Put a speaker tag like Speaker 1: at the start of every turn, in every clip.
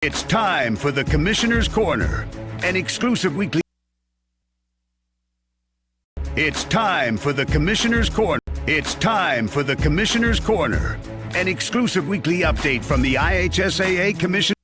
Speaker 1: It's time for the Commissioner's Corner, an exclusive weekly. It's time for the Commissioner's Corner. It's time for the Commissioner's Corner, an exclusive weekly update from the IHSAA Commission.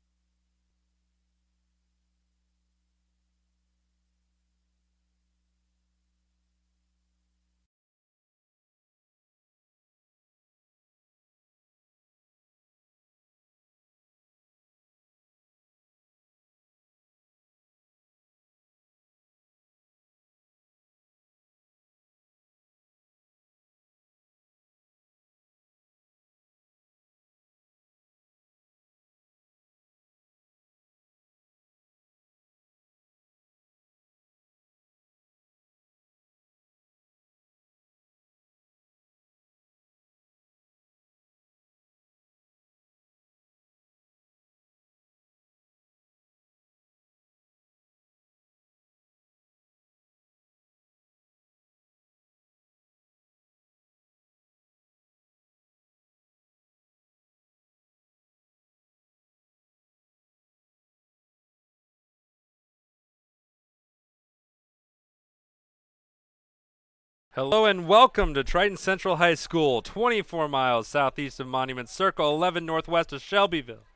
Speaker 2: Hello and welcome to Triton Central High School, 24 miles southeast of Monument Circle, 11 northwest of Shelbyville.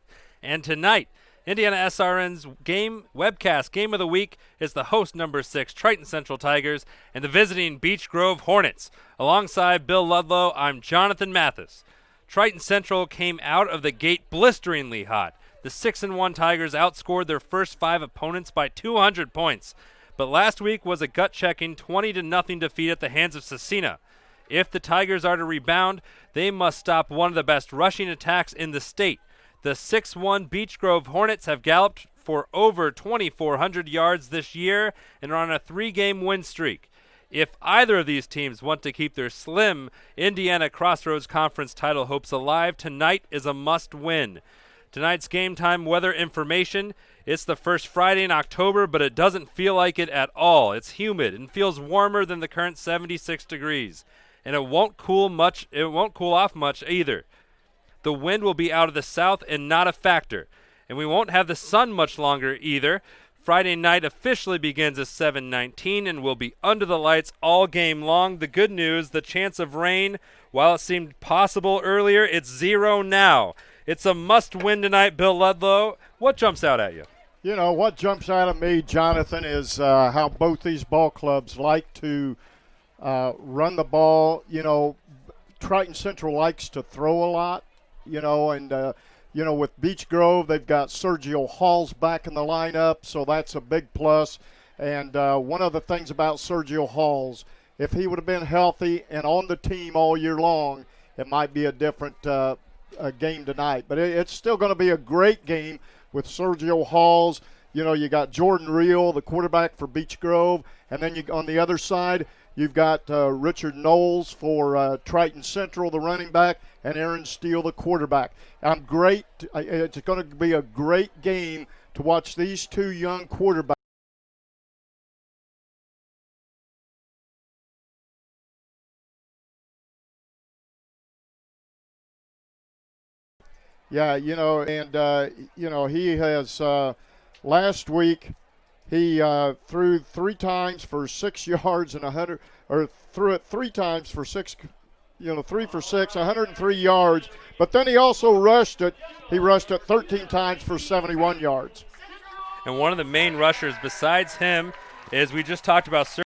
Speaker 2: And tonight, Indiana SRN's webcast game of the week is the host number 6 Triton Central Tigers and the visiting Beech Grove Hornets. Alongside Bill Ludlow, I'm Jonathan Mathis. Triton Central came out of the gate blisteringly hot. The 6-1 Tigers outscored their first 5 opponents by 200 points. But last week was a gut-checking 20-0 defeat at the hands of Cecina. If the Tigers are to rebound, they must stop one of the best rushing attacks in the state. The 6-1 Beech Grove Hornets have galloped for over 2,400 yards this year and are on a 3-game win streak. If either of these teams want to keep their slim Indiana Crossroads Conference title hopes alive, tonight is a must-win. Tonight's game time weather information. It's the first Friday in October, but it doesn't feel like it at all. It's humid and feels warmer than the current 76 degrees. And it won't cool off much either. The wind will be out of the south and not a factor. And we won't have the sun much longer either. Friday night officially begins at 7:19 and will be under the lights all game long. The good news, the chance of rain, while it seemed possible earlier, it's 0 now. It's a must-win tonight, Bill Ludlow. What jumps out at you?
Speaker 3: You know, what jumps out at me, Jonathan, is how both these ball clubs like to run the ball. You know, Triton Central likes to throw a lot, and with Beech Grove, they've got Sergio Halls back in the lineup, so that's a big plus. And one of the things about Sergio Halls, if he would have been healthy and on the team all year long, it might be a different game tonight. But it's still going to be a great game with Sergio Halls. You know, you got Jordan Reel, the quarterback for Beech Grove, and then on the other side, you've got Richard Knowles for Triton Central, the running back, and Aaron Steele, the quarterback. It's going to be a great game to watch these two young quarterbacks. Yeah, he has last week he threw 3 times for 6 yards and 100, or threw it 3 times for 6, 3 for 6, 103 yards. But then he also rushed it. He rushed it 13 times for 71 yards.
Speaker 2: And one of the main rushers besides him is, we just talked about
Speaker 3: it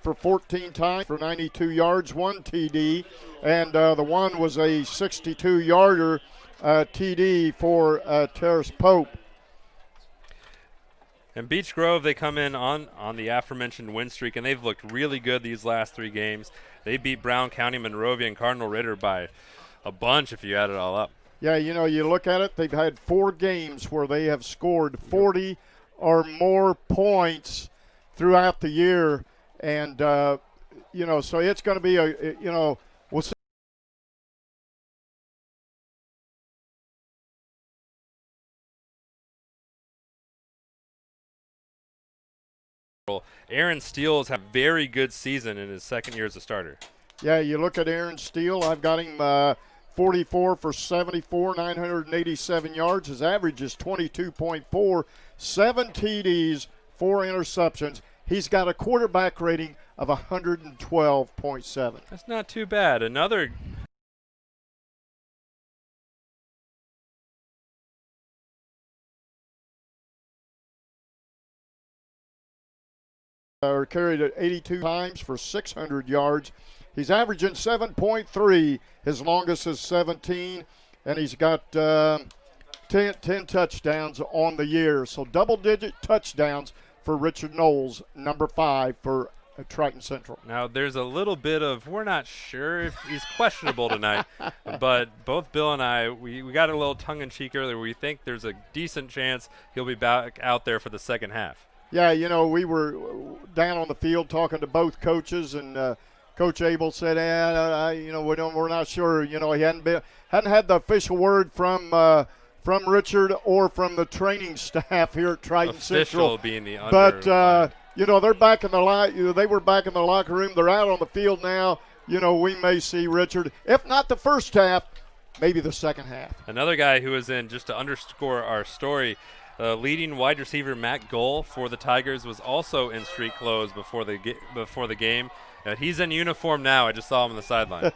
Speaker 3: for 14 times for 92 yards, 1 TD, and the one was a 62-yarder TD for Terrace Pope.
Speaker 2: And Beech Grove, they come in on the aforementioned win streak, and they've looked really good these last 3 games. They beat Brown County, Monrovia, and Cardinal Ritter by a bunch if you add it all up.
Speaker 3: Yeah, you look at it, they've had 4 games where they have scored 40 or more points throughout the year. And, so it's going to be we'll see.
Speaker 2: Aaron Steele has had a very good season in his second year as a starter.
Speaker 3: Yeah, you look at Aaron Steele. I've got him 44 for 74, 987 yards. His average is 22.4, 7 TDs, 4 interceptions. He's got a quarterback rating of 112.7.
Speaker 2: That's not too bad. Another
Speaker 3: carried it 82 times for 600 yards. He's averaging 7.3. His longest is 17, and he's got 10 touchdowns on the year. So double-digit touchdowns for Richard Knowles, number 5 for Triton Central.
Speaker 2: Now, there's a little bit of, we're not sure if he's questionable tonight, but both Bill and I, we got a little tongue-in-cheek earlier. We think there's a decent chance he'll be back out there for the second half.
Speaker 3: Yeah, you know, we were down on the field talking to both coaches, and Coach Abel said, we're not sure. You know, he hadn't had the official word from Richard or from the training staff here at Triton Central.
Speaker 2: Official being the
Speaker 3: but they're back in the they were back in the locker room. They're out on the field now. You know, we may see Richard, if not the first half, maybe the second half.
Speaker 2: Another guy who is in, just to underscore our story, leading wide receiver Matt Gohl for the Tigers was also in street clothes before the game. He's in uniform now. I just saw him on the sideline.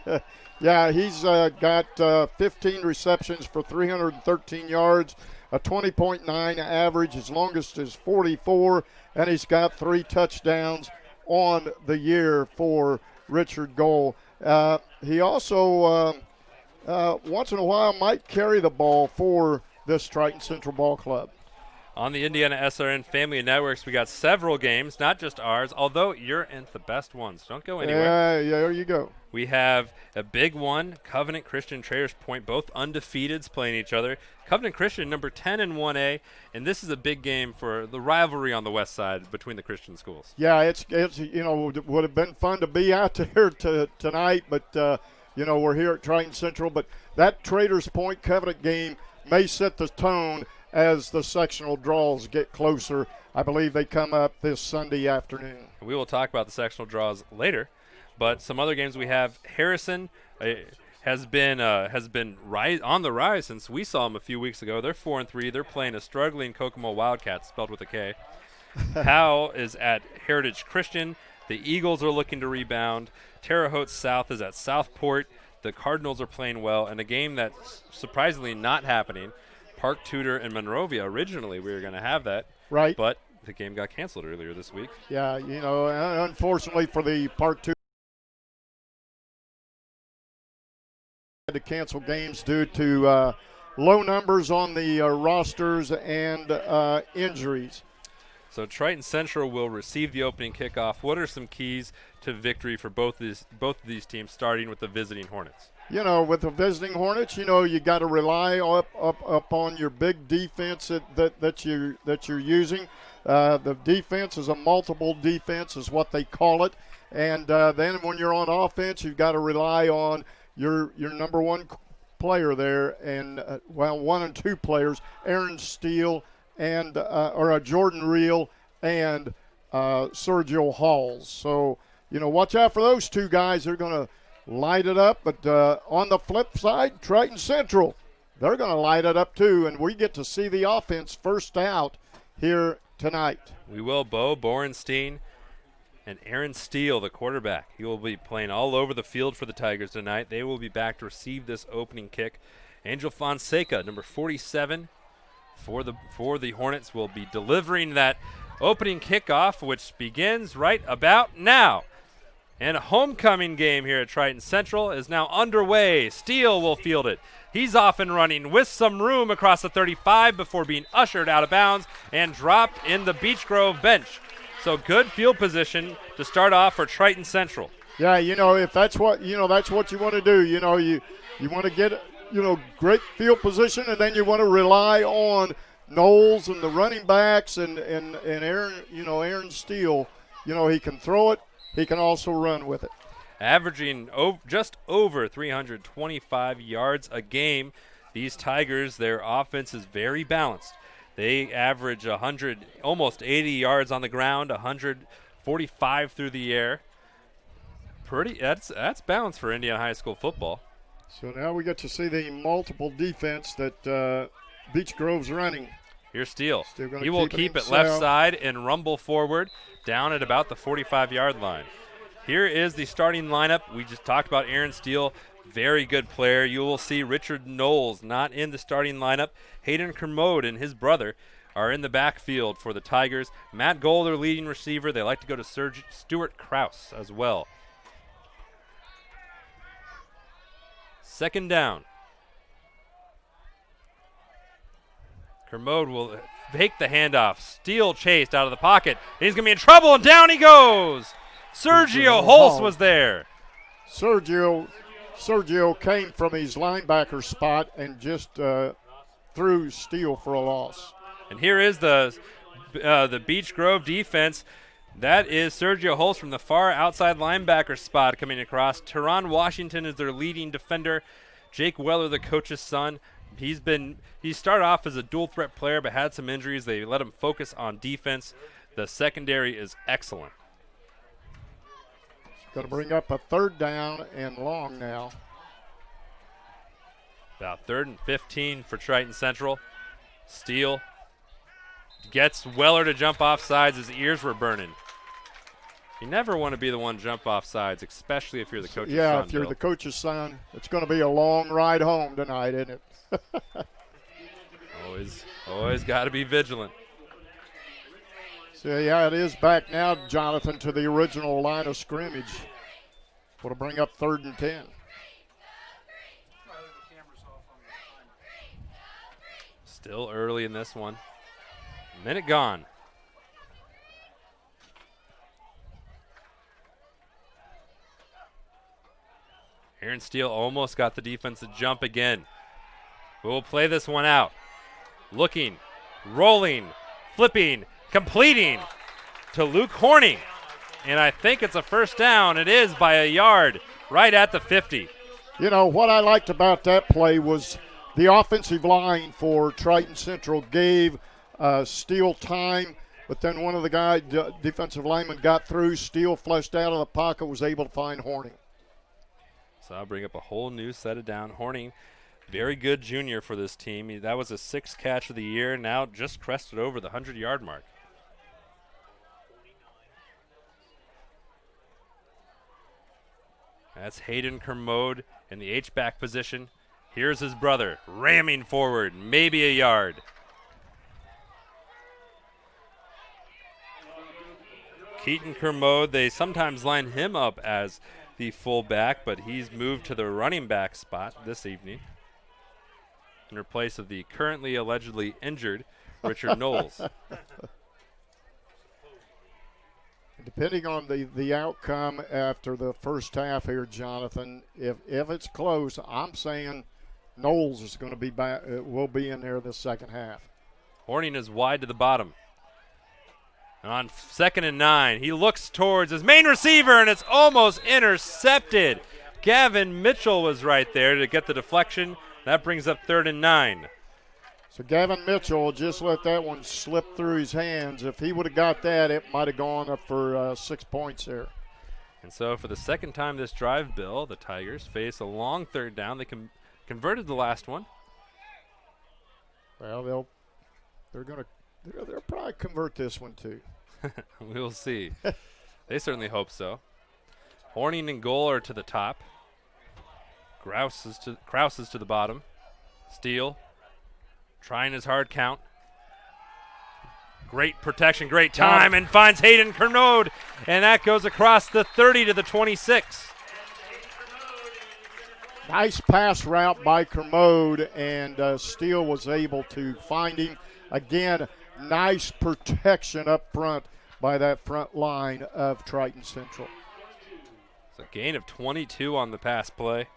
Speaker 3: Yeah, he's got 15 receptions for 313 yards, a 20.9 average. His longest is 44, and he's got 3 touchdowns on the year for Richard Gohl. He also, once in a while, might carry the ball for this Triton Central Ball Club.
Speaker 2: On the Indiana SRN family of networks, we got several games, not just ours, although you're in the best ones. Don't go anywhere.
Speaker 3: Yeah, there you go.
Speaker 2: We have a big one, Covenant Christian, Traders Point, both undefeateds playing each other. Covenant Christian, number 10 in 1A, and this is a big game for the rivalry on the west side between the Christian schools.
Speaker 3: Yeah, it's would have been fun to be out there tonight, but we're here at Triton Central. But that Traders Point Covenant game may set the tone as the sectional draws get closer. I believe they come up this Sunday afternoon.
Speaker 2: We will talk about the sectional draws later, but some other games we have. Harrison has been on the rise since we saw them a few weeks ago. They're 4-3. They're playing a struggling Kokomo Wildcats, spelled with a K. Howe is at Heritage Christian. The Eagles are looking to rebound. Terre Haute South is at Southport. The Cardinals are playing well, and a game that's surprisingly not happening. Park Tudor and Monrovia. Originally, we were going to have that.
Speaker 3: Right.
Speaker 2: But the game got canceled earlier this week.
Speaker 3: Yeah, unfortunately for the Park Tudor, had to cancel games due to low numbers on the rosters and injuries.
Speaker 2: So Triton Central will receive the opening kickoff. What are some keys to victory for both of these teams, starting with the visiting Hornets?
Speaker 3: With the visiting Hornets, you got to rely up on your big defense that you're using. The defense is a multiple defense, is what they call it. And then when you're on offense, you've got to rely on your number one player there, and 1 and 2 players, Aaron Steele and Jordan Reel and Sergio Halls. So watch out for those 2 guys. They're going to light it up. But on the flip side, Triton Central, they're going to light it up too, and we get to see the offense first out here tonight.
Speaker 2: We will. Bo Borenstein and Aaron Steele, the quarterback. He will be playing all over the field for the Tigers tonight. They will be back to receive this opening kick. Angel Fonseca, number 47, for the Hornets, will be delivering that opening kickoff, which begins right about now. And a homecoming game here at Triton Central is now underway. Steele will field it. He's off and running with some room across the 35 before being ushered out of bounds and dropped in the Beech Grove bench. So good field position to start off for Triton Central.
Speaker 3: Yeah, if that's what you want to do. You want to get great field position, and then you want to rely on Knowles and the running backs and Aaron Steele. He can throw it. He can also run with it.
Speaker 2: Averaging just over 325 yards a game. These Tigers, their offense is very balanced. They average 100, almost 80 yards on the ground, 145 through the air. That's balanced for Indiana high school football.
Speaker 3: So now we get to see the multiple defense that Beech Grove's running.
Speaker 2: Here's Steele.
Speaker 3: Still
Speaker 2: He will keep it left side and rumble forward down at about the 45-yard line. Here is the starting lineup. We just talked about Aaron Steele, very good player. You will see Richard Knowles not in the starting lineup. Hayden Kermode and his brother are in the backfield for the Tigers. Matt Gold, their leading receiver. They like to go to Stuart Krause as well. Second down. Kermode will fake the handoff. Steele chased out of the pocket. He's going to be in trouble, and down he goes. Sergio Holst was there.
Speaker 3: Sergio came from his linebacker spot and just threw Steele for a loss.
Speaker 2: And here is the Beech Grove defense. That is Sergio Holst from the far outside linebacker spot coming across. Teron Washington is their leading defender. Jake Weller, the coach's son. He started off as a dual threat player but had some injuries. They let him focus on defense. The secondary is excellent.
Speaker 3: Going to bring up a third down and long now.
Speaker 2: About 3rd and 15 for Triton Central. Steele gets Weller to jump off sides. His ears were burning. You never want to be the one to jump off sides, especially if you're the coach's son.
Speaker 3: Yeah, if you're
Speaker 2: Bill.
Speaker 3: the coach's son, it's going to be a long ride home tonight, isn't it?
Speaker 2: Always got to be vigilant.
Speaker 3: So, yeah, it is back now, Jonathan, to the original line of scrimmage. Will bring up 3rd and 10.
Speaker 2: Still early in this one. Minute gone. Aaron Steele almost got the defense to jump again. We'll play this one out. Looking, rolling, flipping, completing to Luke Horning. And I think it's a first down. It is by a yard, right at the 50.
Speaker 3: You know, what I liked about that play was the offensive line for Triton Central gave Steele time, but then one of the defensive linemen got through. Steele flushed out of the pocket, was able to find Horning.
Speaker 2: So I'll bring up a whole new set of down. Horning, very good junior for this team. That was his 6th catch of the year, now just crested over the 100-yard mark. That's Hayden Kermode in the H-back position. Here's his brother, ramming forward, maybe a yard. Keaton Kermode, they sometimes line him up as the fullback, but he's moved to the running back spot this evening in place of the currently allegedly injured Richard Knowles.
Speaker 3: Depending on the outcome after the first half here, Jonathan, if it's close, I'm saying Knowles is going to be back. Will be in there the second half.
Speaker 2: Horning is wide to the bottom. And on 2nd and 9, he looks towards his main receiver, and it's almost intercepted. Gavin Mitchell was right there to get the deflection. That brings up 3rd and 9.
Speaker 3: So Gavin Mitchell just let that one slip through his hands. If he would have got that, it might have gone up for 6 points there.
Speaker 2: And so for the second time this drive, Bill, the Tigers face a long 3rd down. They converted the last one.
Speaker 3: Well, they'll probably convert this one too.
Speaker 2: We'll see. They certainly hope so. Horning and goal are to the top. Krause is to the bottom. Steele trying his hard count. Great protection, great time, and finds Hayden Kermode, and that goes across the 30 to the 26.
Speaker 3: Nice pass route by Kermode, and Steele was able to find him. Again, nice protection up front by that front line of Triton Central.
Speaker 2: It's a gain of 22 on the pass play.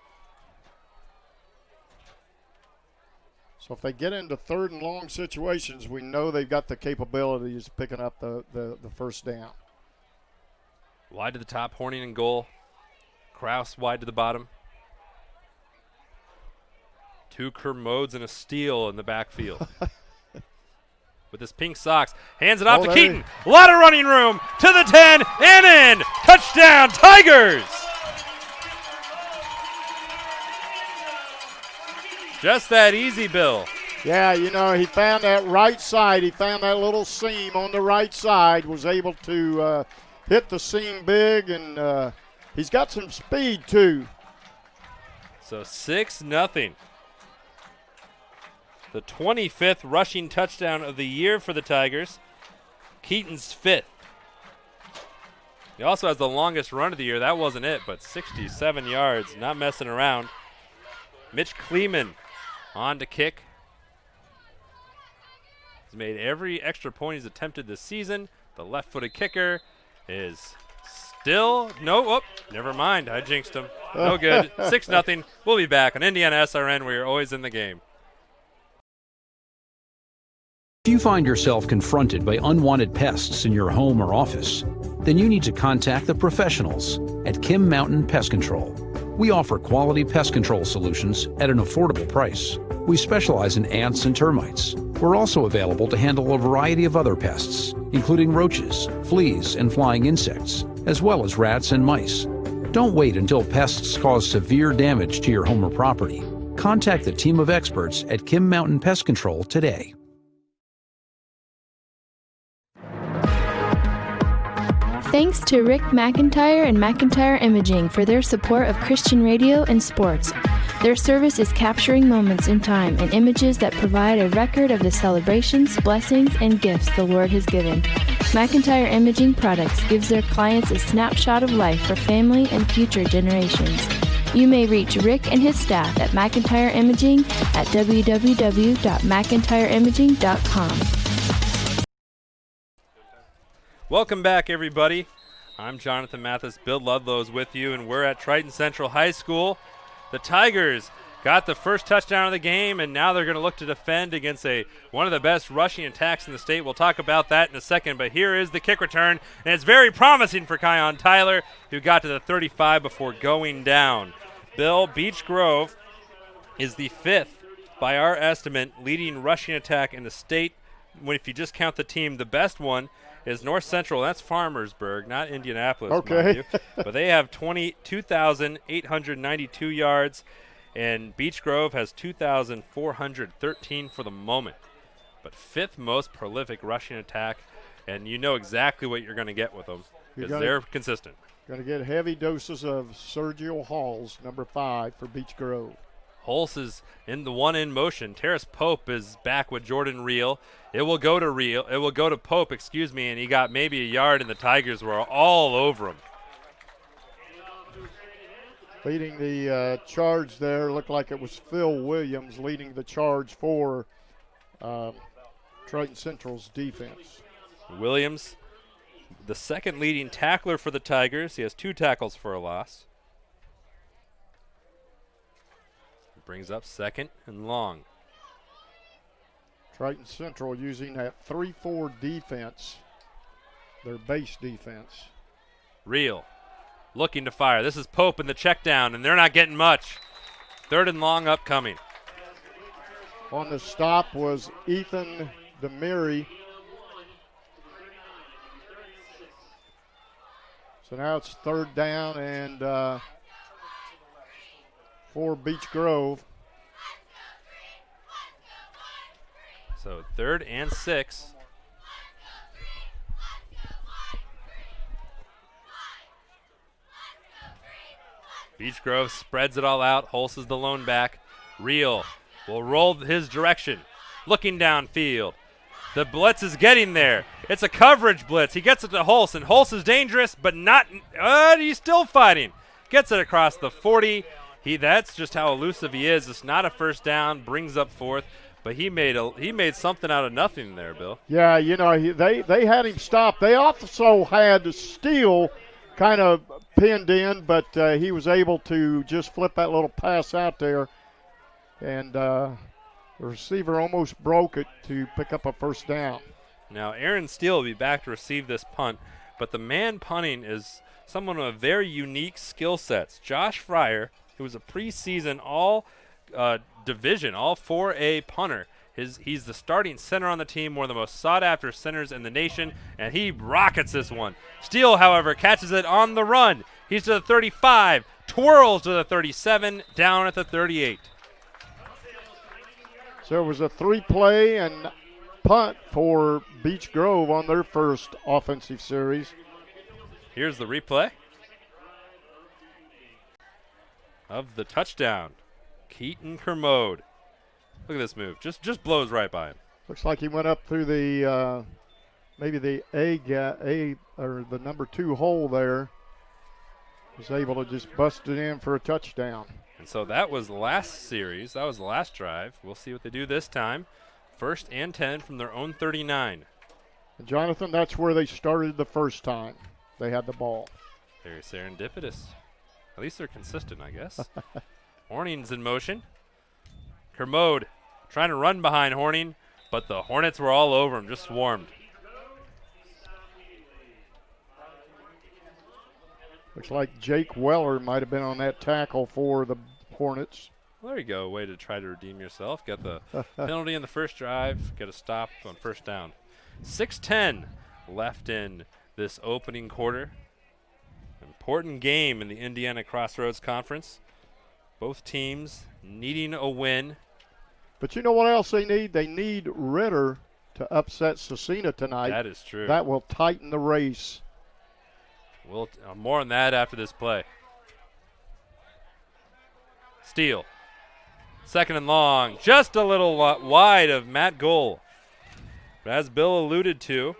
Speaker 3: So if they get into 3rd and long situations, we know they've got the capabilities of picking up the first down.
Speaker 2: Wide to the top, Horning and goal. Krause wide to the bottom. 2 Kermodes and a Steele in the backfield. with his pink socks. Hands it off to
Speaker 3: there
Speaker 2: Keaton. A lot of running room to the 10 and in. Touchdown, Tigers! Just that easy, Bill.
Speaker 3: Yeah, you know, he found that right side. He found that little seam on the right side, was able to hit the seam big, and he's got some speed, too.
Speaker 2: So 6-0. The 25th rushing touchdown of the year for the Tigers. Keaton's 5th. He also has the longest run of the year. That wasn't it, but 67 yards, not messing around. Mitch Kleeman on to kick. He's made every extra point he's attempted this season. The left-footed kicker is still, never mind. I jinxed him. No good. 6-0. We'll be back on Indiana SRN, where you're always in the game.
Speaker 4: If you find yourself confronted by unwanted pests in your home or office, then you need to contact the professionals at Kim Mountain Pest Control. We offer quality pest control solutions at an affordable price. We specialize in ants and termites. We're also available to handle a variety of other pests, including roaches, fleas, and flying insects, as well as rats and mice. Don't wait until pests cause severe damage to your home or property. Contact the team of experts at Kim Mountain Pest Control today.
Speaker 5: Thanks to Rick McIntyre and McIntyre Imaging for their support of Christian radio and sports. Their service is capturing moments in time and images that provide a record of the celebrations, blessings, and gifts the Lord has given. McIntyre Imaging Products gives their clients a snapshot of life for family and future generations. You may reach Rick and his staff at McIntyre Imaging at www.mcintyreimaging.com.
Speaker 2: Welcome back, everybody. I'm Jonathan Mathis. Bill Ludlow's with you, and we're at Triton Central High School. The Tigers got the first touchdown of the game, and now they're going to look to defend against one of the best rushing attacks in the state. We'll talk about that in a second, but here is the kick return, and it's very promising for Kion Tyler, who got to the 35 before going down. Bill, Beech Grove is the 5th, by our estimate, leading rushing attack in the state. If you just count the team, the best one is North Central. That's Farmersburg, not Indianapolis,
Speaker 3: okay.
Speaker 2: Mind you. But they have 22,892 yards, and Beech Grove has 2,413 for the moment. But 5th most prolific rushing attack, and you know exactly what you're going to get with them because they're consistent.
Speaker 3: Going to get heavy doses of Sergio Halls, number 5 for Beech Grove.
Speaker 2: Hulse is in the one in motion. Terrace Pope is back with Jordan Reel. It will go to Pope, and he got maybe a yard, and the Tigers were all over him.
Speaker 3: Leading the charge there, looked like it was Phil Williams leading the charge for Triton Central's defense.
Speaker 2: Williams, the second leading tackler for the Tigers. He has 2 tackles for a loss. Brings up 2nd and long.
Speaker 3: Triton Central using that 3-4 defense, their base defense.
Speaker 2: Reel looking to fire. This is Pope in the check down, and they're not getting much. 3rd and long upcoming.
Speaker 3: On the stop was Ethan Demiri. So now it's 3rd down and for Beech Grove.
Speaker 2: So 3rd and 6. Beech Grove spreads it all out. Hulse is the lone back. Reel will roll his direction. Looking downfield. The blitz is getting there. It's a coverage blitz. He gets it to Hulse, and Hulse is dangerous, but not. He's still fighting. Gets it across the 40. That's just how elusive he is. It's not a first down. Brings up 4th. But he made something out of nothing there, Bill.
Speaker 3: Yeah, you know, they had him stopped. They also had Steele kind of pinned in, but he was able to just flip that little pass out there. And the receiver almost broke it to pick up a first down.
Speaker 2: Now, Aaron Steele will be back to receive this punt, but the man punting is someone with very unique skill sets. Josh Fryer, who was a preseason all-division, all 4A punter. He's the starting center on the team, one of the most sought-after centers in the nation, and he rockets this one. Steele, however, catches it on the run. He's to the 35, twirls to the 37, down at the 38.
Speaker 3: So it was a 3-play and punt for Beech Grove on their first offensive series.
Speaker 2: Here's the replay of the touchdown. Keaton Kermode. Look at this move. Just blows right by him.
Speaker 3: Looks like he went up through the maybe the A or the number 2 hole there. Was able to just bust it in for a touchdown.
Speaker 2: And so that was the last series. That was the last drive. We'll see what they do this time. 1st and 10 from their own 39.
Speaker 3: And Jonathan, that's where they started the first time they had the ball.
Speaker 2: Very serendipitous. At least they're consistent, I guess. Horning's in motion. Kermode trying to run behind Horning, but the Hornets were all over him, just swarmed.
Speaker 3: Looks like Jake Weller might have been on that tackle for the Hornets.
Speaker 2: Well, there you go, a way to try to redeem yourself. Get the penalty in the first drive, get a stop on first down. 6:10 left in this opening quarter. Important game in the Indiana Crossroads Conference. Both teams needing a win.
Speaker 3: But you know what else they need? They need Ritter to upset Cecina tonight.
Speaker 2: That is true.
Speaker 3: That will tighten the race.
Speaker 2: We'll more on that after this play. Steele. 2nd and long. Just a little wide of Matt Goal. But as Bill alluded to,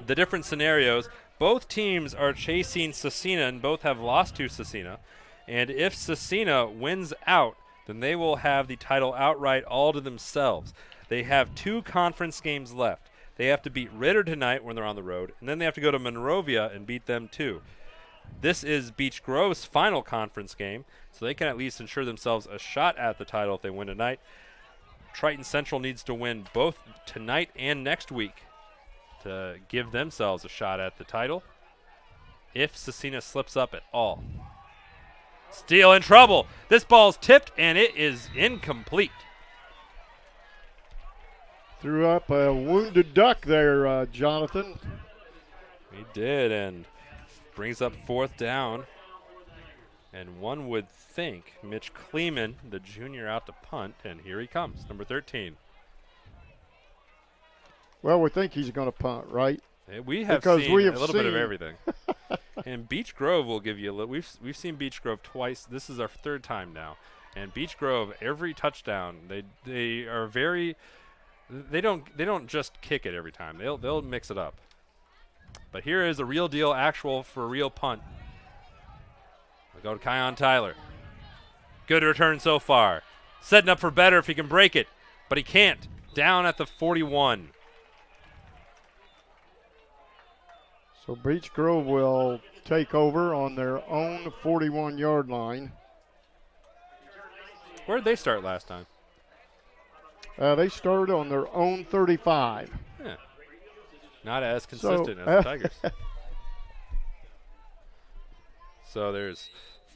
Speaker 2: the different scenarios, both teams are chasing Cecina and both have lost to Cecina. And if Cecina wins out, then they will have the title outright all to themselves. They have 2 conference games left. They have to beat Ritter tonight when they're on the road, and then they have to go to Monrovia and beat them too. This is Beech Grove's final conference game, so they can at least ensure themselves a shot at the title if they win tonight. Triton Central needs to win both tonight and next week to give themselves a shot at the title if Cecina slips up at all. Steele in trouble. This ball's tipped, and it is incomplete.
Speaker 3: Threw up a wounded duck there, Jonathan.
Speaker 2: He did, and brings up 4th down. And one would think Mitch Kleeman, the junior, out to punt, and here he comes, number 13.
Speaker 3: Well, we think he's going to punt, right?
Speaker 2: We have
Speaker 3: because
Speaker 2: seen
Speaker 3: we have
Speaker 2: a little bit of
Speaker 3: seen
Speaker 2: everything. And Beech Grove will give you a little. We've seen Beech Grove twice. This is our 3rd time now. And Beech Grove, every touchdown, they are very. They don't just kick it every time. They'll mix it up. But here is a real deal, actual for a real punt. We'll go to Kion Tyler. Good return so far. Setting up for better if he can break it, but he can't. Down at the 41.
Speaker 3: So Beech Grove will take over on their own 41-yard line.
Speaker 2: Where did they start last time?
Speaker 3: They started on their own 35.
Speaker 2: Yeah. Not as consistent as the Tigers. So there's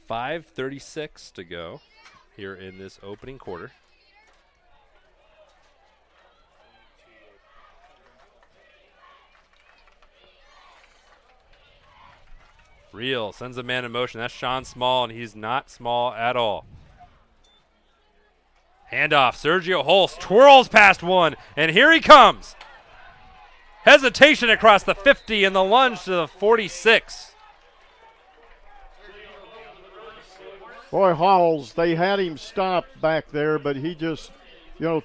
Speaker 2: 5:36 to go here in this opening quarter. Real sends a man in motion. That's Sean Small, and he's not small at all. Handoff. Sergio Holst twirls past one, and here he comes. Hesitation across the 50 and the lunge to the 46.
Speaker 3: Boy, Halls, they had him stopped back there, but he just,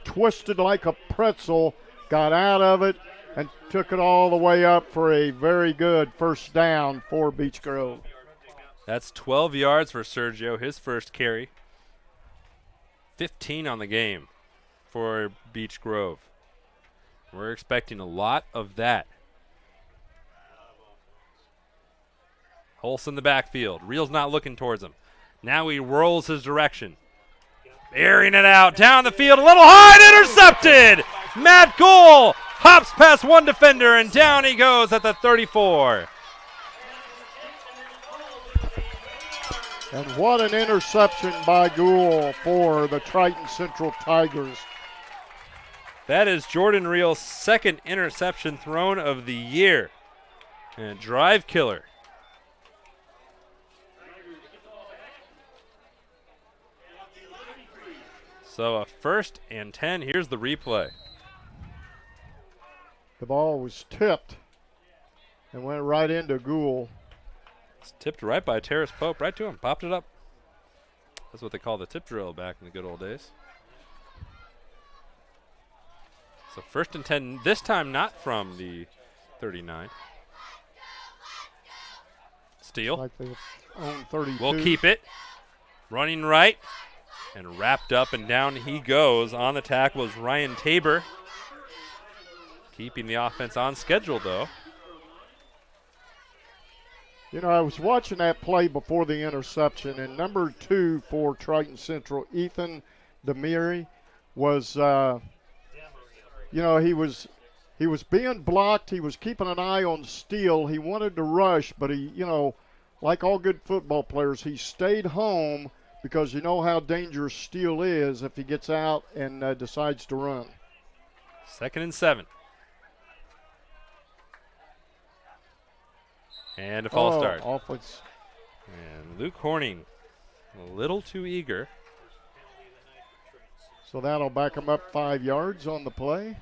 Speaker 3: twisted like a pretzel, got out of it, and took it all the way up for a very good first down for Beech Grove.
Speaker 2: That's 12 yards for Sergio, his first carry. 15 on the game for Beech Grove. We're expecting a lot of that. Holst in the backfield. Real's not looking towards him. Now he rolls his direction. Airing it out. Down the field. A little high. Intercepted. Matt Goal hops past one defender, and down he goes at the 34.
Speaker 3: And what an interception by Gould for the Triton Central Tigers.
Speaker 2: That is Jordan Reel's second interception thrown of the year. And a drive killer. So a 1st and 10. Here's the replay.
Speaker 3: The ball was tipped and went right into Gould.
Speaker 2: It's tipped right by Terrace Pope, right to him, popped it up. That's what they call the tip drill back in the good old days. So 1st and 10, this time not from the 39. Steele
Speaker 3: Like they own 32.
Speaker 2: will keep it. Running right and wrapped up and down he goes. On the tackle is Ryan Tabor. Keeping the offense on schedule though.
Speaker 3: You know, I was watching that play before the interception, and number 2 for Triton Central, Ethan Demiri, was, you know, he was being blocked. He was keeping an eye on Steele. He wanted to rush, but he, you know, like all good football players, he stayed home because you know how dangerous Steele is if he gets out and decides to run.
Speaker 2: 2nd and 7. And a false start.
Speaker 3: Offense.
Speaker 2: And Luke Horning, a little too eager.
Speaker 3: So that'll back him up 5 yards on the play.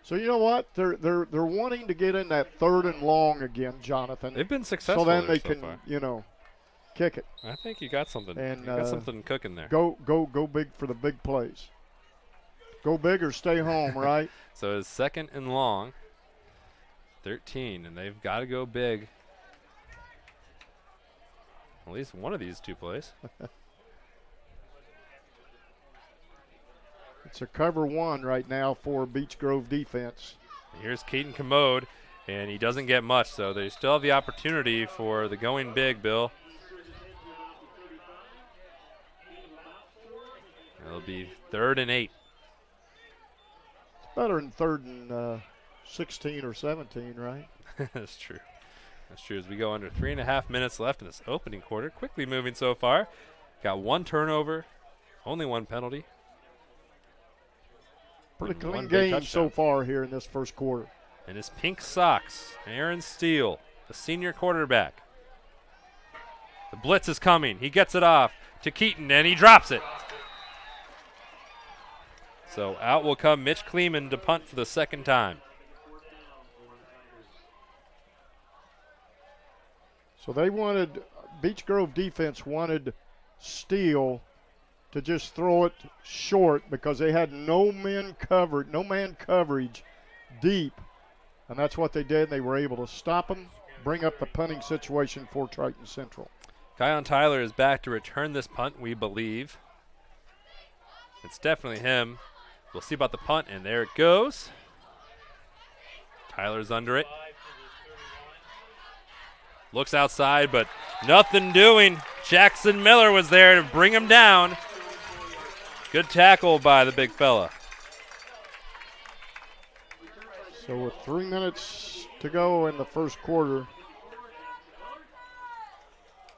Speaker 3: So you know what? They're wanting to get in that 3rd and long again, Jonathan.
Speaker 2: They've been successful.
Speaker 3: So then they
Speaker 2: so
Speaker 3: can,
Speaker 2: far.
Speaker 3: you know, kick it.
Speaker 2: I think you got something.
Speaker 3: And,
Speaker 2: you got something cooking there.
Speaker 3: Go big for the big plays. Go big or stay home, right?
Speaker 2: So it's 2nd and long. 13, and they've got to go big. At least one of these 2 plays.
Speaker 3: It's a cover 1 right now for Beech Grove defense.
Speaker 2: Here's Keaton Commode, and he doesn't get much, so they still have the opportunity for the going big, Bill. It'll be 3rd and 8.
Speaker 3: It's better than 3rd and 16 or 17, right?
Speaker 2: That's true. That's true. As we go under 3.5 minutes left in this opening quarter. Quickly moving so far. Got 1 turnover, only 1 penalty.
Speaker 3: Pretty
Speaker 2: and
Speaker 3: clean
Speaker 2: 1 big
Speaker 3: game
Speaker 2: touchdown.
Speaker 3: so far here in this first quarter.
Speaker 2: And his pink socks, Aaron Steele, the senior quarterback. The blitz is coming. He gets it off to Keaton, and he drops it. So out will come Mitch Kleeman to punt for the 2nd time.
Speaker 3: So they wanted, Beech Grove defense wanted Steele to just throw it short because they had no man coverage deep. And that's what they did. They were able to stop him, bring up the punting situation for Triton Central.
Speaker 2: Kion Tyler is back to return this punt, we believe. It's definitely him. We'll see about the punt, and there it goes. Tyler's under it. Looks outside, but nothing doing. Jackson Miller was there to bring him down. Good tackle by the big fella.
Speaker 3: So with 3 minutes to go in the first quarter,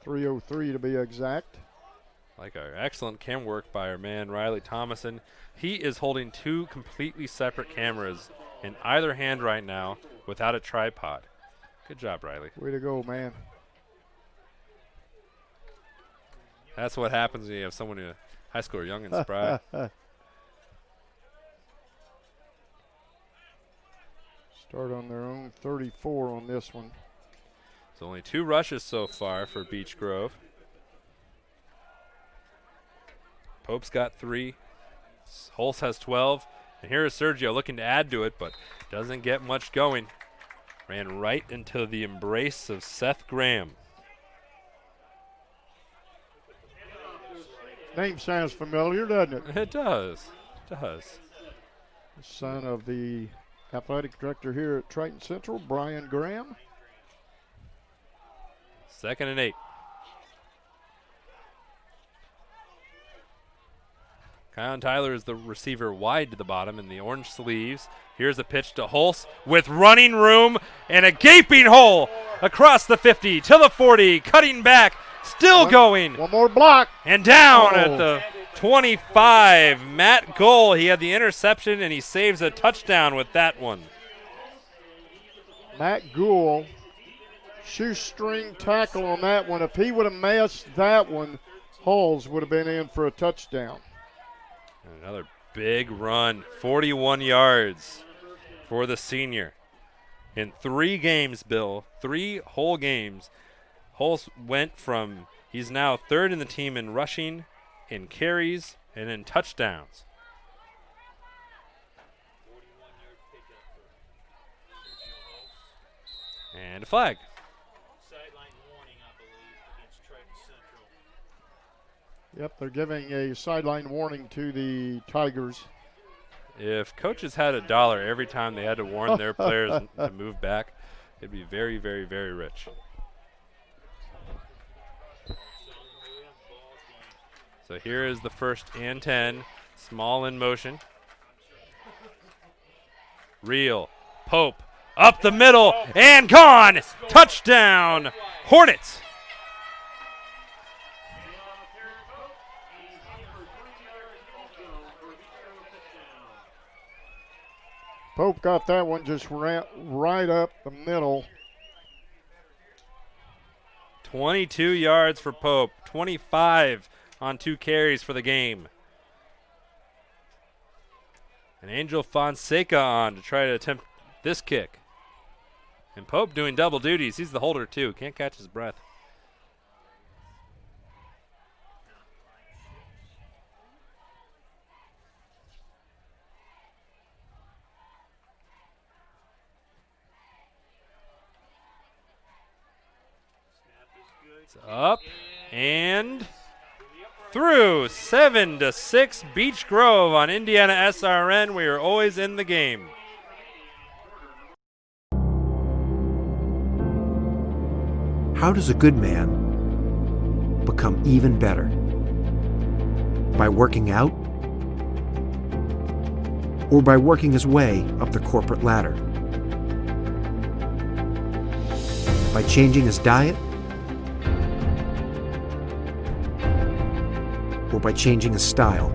Speaker 3: 3:03 to be exact.
Speaker 2: Like our excellent cam work by our man Riley Thomason. He is holding 2 completely separate cameras in either hand right now without a tripod. Good job, Riley.
Speaker 3: Way to go, man.
Speaker 2: That's what happens when you have someone who high schooler young and spry.
Speaker 3: Start on their own 34 on this one.
Speaker 2: So only 2 rushes so far for Beech Grove. Pope's got 3. Hulse has 12. And here is Sergio looking to add to it, but doesn't get much going. Ran right into the embrace of Seth Graham.
Speaker 3: Name sounds familiar, doesn't it?
Speaker 2: It does. It does.
Speaker 3: Son of the athletic director here at Triton Central, Brian Graham.
Speaker 2: 2nd and 8. Kion Tyler is the receiver wide to the bottom in the orange sleeves. Here's a pitch to Hulse with running room and a gaping hole across the 50 to the 40, cutting back, still going.
Speaker 3: One more block.
Speaker 2: And down at the 25. Matt Goal, he had the interception, and he saves a touchdown with that one.
Speaker 3: Matt Gould, shoestring tackle on that one. If he would have missed that one, Halls would have been in for a touchdown.
Speaker 2: Another big run, 41 yards for the senior. In 3 games, Bill, 3 whole games, Halls went from, he's now 3rd in the team in rushing, in carries, and in touchdowns. And a flag.
Speaker 6: Sideline warning, I believe, against Triton Central.
Speaker 3: Yep, they're giving a sideline warning to the Tigers.
Speaker 2: If coaches had $1 every time they had to warn their players to move back, they'd be very, very, very rich. So here is the 1st and 10. Small in motion. Reel. Pope. Up the middle. And gone. Touchdown. Hornets.
Speaker 3: Pope got that one just right up the middle.
Speaker 2: 22 yards for Pope. 25 on 2 carries for the game. And Angel Fonseca on to try to attempt this kick. And Pope doing double duties. He's the holder too. Can't catch his breath. It's up and through. 7-6 Beech Grove on Indiana SRN. We are always in the game.
Speaker 7: How does a good man become even better? By working out? Or by working his way up the corporate ladder? By changing his diet? Or by changing his style?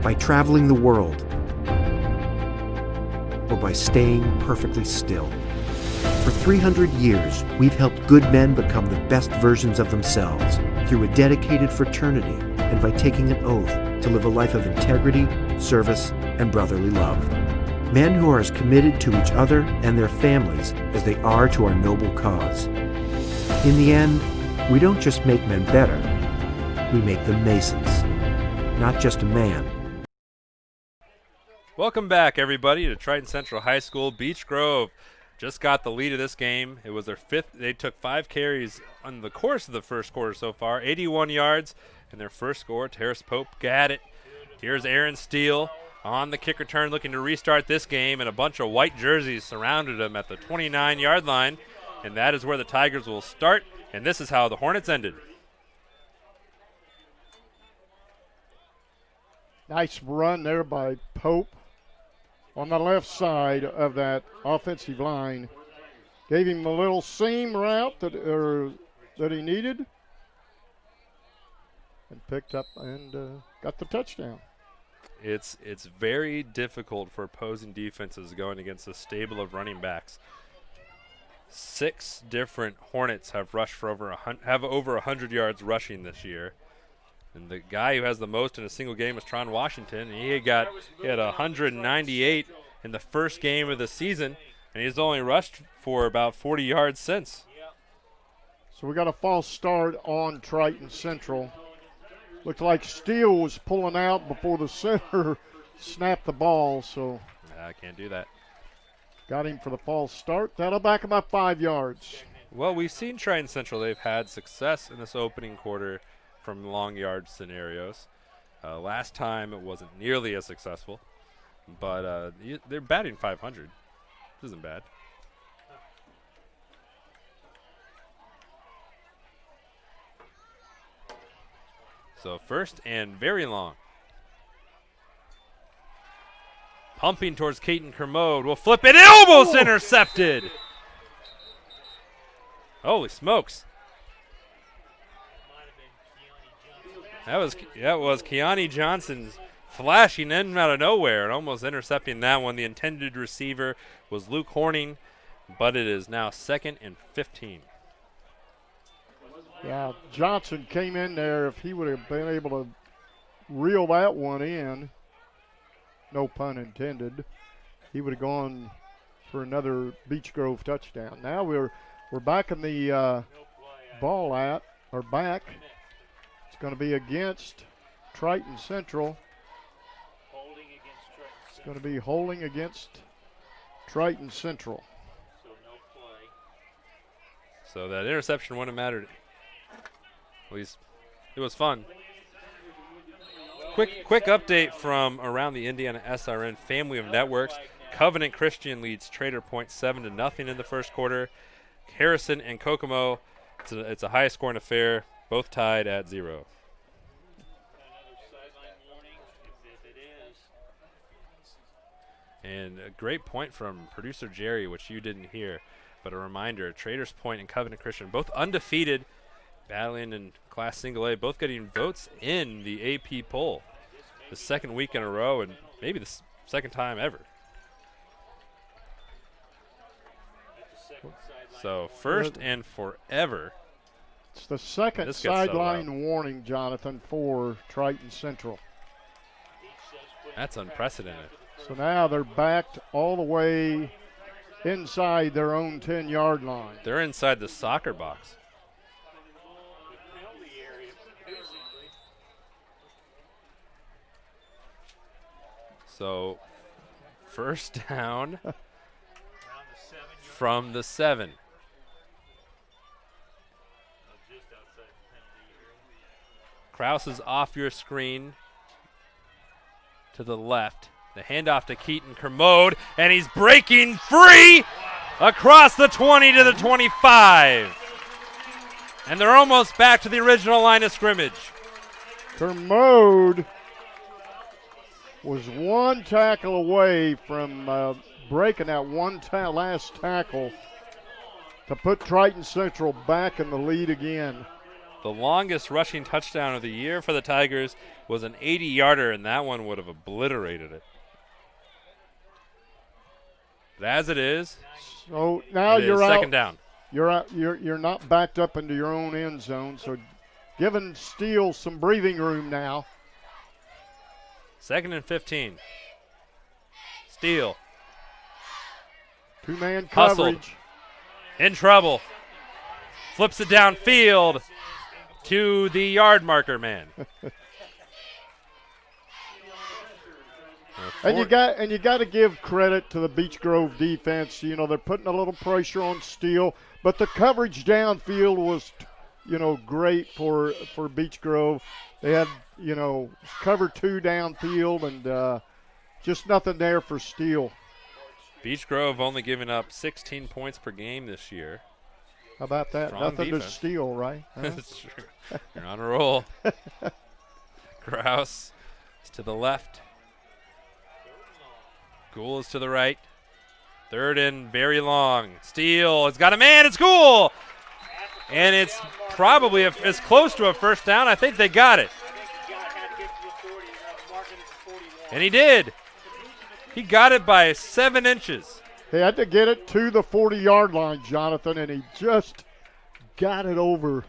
Speaker 7: By traveling the world? Or by staying perfectly still? For 300 years, we've helped good men become the best versions of themselves through a dedicated fraternity and by taking an oath to live a life of integrity, service, and brotherly love. Men who are as committed to each other and their families as they are to our noble cause. In the end, we don't just make men better, we make them Masons, not just a man.
Speaker 2: Welcome back, everybody, to Triton Central High School. Beech Grove just got the lead of this game. It was their 5th. They took 5 carries on the course of the first quarter so far, 81 yards, and their first score. Terrace Pope got it. Here's Aaron Steele on the kick return looking to restart this game, and a bunch of white jerseys surrounded him at the 29-yard line, and that is where the Tigers will start, and this is how the Hornets ended.
Speaker 3: Nice run there by Pope on the left side of that offensive line. Gave him a little seam route that he needed, and picked up and got the touchdown.
Speaker 2: It's very difficult for opposing defenses going against a stable of running backs. 6 different Hornets have rushed for over 100 yards rushing this year. And the guy who has the most in a single game is Tron Washington. And he had 198 in the first game of the season, and he's only rushed for about 40 yards since.
Speaker 3: So we got a false start on Triton Central. Looked like Steele was pulling out before the center snapped the ball, so
Speaker 2: I can't do that.
Speaker 3: got him for the false start. That'll back him up 5 yards.
Speaker 2: Well, we've seen Triton Central. They've had success in this opening quarter from long yard scenarios. Last time it wasn't nearly as successful, but they're batting 500. This isn't bad. So first and very long. Pumping towards Caton Kermode. Will flip it. Almost intercepted. Holy smokes. That was Keani Johnson's flashing in out of nowhere and almost intercepting that one. The intended receiver was Luke Horning, but it is now 2nd and 15.
Speaker 3: Yeah, Johnson came in there. If he would have been able to reel that one in, no pun intended, he would have gone for another Beech Grove touchdown. Now we're back in the back. It's going to be against Triton Central. It's going to be holding against Triton Central.
Speaker 6: So no play.
Speaker 2: So that interception wouldn't have mattered. At least it was fun. Quick update from around the Indiana SRN family of networks. Covenant Christian leads Trader Point 7-0 in the first quarter. Harrison and Kokomo, it's a high scoring affair, both tied at 0.
Speaker 6: Another sideline warning, if it is.
Speaker 2: And a great point from producer Jerry, which you didn't hear, but a reminder, Traders Point and Covenant Christian, both undefeated, battling in Class Single A, both getting votes in the AP poll. The second week in a row and maybe the second time ever. So first and forever.
Speaker 3: It's the second sideline warning, Jonathan, for Triton Central.
Speaker 2: That's unprecedented.
Speaker 3: So now they're backed all the way inside their own 10-yard line.
Speaker 2: They're inside the soccer box. So first down from the 7. Kraus is off your screen to the left. The handoff to Keaton Kermode, and he's breaking free across the 20 to the 25. And they're almost back to the original line of scrimmage.
Speaker 3: Kermode was one tackle away from breaking that last tackle to put Triton Central back in the lead again.
Speaker 2: The longest rushing touchdown of the year for the Tigers was an 80-yarder, and that one would have obliterated it. But as it is,
Speaker 3: so now you're out.
Speaker 2: Second down.
Speaker 3: You're out. You're not backed up into your own end zone, so giving Steele some breathing room now.
Speaker 2: 2nd and 15. Steele.
Speaker 3: Two-man
Speaker 2: Hustled.
Speaker 3: coverage.
Speaker 2: In trouble. Flips it downfield to the yard marker man.
Speaker 3: And you got to give credit to the Beech Grove defense. You know, they're putting a little pressure on Steele, but the coverage downfield was, great for Beech Grove. They had, cover 2 downfield and just nothing there for Steele.
Speaker 2: Beech Grove only giving up 16 points per game this year.
Speaker 3: How about that?
Speaker 2: Strong
Speaker 3: Nothing
Speaker 2: defense.
Speaker 3: to steal, right? Huh?
Speaker 2: That's true. You're on a roll. Kraus is to the left. Gould is to the right. 3rd and very long. Steele has got a man. It's Gould. And it's probably as close to a first down. I think they got it. And he did. He got it by 7 inches.
Speaker 3: He had to get it to the 40-yard line, Jonathan, and he just got it over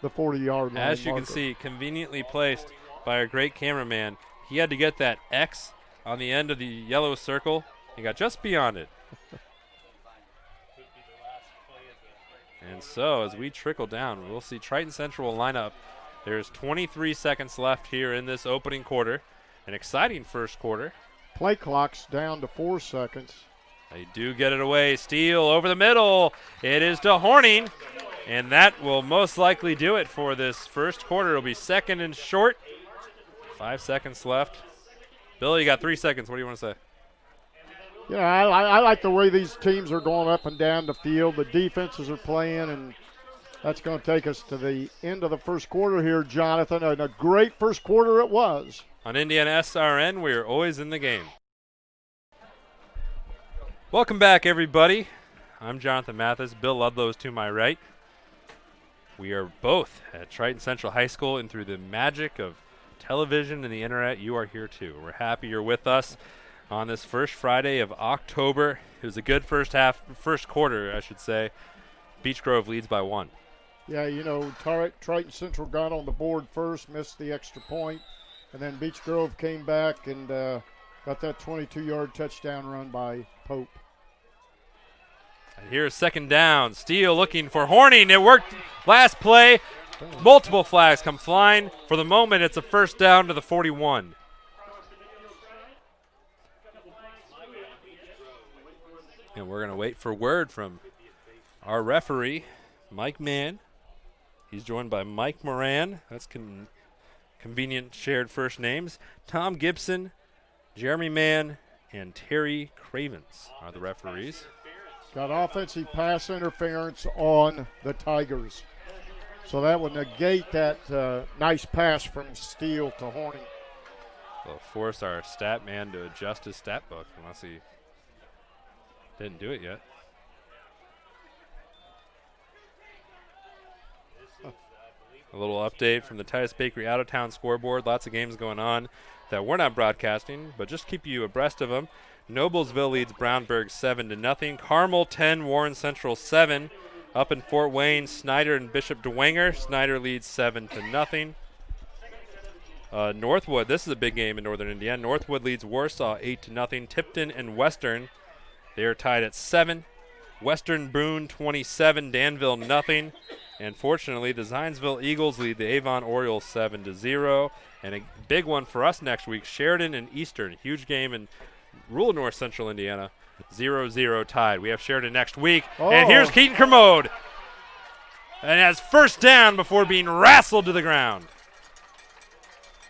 Speaker 3: the 40-yard line.
Speaker 2: As you can see, conveniently placed by our great cameraman. He had to get that X on the end of the yellow circle. He got just beyond it. And so as we trickle down, we'll see Triton Central will line up. There's 23 seconds left here in this opening quarter. An exciting first quarter.
Speaker 3: Play clock's down to 4 seconds.
Speaker 2: They do get it away. Steele over the middle. It is to Horning. And that will most likely do it for this first quarter. It'll be 2nd and short. 5 seconds left. Bill, you got 3 seconds. What do you want to say?
Speaker 3: Yeah, I like the way these teams are going up and down the field. The defenses are playing, and that's going to take us to the end of the first quarter here, Jonathan. And a great first quarter it was.
Speaker 2: On Indiana SRN, we are always in the game. Welcome back, everybody. I'm Jonathan Mathis. Bill Ludlow is to my right. We are both at Triton Central High School, and through the magic of television and the internet, you are here too. We're happy you're with us on this first Friday of October. It was a good first quarter, I should say. Beech Grove leads by 1.
Speaker 3: Yeah, you know, Triton Central got on the board first, missed the extra point, and then Beech Grove came back and got that 22-yard touchdown run by Pope.
Speaker 2: And here's second down. Steele looking for Horning. It worked last play. Multiple flags come flying. For the moment, it's a first down to the 41. And we're going to wait for word from our referee, Mike Mann. He's joined by Mike Moran. That's convenient shared first names. Tom Gibson, Jeremy Mann, and Terry Cravens are the referees.
Speaker 3: Got offensive pass interference on the Tigers. So that would negate that nice pass from Steele to Horning.
Speaker 2: We'll force our stat man to adjust his stat book unless he didn't do it yet. A little update from the Titus Bakery out-of-town scoreboard. Lots of games going on that we're not broadcasting, but just keep you abreast of them. Noblesville leads Brownburg 7-0. Carmel 10, Warren Central 7. Up in Fort Wayne, Snyder and Bishop DeWanger. Snyder leads 7-0. Northwood, this is a big game in Northern Indiana. Northwood leads Warsaw 8-0. Tipton and Western, they are tied at 7. Western Boone 27, Danville nothing. And fortunately, the Zionsville Eagles lead the Avon Orioles 7-0. And a big one for us next week, Sheridan and Eastern. Huge game in rural North Central Indiana. 0-0 tied. We have Sheridan next week. And here's Keaton Kermode. And has first down before being wrestled to the ground.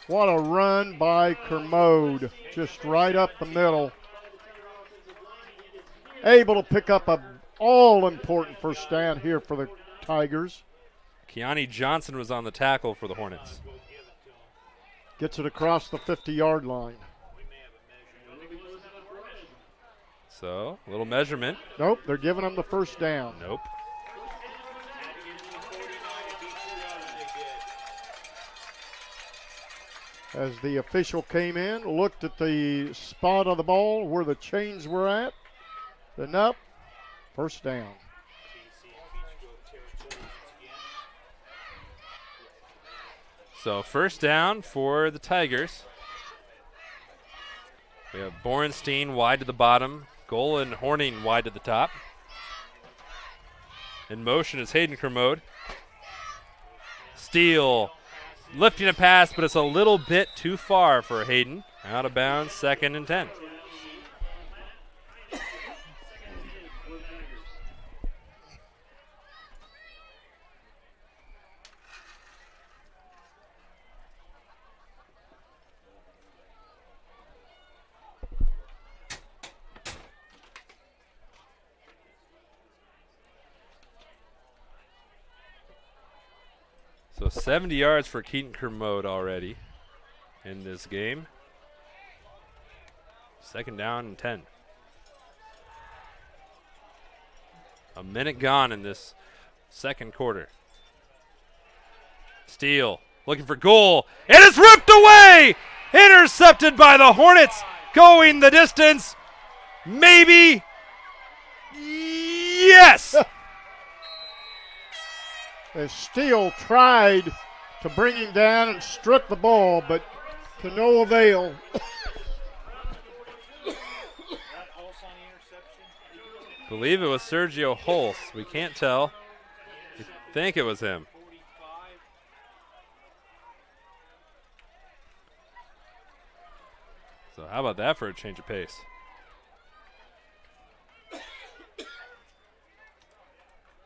Speaker 3: What a run by Kermode. Just right up the middle. Able to pick up a all-important first down here for the Tigers.
Speaker 2: Keani Johnson was on the tackle for the Hornets.
Speaker 3: Gets it across the 50-yard line.
Speaker 2: So, a little measurement.
Speaker 3: Nope, they're giving them the first down.
Speaker 2: Nope.
Speaker 3: As the official came in, looked at the spot of the ball where the chains were at. Then up, first down.
Speaker 2: So first down for the Tigers. We have Borenstein wide to the bottom. Goal and Horning wide to the top. In motion is Hayden Kermode. Steele lifting a pass, but it's a little bit too far for Hayden. Out of bounds, 2nd and 10. So 70 yards for Keaton Kermode already in this game. 2nd down and 10. A minute gone in this second quarter. Steele looking for goal. It is ripped away! Intercepted by the Hornets. Going the distance. Maybe. Yes!
Speaker 3: As Steele tried to bring him down and struck the ball, but to no avail.
Speaker 2: Believe it was Sergio Holst. We can't tell. We think it was him. So how about that for a change of pace?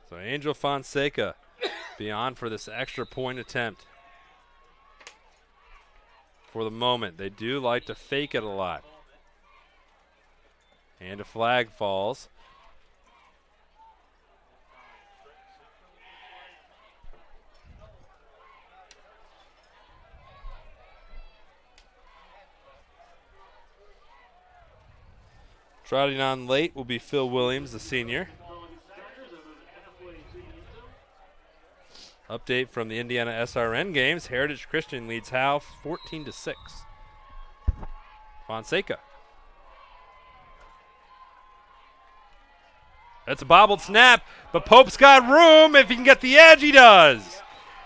Speaker 2: So Angel Fonseca beyond for this extra point attempt. For the moment, they do like to fake it a lot. And a flag falls. Trotting on late will be Phil Williams, the senior. Update from the Indiana SRN games. Heritage Christian leads Howe 14-6. Fonseca. That's a bobbled snap, but Pope's got room. If he can get the edge, he does.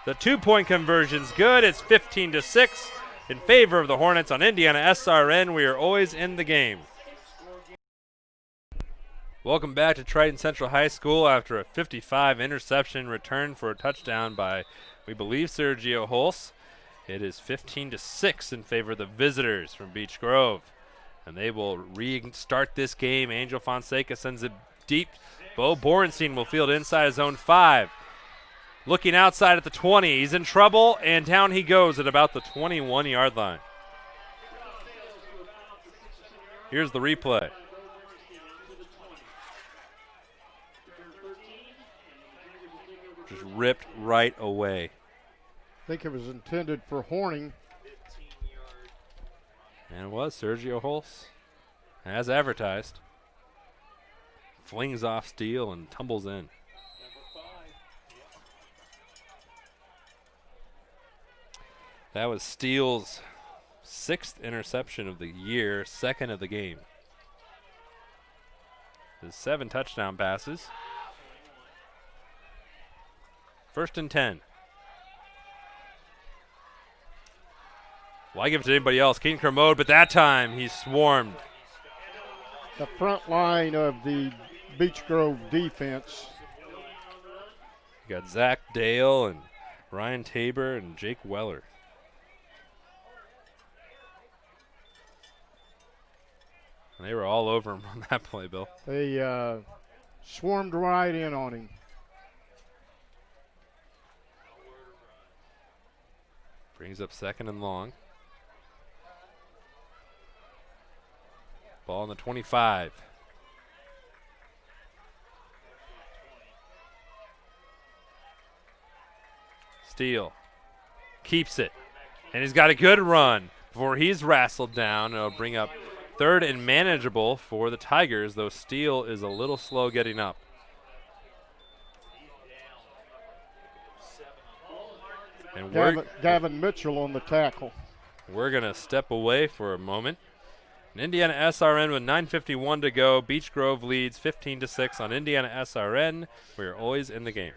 Speaker 2: The 2-point conversion's good. It's 15-6 in favor of the Hornets on Indiana SRN. We are always in the game. Welcome back to Triton Central High School after a 55 interception return for a touchdown by, we believe, Sergio Holz. It is 15-6 in favor of the visitors from Beech Grove. And they will restart this game. Angel Fonseca sends it deep. Bo Borenstein will field inside zone 5. Looking outside at the 20. He's in trouble, and down he goes at about the 21-yard line. Here's the replay. Just ripped right away.
Speaker 3: I think it was intended for Horning.
Speaker 2: And it was Sergio Holz, as advertised. Flings off Steele and tumbles in. That was Steele's 6th interception of the year, 2nd of the game. His 7 touchdown passes. 1st and 10. Why give it to anybody else? Keaton Kermode, but that time he's swarmed.
Speaker 3: The front line of the Beech Grove defense.
Speaker 2: You got Zach Dale and Ryan Tabor and Jake Weller. And they were all over him on that play, Bill.
Speaker 3: They swarmed right in on him.
Speaker 2: Brings up 2nd and long. Ball on the 25. Steele keeps it. And he's got a good run before he's wrestled down. It'll bring up 3rd and manageable for the Tigers, though Steele is a little slow getting up. And
Speaker 3: Gavin Mitchell on the tackle.
Speaker 2: We're going to step away for a moment. And Indiana SRN with 9:51 to go. Beech Grove leads 15-6 on Indiana SRN. We are always in the game.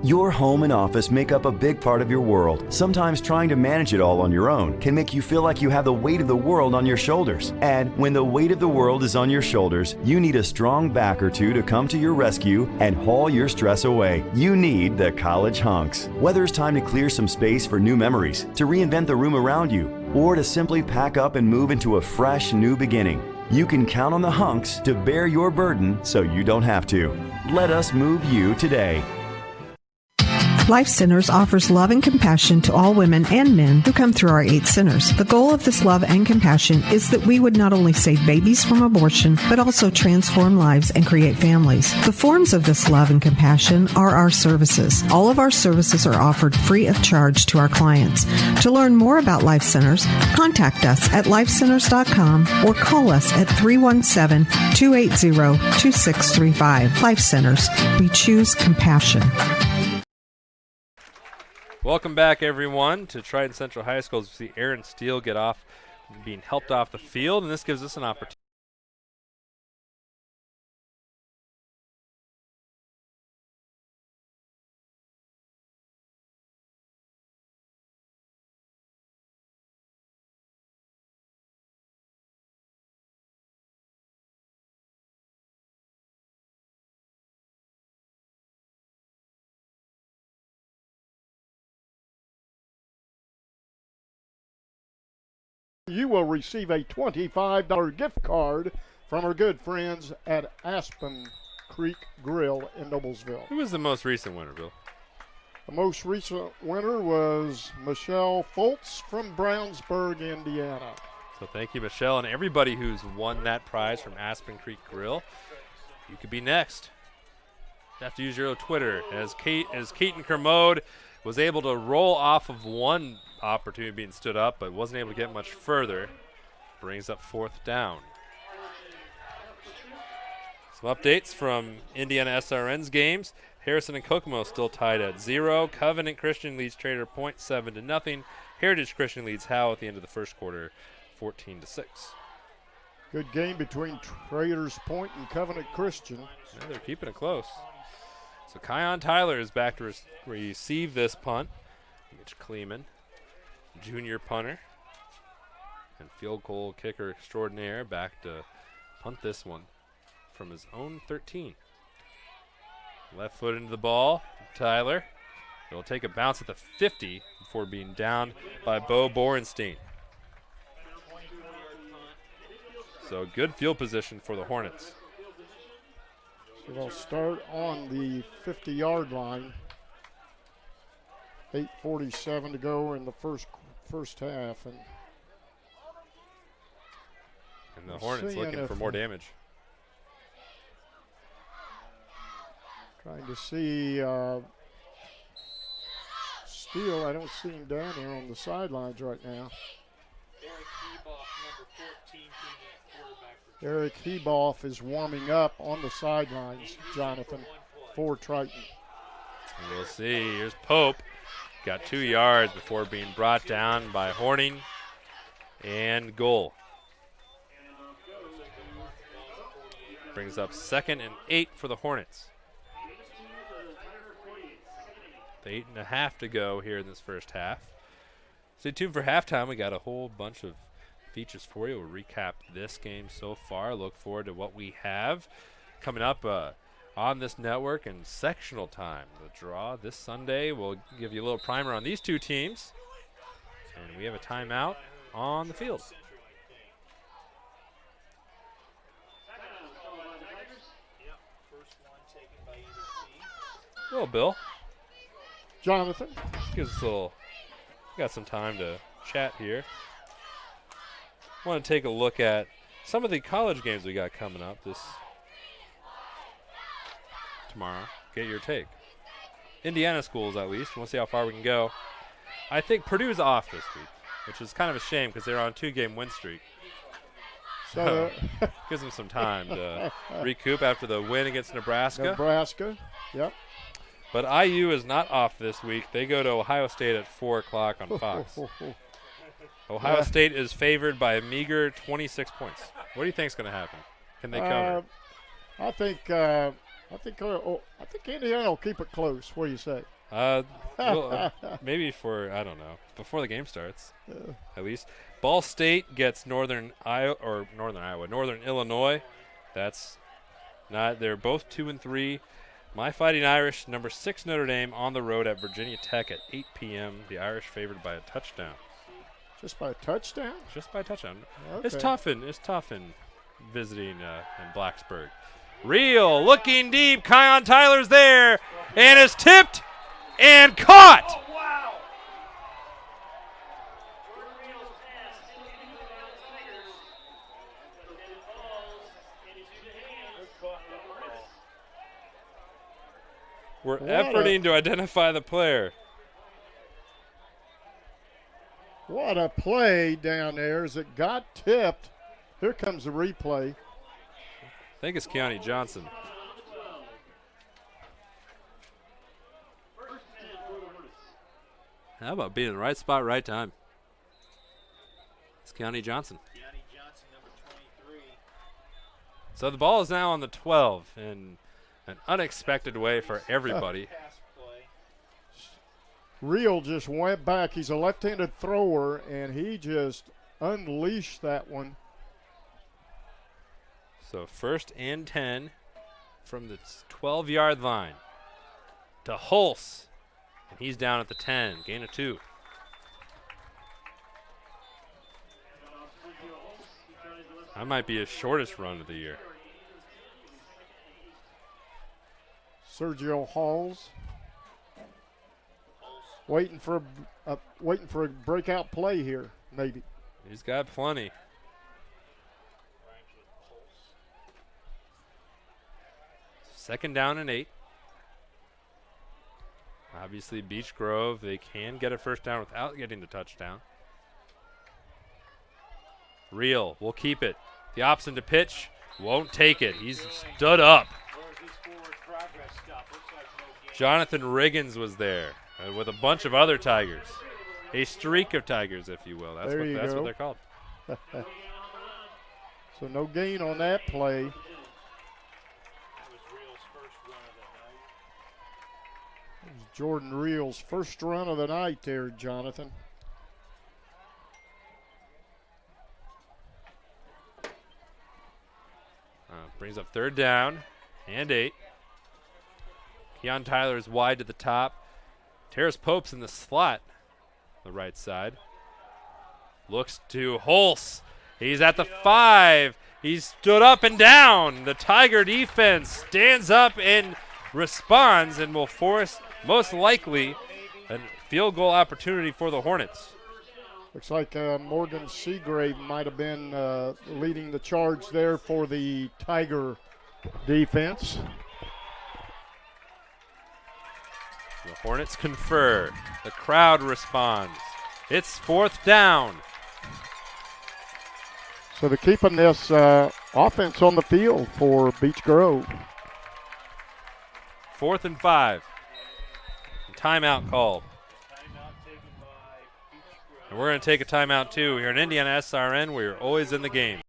Speaker 8: Your home and office make up a big part of your world. Sometimes trying to manage it all on your own can make you feel like you have the weight of the world on your shoulders. And when the weight of the world is on your shoulders, you need a strong back or two to come to your rescue and haul your stress away. You need the College Hunks. Whether it's time to clear some space for new memories, to reinvent the room around you, or to simply pack up and move into a fresh new beginning, you can count on the Hunks to bear your burden so you don't have to. Let us move you today.
Speaker 9: Life Centers offers love and compassion to all women and men who come through our 8 centers. The goal of this love and compassion is that we would not only save babies from abortion, but also transform lives and create families. The forms of this love and compassion are our services. All of our services are offered free of charge to our clients. To learn more about Life Centers, contact us at lifecenters.com or call us at 317-280-2635. Life Centers. We choose compassion.
Speaker 2: Welcome back, everyone, to Triton Central High School. As we see Aaron Steele get off, being helped off the field, and this gives us an opportunity.
Speaker 3: You will receive a $25 gift card from our good friends at Aspen Creek Grill in Noblesville.
Speaker 2: Who was the most recent winner, Bill?
Speaker 3: The most recent winner was Michelle Foltz from Brownsburg, Indiana.
Speaker 2: So thank you, Michelle, and everybody who's won that prize from Aspen Creek Grill. You could be next. You have to use your Twitter. As Keaton Kermode was able to roll off of one opportunity being stood up, but wasn't able to get much further. Brings up 4th down. Some updates from Indiana SRN's games. Harrison and Kokomo still tied at 0. Covenant Christian leads Trader Point 7-0. Heritage Christian leads Howe at the end of the first quarter 14-6.
Speaker 3: Good game between Traders Point and Covenant Christian.
Speaker 2: Yeah, they're keeping it close. So Kion Tyler is back to receive this punt. Mitch Kleeman, junior punter and field goal kicker extraordinaire, back to punt this one from his own 13. Left foot into the ball, Tyler. It'll take a bounce at the 50 before being downed by Bo Borenstein. So good field position for the Hornets.
Speaker 3: So they'll start on the 50-yard line. 8:47 to go in the first half, and
Speaker 2: the Hornets looking for more damage.
Speaker 3: Trying to see Steele. I don't see him down there on the sidelines right now. Eric Heboff is warming up on the sidelines, Jonathan, for Triton.
Speaker 2: And we'll see. Here's Pope. Got 2 yards before being brought down by Horning and goal. Brings up 2nd and 8 for the Hornets. With 8.5 to go here in this first half. Stay tuned for halftime. We got a whole bunch of features for you. We'll recap this game so far. Look forward to what we have coming up on this network and sectional time. The draw this Sunday will give you a little primer on these two teams. And we have a timeout on the field. Well, Bill.
Speaker 3: Jonathan.
Speaker 2: Give us a little, got some time to chat here. Want to take a look at some of the college games we got coming up this tomorrow. Get your take. Indiana schools, at least. We'll see how far we can go. I think Purdue's off this week, which is kind of a shame because they're on a 2-game win streak. So gives them some time to recoup after the win against Nebraska.
Speaker 3: Yep.
Speaker 2: But IU is not off this week. They go to Ohio State at 4 o'clock on Fox. Ohio State is favored by a meager 26 points. What do you think is going to happen? Can they cover?
Speaker 3: I think Indiana will keep it close. What do you say?
Speaker 2: Well, maybe for, I don't know, before the game starts, at least. Ball State gets Northern Illinois. That's not. They're both 2-3. My Fighting Irish, number 6 Notre Dame on the road at Virginia Tech at 8 p.m. The Irish favored by a touchdown.
Speaker 3: Just by a touchdown?
Speaker 2: Just by a touchdown.
Speaker 3: Okay.
Speaker 2: It's tough in visiting in Blacksburg. Real looking deep. Kion Tyler's there and is tipped and caught. We're efforting to identify the player.
Speaker 3: What a play down there as it got tipped. Here comes the replay.
Speaker 2: I think it's Keone Johnson. How about being in the right spot, right time? It's Keone Johnson.
Speaker 6: Number 23.
Speaker 2: So the ball is now on the 12 in an unexpected way for everybody.
Speaker 3: Real just went back. He's a left-handed thrower, and he just unleashed that one.
Speaker 2: So 1st and 10 from the 12-yard line to Hulse. And he's down at the 10, gain of 2. That might be his shortest run of the year.
Speaker 3: Sergio Halls waiting for a breakout play here, maybe.
Speaker 2: He's got plenty. Second down and 8. Obviously, Beech Grove, they can get a first down without getting the touchdown. Real will keep it. The option to pitch, won't take it. He's stood up. Jonathan Riggins was there with a bunch of other Tigers. A streak of Tigers, if you will. That's what they're called.
Speaker 3: So no gain on that play.
Speaker 6: That was Reel's first run of the night.
Speaker 3: It was Jordan Reel's first run of the night there, Jonathan.
Speaker 2: Brings up 3rd down and 8. Keon Tyler's wide to the top. Terrace Pope's in the slot, the right side. Looks to Holtz. He's at the 5. He's stood up and down. The Tiger defense stands up and responds and will force, most likely, a field goal opportunity for the Hornets.
Speaker 3: Looks like Morgan Seagrave might have been leading the charge there for the Tiger defense.
Speaker 2: The Hornets confer. The crowd responds. It's 4th down.
Speaker 3: So they're keeping this offense on the field for Beech Grove.
Speaker 2: 4th and 5. Timeout called. And we're going to take a timeout too. Here in Indiana SRN, we're always in the game.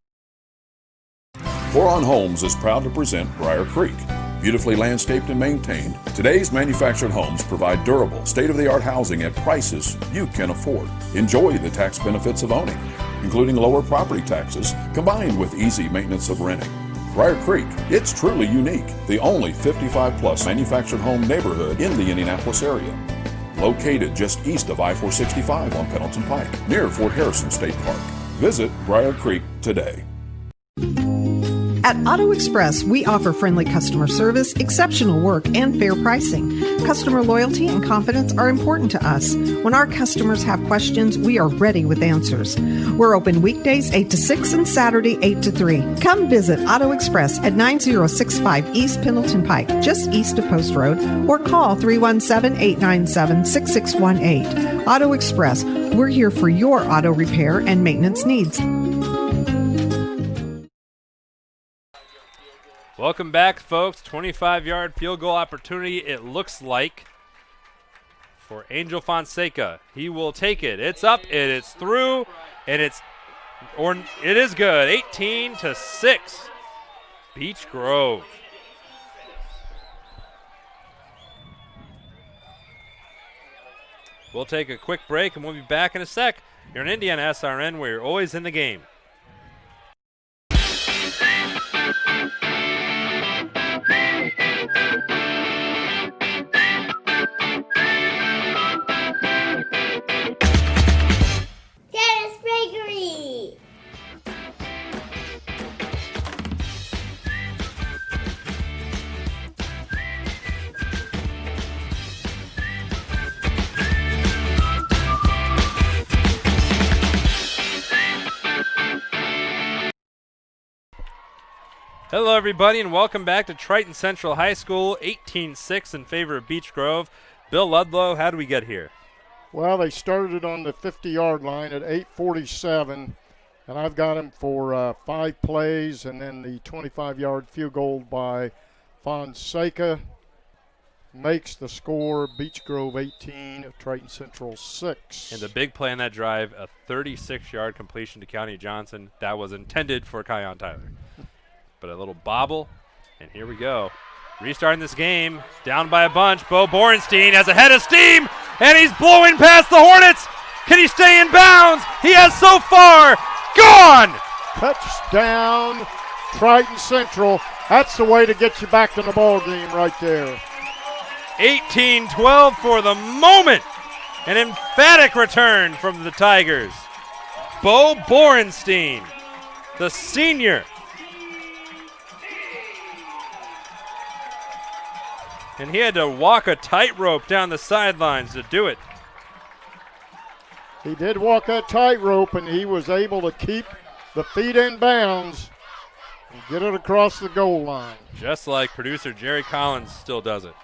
Speaker 10: Boron Homes is proud to present Briar Creek. Beautifully landscaped and maintained, today's manufactured homes provide durable, state-of-the-art housing at prices you can afford. Enjoy the tax benefits of owning, including lower property taxes combined with easy maintenance of renting. Briar Creek, it's truly unique. The only 55-plus manufactured home neighborhood in the Indianapolis area. Located just east of I-465 on Pendleton Pike, near Fort Harrison State Park. Visit Briar Creek today.
Speaker 9: At Auto Express, we offer friendly customer service, exceptional work, and fair pricing. Customer loyalty and confidence are important to us. When our customers have questions, we are ready with answers. We're open weekdays 8 to 6 and Saturday 8 to 3. Come visit Auto Express at 9065 East Pendleton Pike, just east of Post Road, or call 317-897-6618. Auto Express, we're here for your auto repair and maintenance needs.
Speaker 2: Welcome back, folks. 25-yard field goal opportunity, it looks like, for Angel Fonseca. He will take it. It's up, it's through, and it is good. 18-6. Beech Grove. We'll take a quick break, and we'll be back in a sec. You're in Indiana SRN, where you're always in the game.
Speaker 11: Dennis Bakery!
Speaker 2: Hello, everybody, and welcome back to Triton Central High School, 18-6 in favor of Beech Grove. Bill Ludlow, how do we get here?
Speaker 3: Well, they started on the 50-yard line at 8:47, and I've got them for 5 plays, and then the 25-yard field goal by Fonseca makes the score. Beech Grove 18, Triton Central 6.
Speaker 2: And the big play on that drive, a 36-yard completion to County Johnson. That was intended for Keon Tyler. But a little bobble, and here we go. Restarting this game, down by a bunch. Bo Borenstein has a head of steam, and he's blowing past the Hornets. Can he stay in bounds? He has so far. Gone!
Speaker 3: Touchdown, Triton Central. That's the way to get you back in the ball game right there.
Speaker 2: 18-12 for the moment. An emphatic return from the Tigers. Bo Borenstein, the senior. And he had to walk a tightrope down the sidelines to do it.
Speaker 3: He did walk that tightrope, and he was able to keep the feet in bounds and get it across the goal line.
Speaker 2: Just like producer Jerry Collins still does it.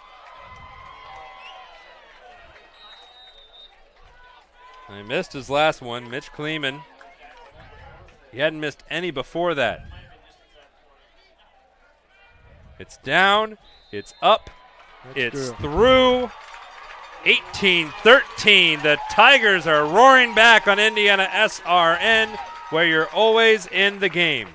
Speaker 2: And he missed his last one, Mitch Kleeman. He hadn't missed any before that. It's down. It's up. It's through. 18-13. The Tigers are roaring back on Indiana SRN, where you're always in the game.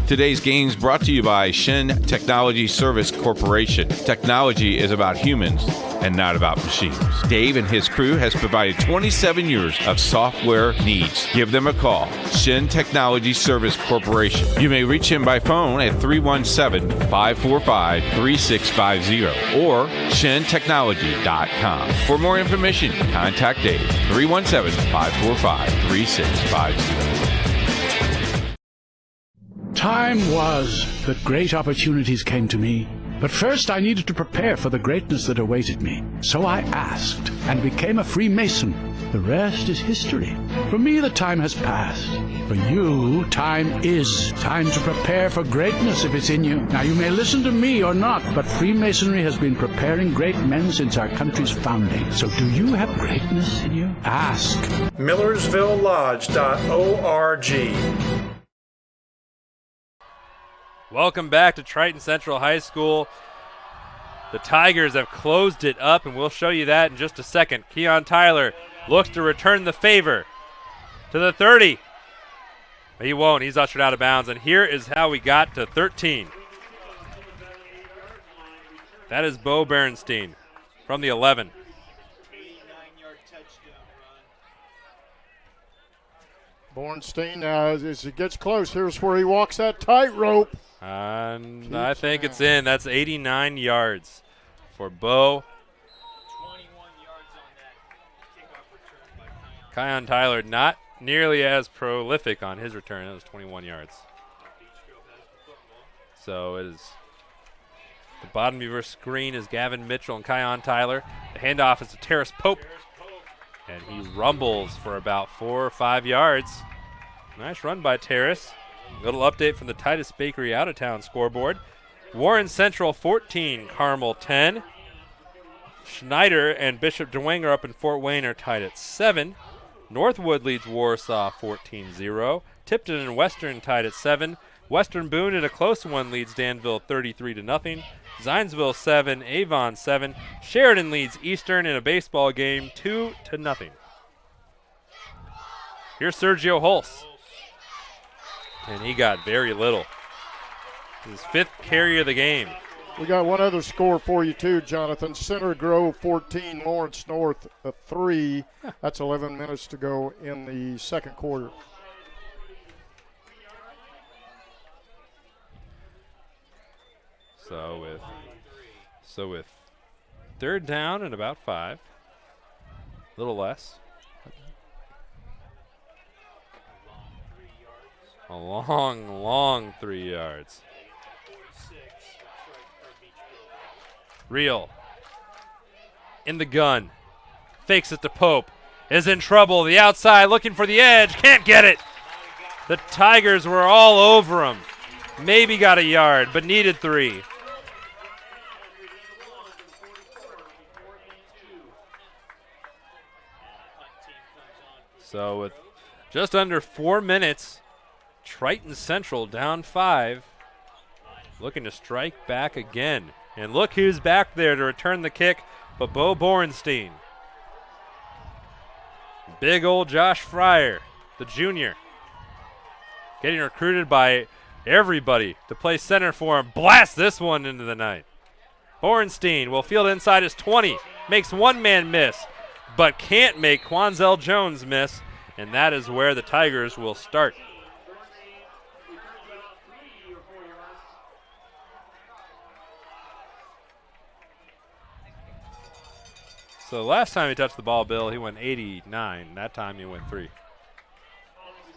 Speaker 12: Today's games brought to you by Shin Technology Service Corporation. Technology is about humans and not about machines. Dave and his crew has provided 27 years of software needs. Give them a call. Shin Technology Service Corporation. You may reach him by phone at 317-545-3650 or shintechnology.com. For more information, contact Dave, 317-545-3650.
Speaker 13: Time was that great opportunities came to me, but first I needed to prepare for the greatness that awaited me. So I asked and became a Freemason. The rest is history. For me, the time has passed. For you, time is. Time to prepare for greatness if it's in you. Now, you may listen to me or not, but Freemasonry has been preparing great men since our country's founding. So do you have greatness in you? Ask.
Speaker 6: MillersvilleLodge.org.
Speaker 2: Welcome back to Triton Central High School. The Tigers have closed it up, and we'll show you that in just a second. Keon Tyler looks to return the favor to the 30. But he won't. He's ushered out of bounds, and here is how we got to 13. That is Bo Berenstein from the 11.
Speaker 3: Bornstein, as he gets close, here's where he walks that tightrope.
Speaker 2: And I think it's in. That's 89 yards for Bo.
Speaker 6: 21 yards on that kickoff return by
Speaker 2: Kion Tyler not nearly as prolific on his return. That was 21 yards. So it is the bottom of your screen is Gavin Mitchell and Kion Tyler. The handoff is to Terrace Pope. And he rumbles for about 4 or 5 yards. Nice run by Terrace. Little update from the Titus Bakery out-of-town scoreboard. Warren Central 14, Carmel 10. Schneider and Bishop DeWing are up in Fort Wayne are tied at 7. Northwood leads Warsaw 14-0. Tipton and Western tied at 7. Western Boone in a close one leads Danville 33-0. Zionsville 7, Avon 7. Sheridan leads Eastern in a baseball game 2-0. Here's Sergio Hulse. And he got very little. His 5th carry of the game.
Speaker 3: We got one other score for you too, Jonathan. Center Grove 14, Lawrence North 3. That's 11 minutes to go in the second quarter.
Speaker 2: So with 3rd down and about 5, a little less. A long 3 yards. Real. In the gun. Fakes it to Pope. Is in trouble. The outside looking for the edge. Can't get it. The Tigers were all over him. Maybe got a yard, but needed 3. So with just under 4 minutes, Triton Central down 5, looking to strike back again. And look who's back there to return the kick, but Bo Borenstein. Big old Josh Fryer, the junior, getting recruited by everybody to play center for him. Blast this one into the night. Borenstein will field inside his 20, makes one man miss, but can't make Quanzel Jones miss, and that is where the Tigers will start. So last time he touched the ball, Bill, he went 89. That time he went 3.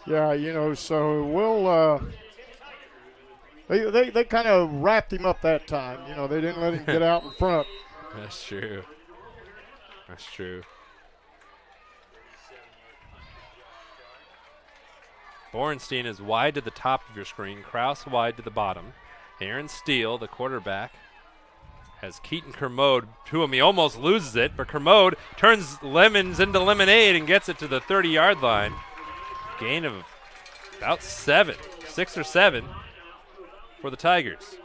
Speaker 3: Yeah, so we'll they kind of wrapped him up that time. They didn't let him get out in front.
Speaker 2: That's true. That's true. Borenstein is wide to the top of your screen. Krause wide to the bottom. Aaron Steele, the quarterback, has Keaton Kermode to him. He almost loses it, but Kermode turns lemons into lemonade and gets it to the 30-yard line. Gain of about 7 6 or 7 for the Tigers.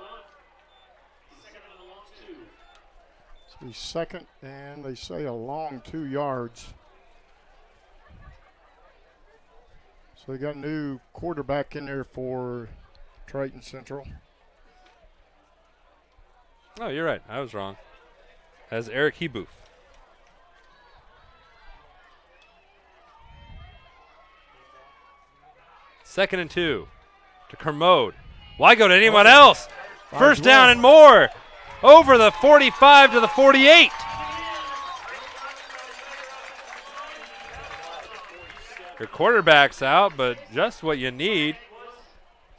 Speaker 3: It's the second, and they say a long 2 yards. So they got a new quarterback in there for Triton Central.
Speaker 2: Oh, you're right. I was wrong. As Eric Heboof. Second and 2 to Kermode. Why go to anyone else? First down and more. Over the 45 to the 48. Your quarterback's out, but just what you need.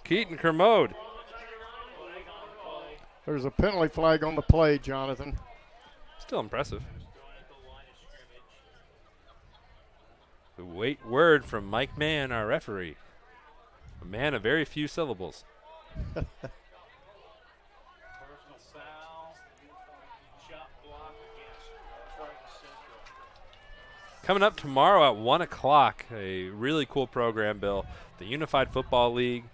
Speaker 2: Keaton Kermode.
Speaker 3: There's a penalty flag on the play, Jonathan.
Speaker 2: Still impressive. The wait word from Mike Mann, our referee. A man of very few syllables. Coming up tomorrow at 1 o'clock, a really cool program, Bill. The Unified Football League,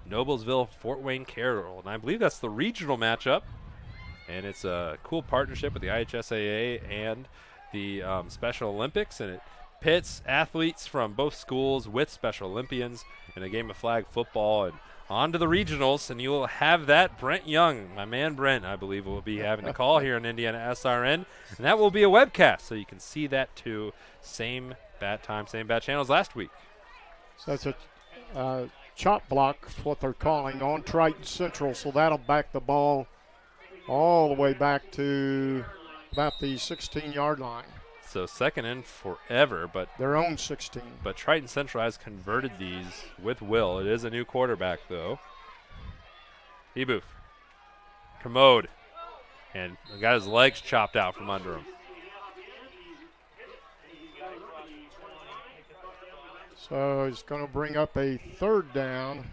Speaker 2: Noblesville, Fort Wayne Carroll. And I believe that's the regional matchup. And it's a cool partnership with the IHSAA and the Special Olympics. And it pits athletes from both schools with Special Olympians in a game of flag football. And on to the regionals, and you will have that. Brent Young, my man Brent, I believe, will be having a call here on Indiana SRN. And that will be a webcast, so you can see that too. Same bat time, same bat channels last week.
Speaker 3: So that's a chop block, is what they're calling, on Triton Central. So that'll back the ball all the way back to about the 16-yard line.
Speaker 2: So second in forever, but
Speaker 3: their own 16.
Speaker 2: But Triton Central has converted these with will. It is a new quarterback, though. Heboof. Kermode. And got his legs chopped out from under him.
Speaker 3: So he's going to bring up a third down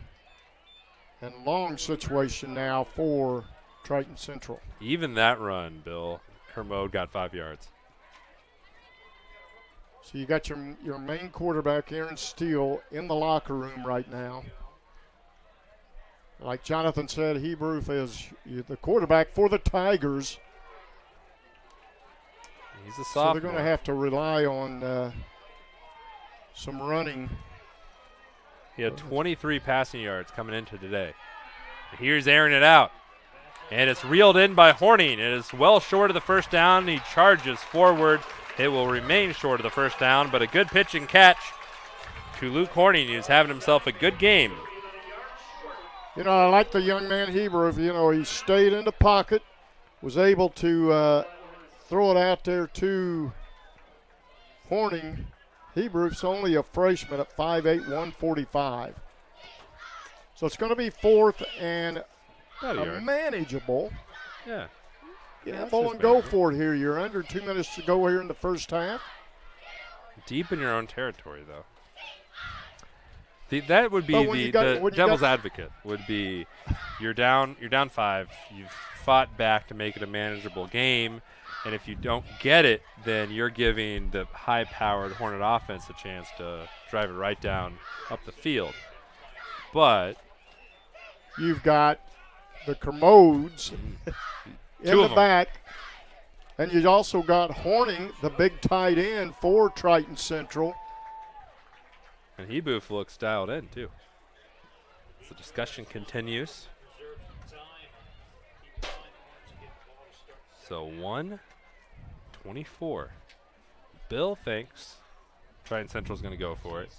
Speaker 3: and long situation now for Triton Central.
Speaker 2: Even that run, Bill, Kermode got 5 yards.
Speaker 3: So you got your main quarterback, Aaron Steele, in the locker room right now. Like Jonathan said, Heboof is the quarterback for the Tigers.
Speaker 2: He's a sophomore.
Speaker 3: So they're going to have to rely on some running.
Speaker 2: He had 23 passing yards coming into today. And here's airing it out. And it's reeled in by Horning. It is well short of the first down. He charges forward. It will remain short of the first down, but a good pitch and catch to Luke Horning, who's having himself a good game.
Speaker 3: You know, I like the young man Heboof. You know, he stayed in the pocket, was able to throw it out there to Horning. Hebroof's only a freshman at 5'8", 145. So it's going to be fourth and manageable.
Speaker 2: Yeah.
Speaker 3: Gamble and go for it here. You're under 2 minutes to go here in the first half.
Speaker 2: Deep in your own territory, though. That would be the devil's advocate. Would be you're down 5. You've fought back to make it a manageable game, and if you don't get it, then you're giving the high-powered Hornet offense a chance to drive it right down up the field. But
Speaker 3: you've got the Kermodes in the back, and you also got Horning, the big tight end for Triton Central.
Speaker 2: And Heboof looks dialed in, too. As the discussion continues. So 1:24. Bill thinks Triton Central is going to go for it.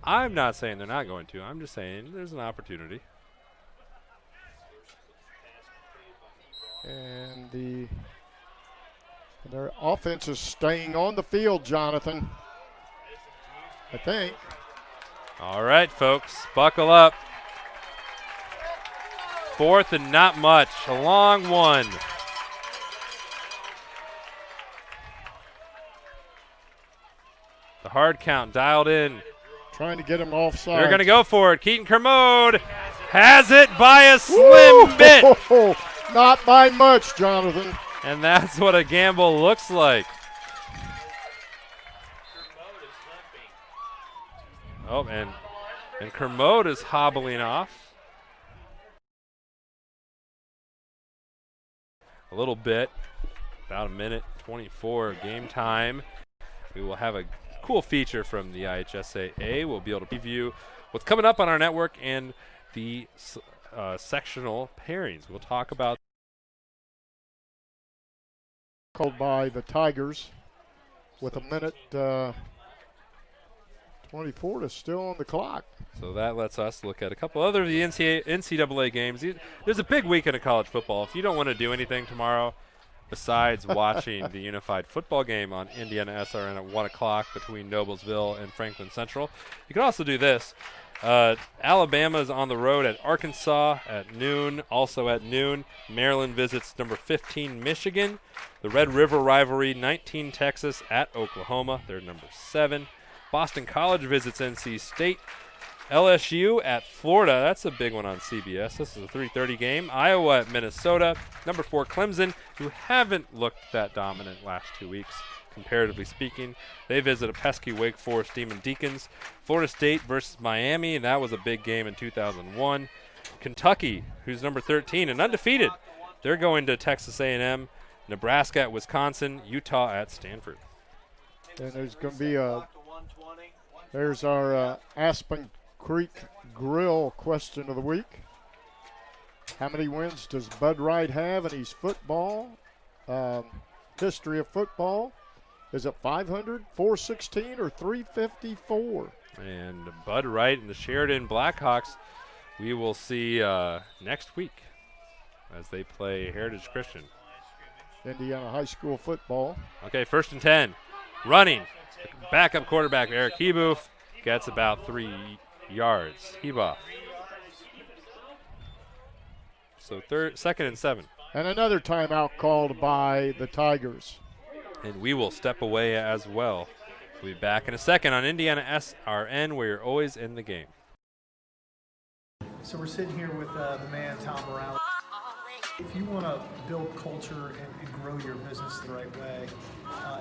Speaker 2: I'm not saying they're not going to. I'm just saying there's an opportunity.
Speaker 3: And their offense is staying on the field, Jonathan, I think.
Speaker 2: All right, folks, buckle up. Fourth and not much, a long one. The hard count dialed in.
Speaker 3: Trying to get him offside.
Speaker 2: They're going to go for it. Keaton Kermode has it by a slim bit.
Speaker 3: Not by much, Jonathan.
Speaker 2: And that's what a gamble looks like. Oh, and And Kermode is hobbling off. A little bit, about a minute 24 game time. We will have a cool feature from the IHSAA. We'll be able to preview what's coming up on our network and the sectional pairings. We'll talk about
Speaker 3: called by the Tigers with a minute 24 to still on the clock.
Speaker 2: So that lets us look at a couple other of the NCAA games. There's a big weekend of college football. If you don't want to do anything tomorrow besides watching the unified football game on Indiana SRN at 1 o'clock between Noblesville and Franklin Central, you can also do this. Alabama's on the road at Arkansas at noon. Also at noon, Maryland visits number 15 Michigan. The Red River rivalry, 19 Texas at Oklahoma. They're number 7. Boston College visits NC State. LSU at Florida. That's a big one on CBS. This is a 3:30 game. Iowa at Minnesota. Number 4 Clemson, who haven't looked that dominant last 2 weeks, comparatively speaking. They visit a pesky Wake Forest Demon Deacons. Florida State versus Miami, and that was a big game in 2001. Kentucky, who's number 13 and undefeated, they're going to Texas A&M. Nebraska at Wisconsin. Utah at Stanford.
Speaker 3: And there's going to be there's our Aspen Creek Grill question of the week. How many wins does Bud Wright have in his football history of football? Is it 500, 416, or 354?
Speaker 2: And Bud Wright and the Sheridan Blackhawks, we will see next week as they play Heritage Christian.
Speaker 3: Indiana high school football.
Speaker 2: Okay, 1st and 10. Running. Backup quarterback Eric Heboof gets about 3 yards. Heboff. So 2nd and 7.
Speaker 3: And another timeout called by the Tigers.
Speaker 2: And we will step away as well. We'll be back in a second on Indiana SRN, where you're always in the game.
Speaker 14: So we're sitting here with the man, Tom Morales. If you want to build culture and grow your business the right way,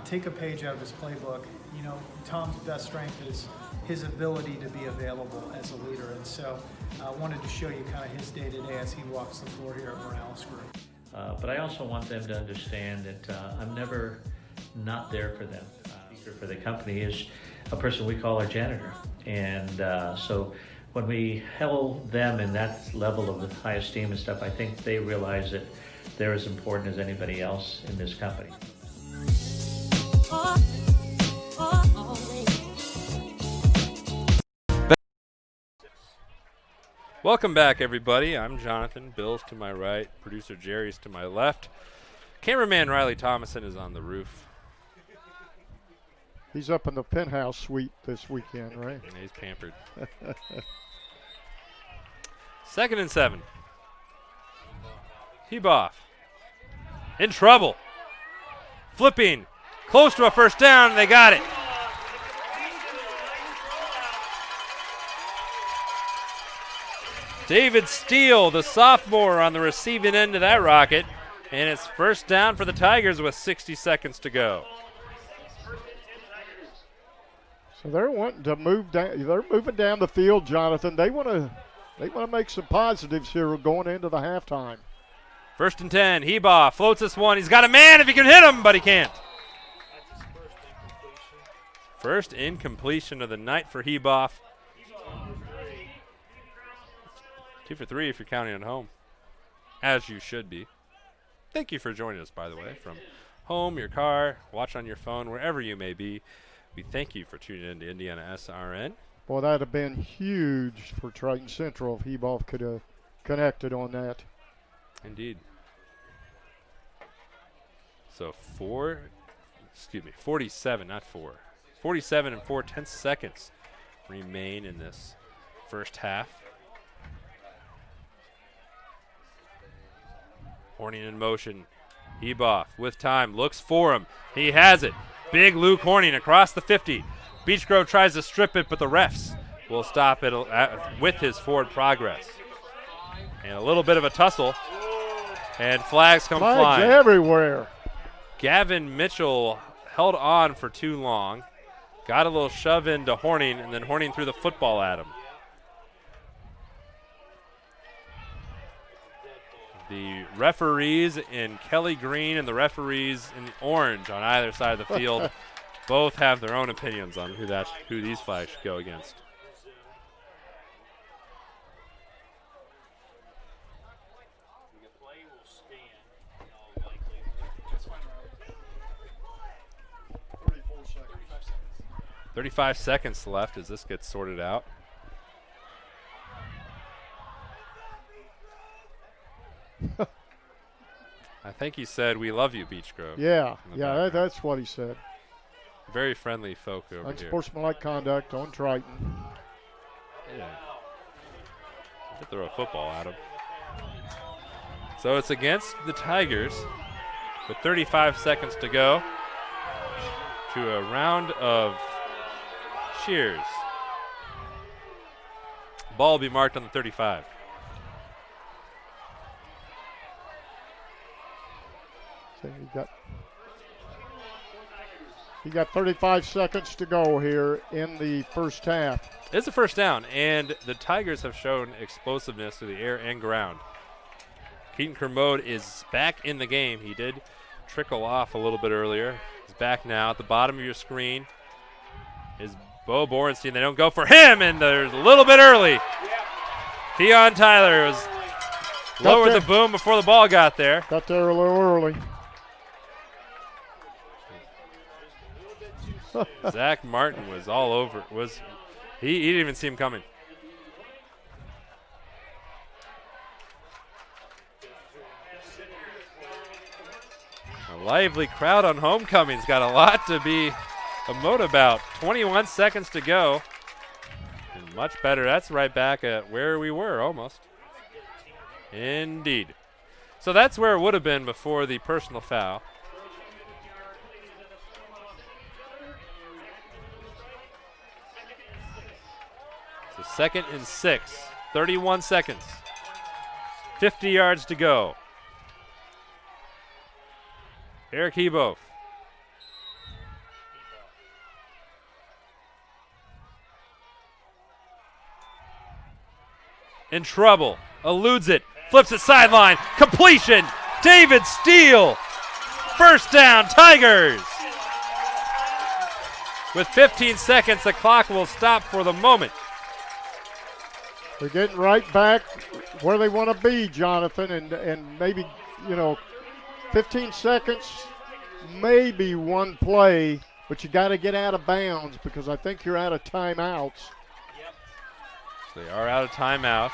Speaker 14: take a page out of his playbook. You know, Tom's best strength is his ability to be available as a leader. And so I wanted to show you kind of his day-to-day as he walks the floor here at Morales Group.
Speaker 15: But I also want them to understand that I'm never not there for them. For the company is a person we call our janitor. And so when we held them in that level of high esteem and stuff, I think they realize that they're as important as anybody else in this company.
Speaker 2: Welcome back, everybody. I'm Jonathan. Bill's to my right. Producer Jerry's to my left. Cameraman Riley Thomason is on the roof.
Speaker 3: He's up in the penthouse suite this weekend, right?
Speaker 2: And he's pampered. 2nd and 7. Heboff. In trouble. Flipping. Close to a first down, and they got it. David Steele, the sophomore, on the receiving end of that rocket. And it's first down for the Tigers with 60 seconds to go.
Speaker 3: So they're wanting to move down. They're moving down the field, Jonathan. They want to make some positives here going into the halftime.
Speaker 2: 1st and 10. Heboff floats this one. He's got a man if he can hit him, but he can't. First incompletion of the night for Heboff. 2 for 3 if you're counting at home, as you should be. Thank you for joining us, by the way, from home, your car, watch on your phone, wherever you may be. We thank you for tuning in to Indiana SRN.
Speaker 3: Boy, that would have been huge for Triton Central if Heboff could have connected on that.
Speaker 2: Indeed. So 47, not 4. 47 and 4/10 seconds remain in this first half. Horning in motion. Heboff with time, looks for him. He has it. Big Luke Horning across the 50. Beech Grove tries to strip it, but the refs will stop it with his forward progress. And a little bit of a tussle, and flags come flying.
Speaker 3: Everywhere.
Speaker 2: Gavin Mitchell held on for too long, got a little shove into Horning, and then Horning threw the football at him. The referees in Kelly Green and the referees in orange on either side of the field both have their own opinions on who these flags should go against.
Speaker 6: The play will stand in all likelihood. That's fine,
Speaker 3: 34 seconds.
Speaker 2: 35 seconds left as this gets sorted out. I think he said, "We love you, Beech Grove."
Speaker 3: Yeah, that's what he said.
Speaker 2: Very friendly folk over here.
Speaker 3: Unsportsmanlike conduct on Triton.
Speaker 2: Yeah. Could throw a football at him. So it's against the Tigers with 35 seconds to go to a round of cheers. Ball will be marked on the 35.
Speaker 3: So you got 35 seconds to go here in the first half.
Speaker 2: It's a first down, and the Tigers have shown explosiveness through the air and ground. Keaton Kermode is back in the game. He did trickle off a little bit earlier. He's back now. At the bottom of your screen is Bo Borenstein. They don't go for him, and there's a little bit early. Keon Tyler was lowered the boom before the ball got there.
Speaker 3: Got there a little early.
Speaker 2: Zach Martin was all over. He didn't even see him coming. A lively crowd on homecoming's got a lot to be emote about. 21 seconds to go. And much better. That's right back at where we were almost. Indeed. So that's where it would have been before the personal foul. So 2nd and 6, 31 seconds, 50 yards to go. Eric Heboff. In trouble, eludes it, flips it sideline, completion, David Steele. First down, Tigers. With 15 seconds, the clock will stop for the moment.
Speaker 3: They're getting right back where they want to be, Jonathan, and maybe, 15 seconds, maybe one play, but you got to get out of bounds because I think you're out of timeouts.
Speaker 2: They are out of timeouts.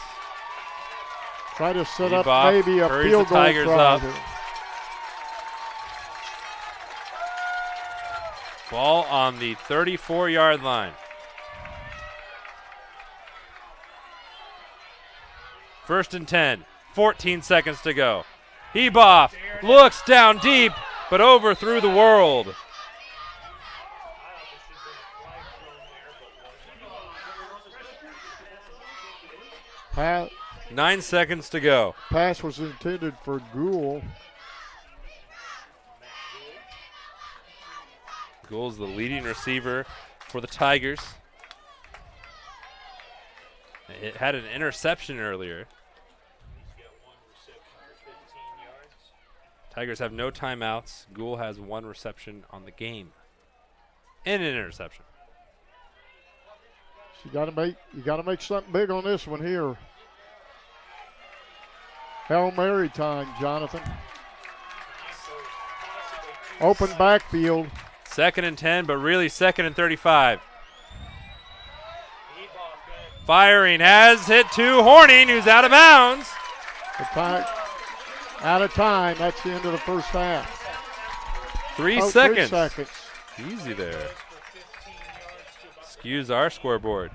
Speaker 3: Try to set
Speaker 2: Beboff
Speaker 3: up maybe a
Speaker 2: hurries
Speaker 3: field
Speaker 2: the
Speaker 3: goal
Speaker 2: Tigers
Speaker 3: try
Speaker 2: up.
Speaker 3: here.
Speaker 2: Ball on the 34-yard line. First and 10, 14 seconds to go. Heboff looks down deep, but overthrew the world.
Speaker 3: Pass,
Speaker 2: 9 seconds to go.
Speaker 3: pass was intended for Gould.
Speaker 2: Gould's the leading receiver for the Tigers. It had an interception earlier. Tigers have no timeouts. Gould has 1 reception on the game and an interception.
Speaker 3: So you gotta make something big on this one here. Hail Mary time, Jonathan. Open backfield.
Speaker 2: 2nd and 10, but really 2nd and 35. Firing has hit to Horning, who's out of bounds.
Speaker 3: Out of time. That's the end of the first half.
Speaker 2: 3 seconds.
Speaker 3: 3 seconds.
Speaker 2: Easy there. Skews our scoreboard.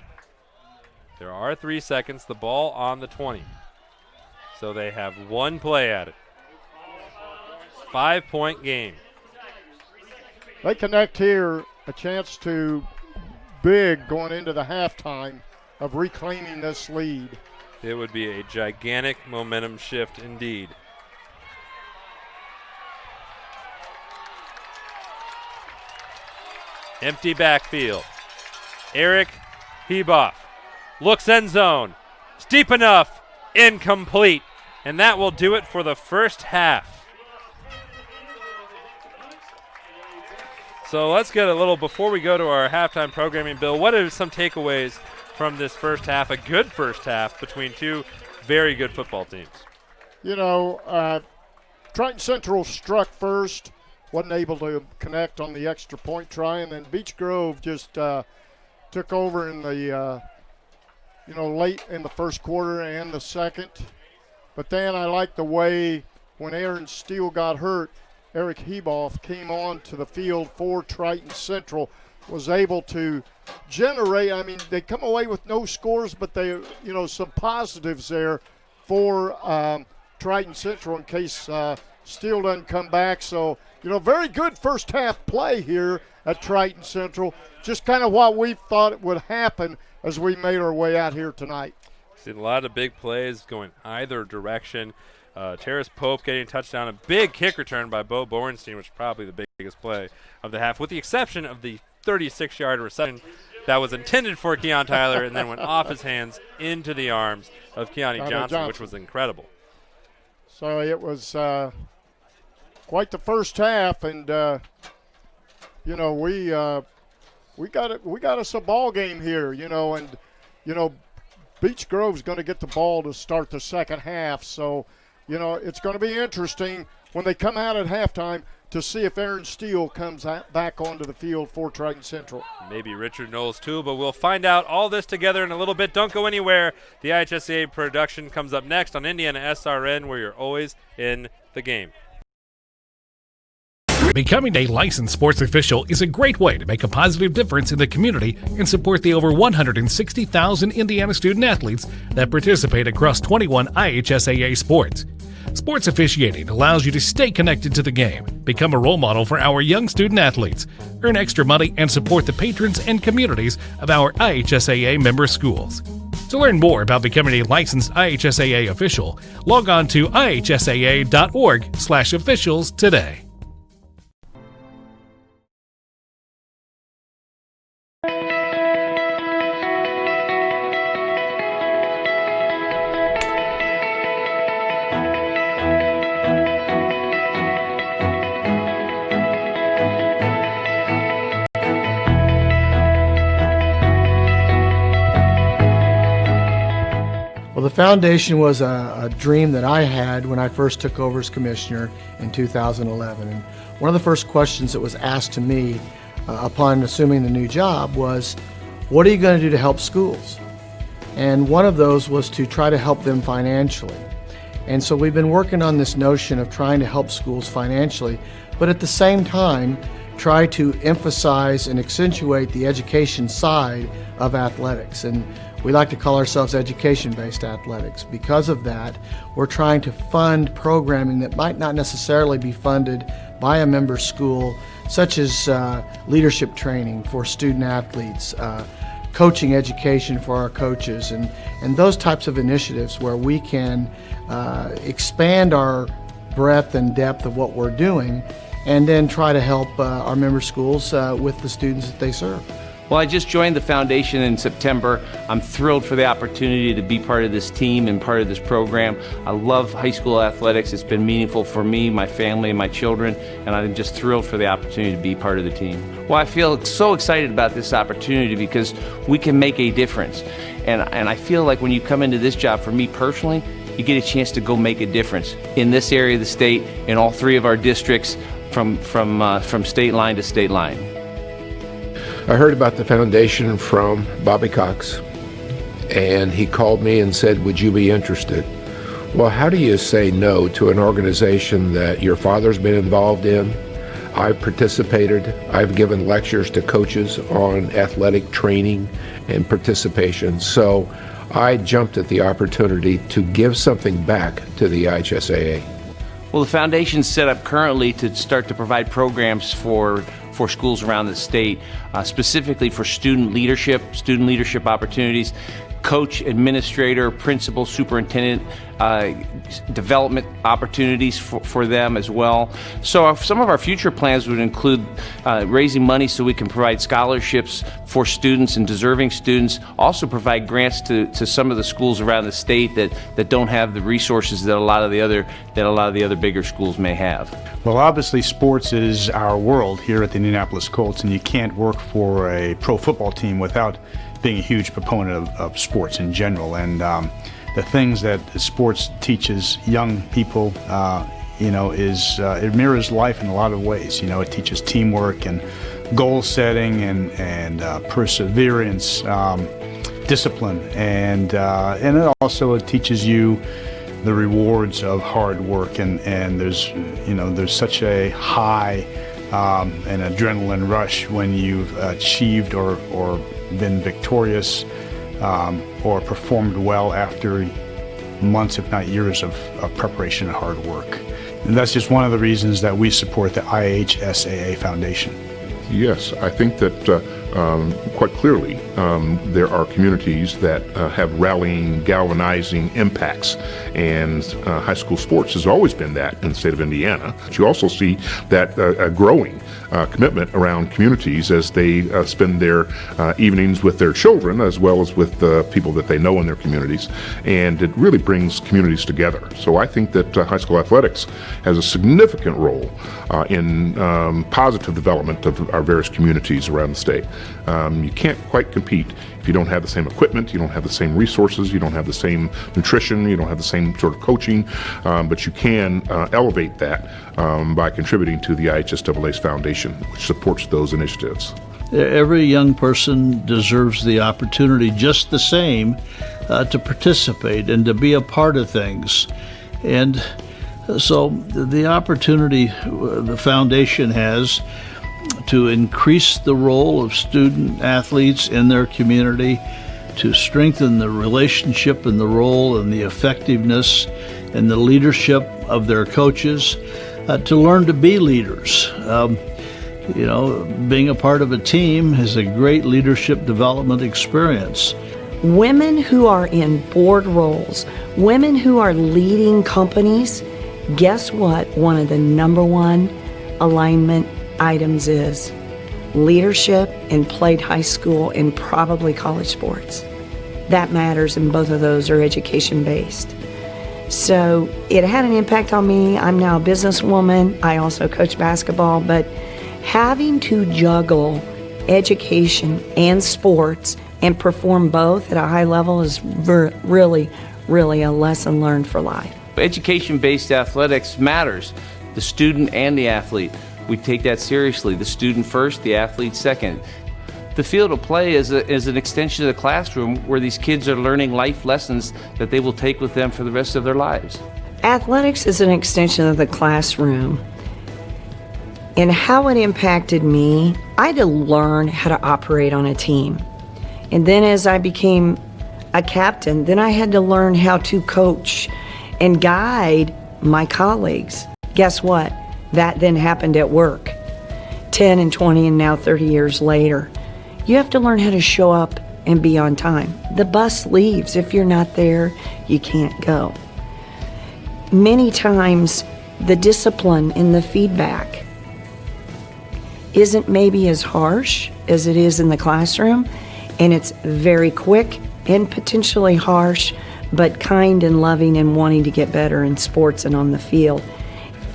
Speaker 2: There are 3 seconds. The ball on the 20. So they have 1 play at it. 5-point game.
Speaker 3: They connect here, a chance to big going into the halftime of reclaiming this lead.
Speaker 2: It would be a gigantic momentum shift indeed. Empty backfield. Eric Heboff looks end zone. Steep enough. Incomplete. And that will do it for the first half. So let's get a little, before we go to our halftime programming, Bill, what are some takeaways from this first half, a good first half between two very good football teams?
Speaker 3: You know, Triton Central struck first, wasn't able to connect on the extra point try, and then Beech Grove just took over in the, late in the first quarter and the second. But then I like the way when Aaron Steele got hurt, Eric Heboff came on to the field for Triton Central, was able to generate, I mean, they come away with no scores, but they, some positives there for Triton Central in case Steele doesn't come back. So, very good first half play here at Triton Central. Just kind of what we thought it would happen as we made our way out here tonight.
Speaker 2: Seen a lot of big plays going either direction. Terrace Pope getting a touchdown, a big kick return by Bo Borenstein, which is probably the biggest play of the half, with the exception of the 36-yard reception that was intended for Keon Tyler and then went off his hands into the arms of Keani Johnson, which was incredible.
Speaker 3: So it was quite the first half, and we got us a ball game here, and Beech Grove's going to get the ball to start the second half. So, it's going to be interesting when they come out at halftime to see if Aaron Steele comes back onto the field for Triton Central.
Speaker 2: Maybe Richard Knowles too, but we'll find out all this together in a little bit. Don't go anywhere. The IHSAA production comes up next on Indiana SRN, where you're always in the game.
Speaker 16: Becoming a licensed sports official is a great way to make a positive difference in the community and support the over 160,000 Indiana student athletes that participate across 21 IHSAA sports. Sports officiating allows you to stay connected to the game, become a role model for our young student athletes, earn extra money, and support the patrons and communities of our IHSAA member schools. To learn more about becoming a licensed IHSAA official, log on to ihsaa.org/officials today.
Speaker 17: Well, the foundation was a dream that I had when I first took over as commissioner in 2011. And one of the first questions that was asked to me upon assuming the new job was, what are you going to do to help schools? And one of those was to try to help them financially. And so we've been working on this notion of trying to help schools financially, but at the same time, try to emphasize and accentuate the education side of athletics. And we like to call ourselves education-based athletics. Because of that, we're trying to fund programming that might not necessarily be funded by a member school, such as leadership training for student athletes, coaching education for our coaches, and those types of initiatives where we can expand our breadth and depth of what we're doing, and then try to help our member schools with the students that they serve.
Speaker 18: Well, I just joined the foundation in September. I'm thrilled for the opportunity to be part of this team and part of this program. I love high school athletics. It's been meaningful for me, my family, and my children, and I'm just thrilled for the opportunity to be part of the team. Well, I feel so excited about this opportunity because we can make a difference. And I feel like when you come into this job, for me personally, you get a chance to go make a difference in this area of the state, in all three of our districts, from state line to state line.
Speaker 19: I heard about the foundation from Bobby Cox, and he called me and said, would you be interested? Well, how do you say no to an organization that your father's been involved in? I've participated. I've given lectures to coaches on athletic training and participation. So I jumped at the opportunity to give something back to the IHSAA.
Speaker 18: Well, the foundation's set up currently to start to provide programs for schools around the state. specifically for student leadership opportunities, coach, administrator, principal, superintendent development opportunities for them as well. So some of our future plans would include raising money so we can provide scholarships for students and deserving students, also provide grants to some of the schools around the state that don't have the resources that a lot of the other bigger schools may have.
Speaker 20: Well, obviously sports is our world here at the Indianapolis Colts, and you can't work for a pro football team without being a huge proponent of sports in general. And the things that sports teaches young people, it mirrors life in a lot of ways. It teaches teamwork and goal setting and perseverance, discipline, and it also teaches you the rewards of hard work. And there's such a high an adrenaline rush when you've achieved or been victorious or performed well after months, if not years, of preparation and hard work. And that's just one of the reasons that we support the IHSAA Foundation.
Speaker 21: Yes, I think that quite clearly there are communities that have rallying, galvanizing impacts, and high school sports has always been that in the state of Indiana. But you also see that growing commitment around communities as they spend their evenings with their children as well as with the people that they know in their communities, and it really brings communities together. So I think that high school athletics has a significant role in positive development of our various communities around the state. You can't quite compete if you don't have the same equipment, you don't have the same resources, you don't have the same nutrition, you don't have the same sort of coaching, but you can elevate that by contributing to the IHSAA's foundation, which supports those initiatives.
Speaker 22: Every young person deserves the opportunity just the same to participate and to be a part of things. And so the opportunity the foundation has to increase the role of student athletes in their community, to strengthen the relationship and the role and the effectiveness and the leadership of their coaches, to learn to be leaders. Being a part of a team is a great leadership development experience.
Speaker 23: Women who are in board roles, women who are leading companies, guess what? One of the number one alignment items is leadership in played high school and probably college sports. That matters, and both of those are education-based. So it had an impact on me. I'm now a businesswoman. I also coach basketball, but having to juggle education and sports and perform both at a high level is really, really a lesson learned for life.
Speaker 18: Education-based athletics matters, the student and the athlete. We take that seriously. The student first, the athlete second. The field of play is an extension of the classroom where these kids are learning life lessons that they will take with them for the rest of their lives.
Speaker 23: Athletics is an extension of the classroom. And how it impacted me, I had to learn how to operate on a team. And then as I became a captain, then I had to learn how to coach and guide my colleagues. Guess what? That then happened at work. 10 and 20 and now 30 years later. You have to learn how to show up and be on time. The bus leaves. If you're not there, you can't go. Many times, the discipline and the feedback isn't maybe as harsh as it is in the classroom, and it's very quick and potentially harsh, but kind and loving and wanting to get better in sports and on the field.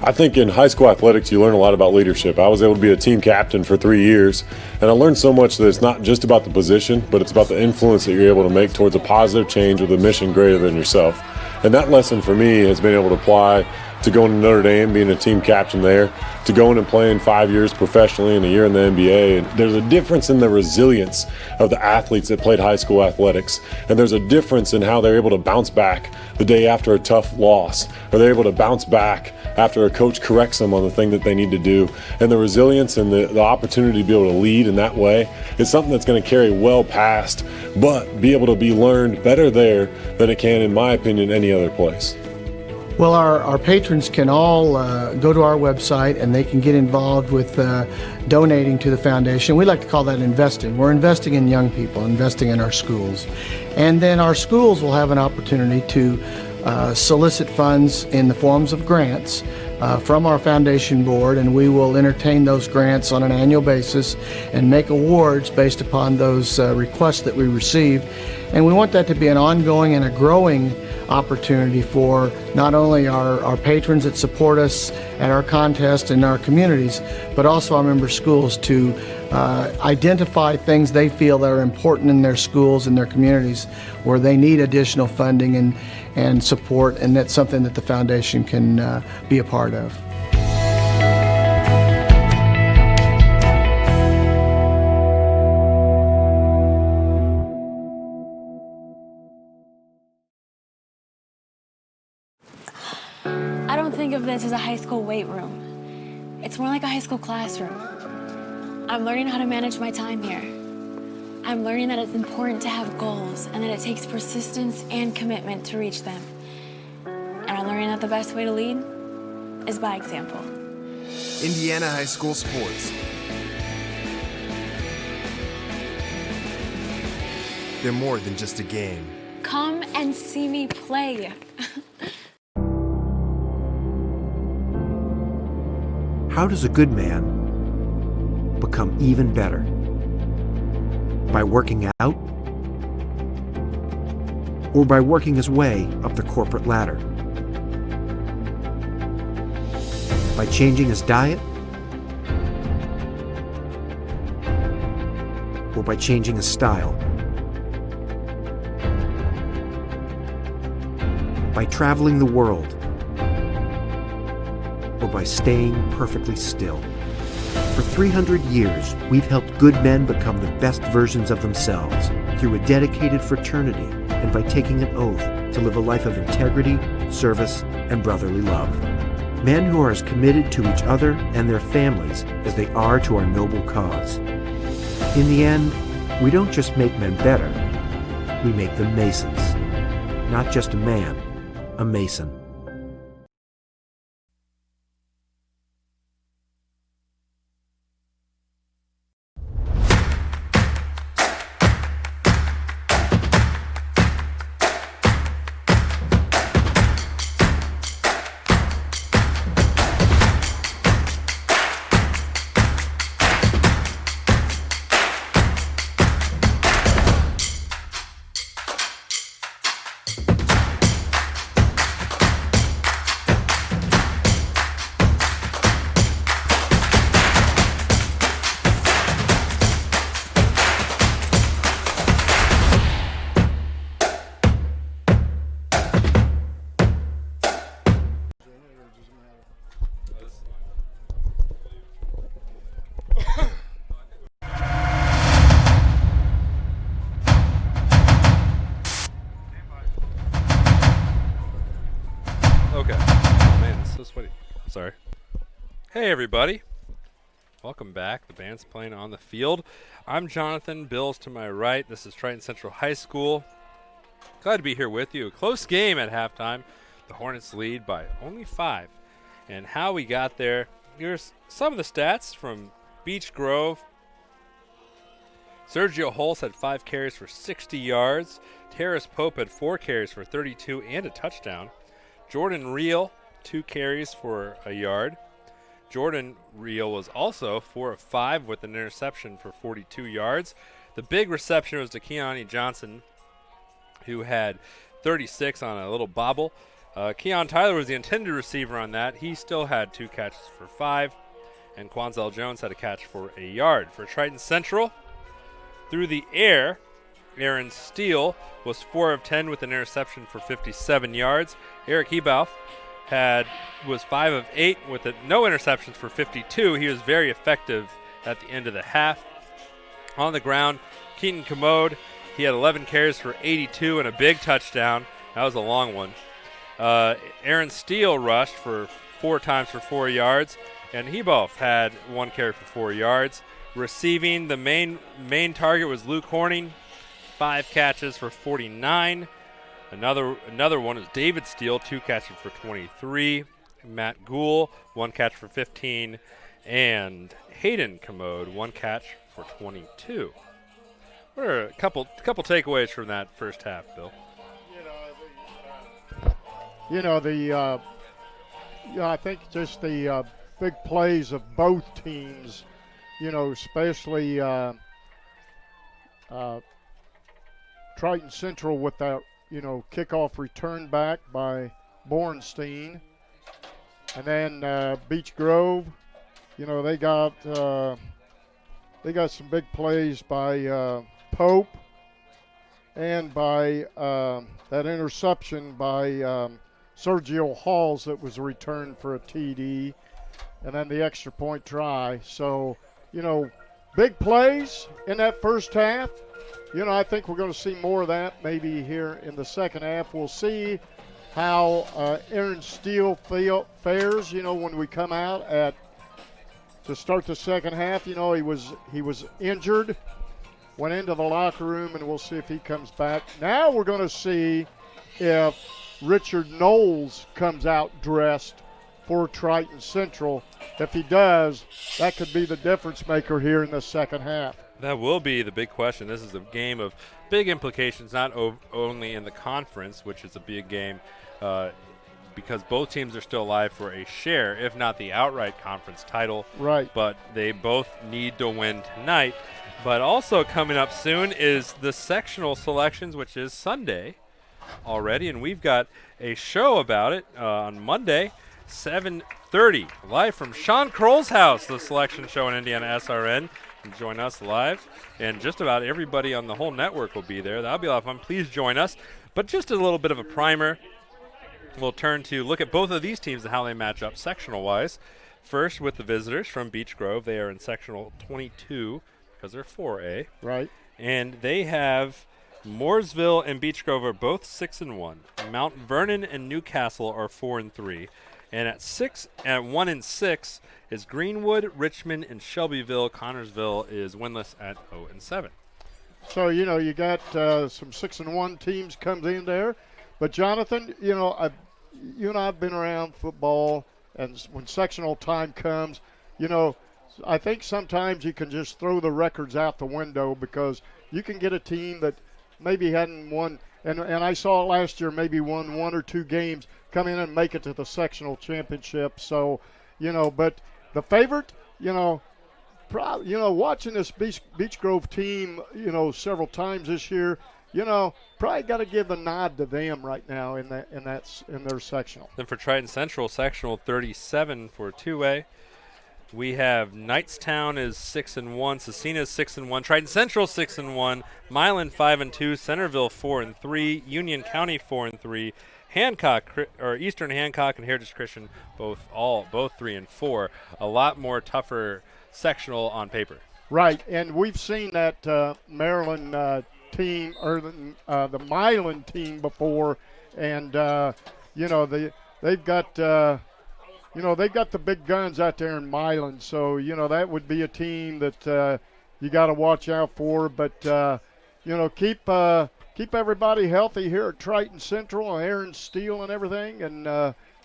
Speaker 24: I think in high school athletics, you learn a lot about leadership. I was able to be a team captain for 3 years, and I learned so much that it's not just about the position, but it's about the influence that you're able to make towards a positive change with a mission greater than yourself. And that lesson for me has been able to apply to going to Notre Dame, being a team captain there, to going and playing 5 years professionally and a year in the NBA. And there's a difference in the resilience of the athletes that played high school athletics. And there's a difference in how they're able to bounce back the day after a tough loss, or they're able to bounce back after a coach corrects them on the thing that they need to do. And the resilience and the opportunity to be able to lead in that way is something that's going to carry well past, but be able to be learned better there than it can, in my opinion, any other place.
Speaker 17: Well, our patrons can all go to our website and they can get involved with donating to the foundation. We like to call that investing. We're investing in young people, investing in our schools. And then our schools will have an opportunity to solicit funds in the forms of grants from our foundation board, and we will entertain those grants on an annual basis and make awards based upon those requests that we receive. And we want that to be an ongoing and a growing opportunity for not only our patrons that support us at our contest and our communities, but also our member schools to identify things they feel that are important in their schools and their communities where they need additional funding and support, and that's something that the foundation can be a part of.
Speaker 1: I don't think of this as a high school weight room. It's more like a high school classroom. I'm learning how to manage my time here. I'm learning that it's important to have goals and that it takes persistence and commitment to reach them. And I'm learning that the best way to lead is by example.
Speaker 4: Indiana High School Sports. They're more than just a game.
Speaker 1: Come and see me play.
Speaker 5: How does a good man become even better? By working out? Or by working his way up the corporate ladder? By changing his diet? Or by changing his style? By traveling the world? Or by staying perfectly still? For 300 years, we've helped good men become the best versions of themselves through a dedicated fraternity and by taking an oath to live a life of integrity, service, and brotherly love. Men who are as committed to each other and their families as they are to our noble cause. In the end, we don't just make men better, we make them Masons. Not just a man, a Mason.
Speaker 2: Okay. Oh, man, it's so sweaty. Sorry. Hey, everybody. Welcome back. The band's playing on the field. I'm Jonathan. Bill's to my right. This is Triton Central High School. Glad to be here with you. A close game at halftime. The Hornets lead by only 5. And how we got there, here's some of the stats from Beech Grove. Sergio Holtz had 5 carries for 60 yards. Terrace Pope had 4 carries for 32 and a touchdown. Jordan Reel, 2 carries for a yard. Jordan Reel was also 4 of 5 with an interception for 42 yards. The big reception was to Keontae Johnson, who had 36 on a little bobble. Keon Tyler was the intended receiver on that. He still had 2 catches for 5. And Quanzel Jones had a catch for a yard. For Triton Central, through the air, Aaron Steele was 4 of 10 with an interception for 57 yards. Eric Hebauf was 5 of 8 with no interceptions for 52. He was very effective at the end of the half. On the ground, Keaton Commode, he had 11 carries for 82 and a big touchdown. That was a long one. Aaron Steele rushed for 4 times for 4 yards, and Hebauf had 1 carry for 4 yards. Receiving, the main target was Luke Horning, 5 catches for 49. Another one is David Steele, 2 catches for 23. Matt Gould, 1 catch for 15. And Hayden Commode, 1 catch for 22. What are a couple takeaways from that first half, Bill?
Speaker 3: I think just the big plays of both teams, especially Triton Central with that, kickoff return back by Bornstein. And then Beech Grove, they got some big plays by Pope and by that interception by Sergio Halls that was returned for a TD, and then the extra point try. So, big plays in that first half. I think we're going to see more of that maybe here in the second half. We'll see how Aaron Steele fares, when we come out to start the second half. He was injured, went into the locker room, and we'll see if he comes back. Now we're going to see if Richard Knowles comes out dressed for Triton Central. If he does, that could be the difference maker here in the second half.
Speaker 2: That will be the big question. This is a game of big implications, not only in the conference, which is a big game, because both teams are still alive for a share, if not the outright conference title.
Speaker 3: Right.
Speaker 2: But they both need to win tonight. But also coming up soon is the sectional selections, which is Sunday already, and we've got a show about it on Monday, 7:30, live from Sean Kroll's house, the selection show in Indiana SRN. And join us live, and just about everybody on the whole network will be there. That'll be a lot of fun. Please join us. But just a little bit of a primer. We'll turn to look at both of these teams and how they match up sectional-wise. First, with the visitors from Beech Grove. They are in sectional 22 because they're 4A.
Speaker 3: Right.
Speaker 2: And they have Mooresville and Beech Grove are both 6-1. Mount Vernon and Newcastle are 4-3. And at 1-6 is Greenwood, Richmond, and Shelbyville. Connorsville is winless at 0-7.
Speaker 3: So, you got some 6-1 teams comes in there. But, Jonathan, you and I have been around football, and when sectional time comes, I think sometimes you can just throw the records out the window because you can get a team that maybe hadn't won. And I saw it last year, maybe won 1 or 2 games, come in and make it to the sectional championship. So, but the favorite, watching this Beech Grove team, several times this year, probably got to give a nod to them right now in their sectional.
Speaker 2: Then for Triton Central, sectional 37 for 2A. We have Knightstown is 6-1, Cecina is 6-1, Triton Central 6-1, Milan 5-2, Centerville 4-3, Union County 4-3, Eastern Hancock and Heritage Christian both 3-4. A lot more tougher sectional on paper.
Speaker 3: Right, and we've seen that Maryland team or the Milan team before, and they've got. They've got the big guns out there in Milan, so, that would be a team that you got to watch out for. But, keep everybody healthy here at Triton Central, and Aaron Steele and everything, and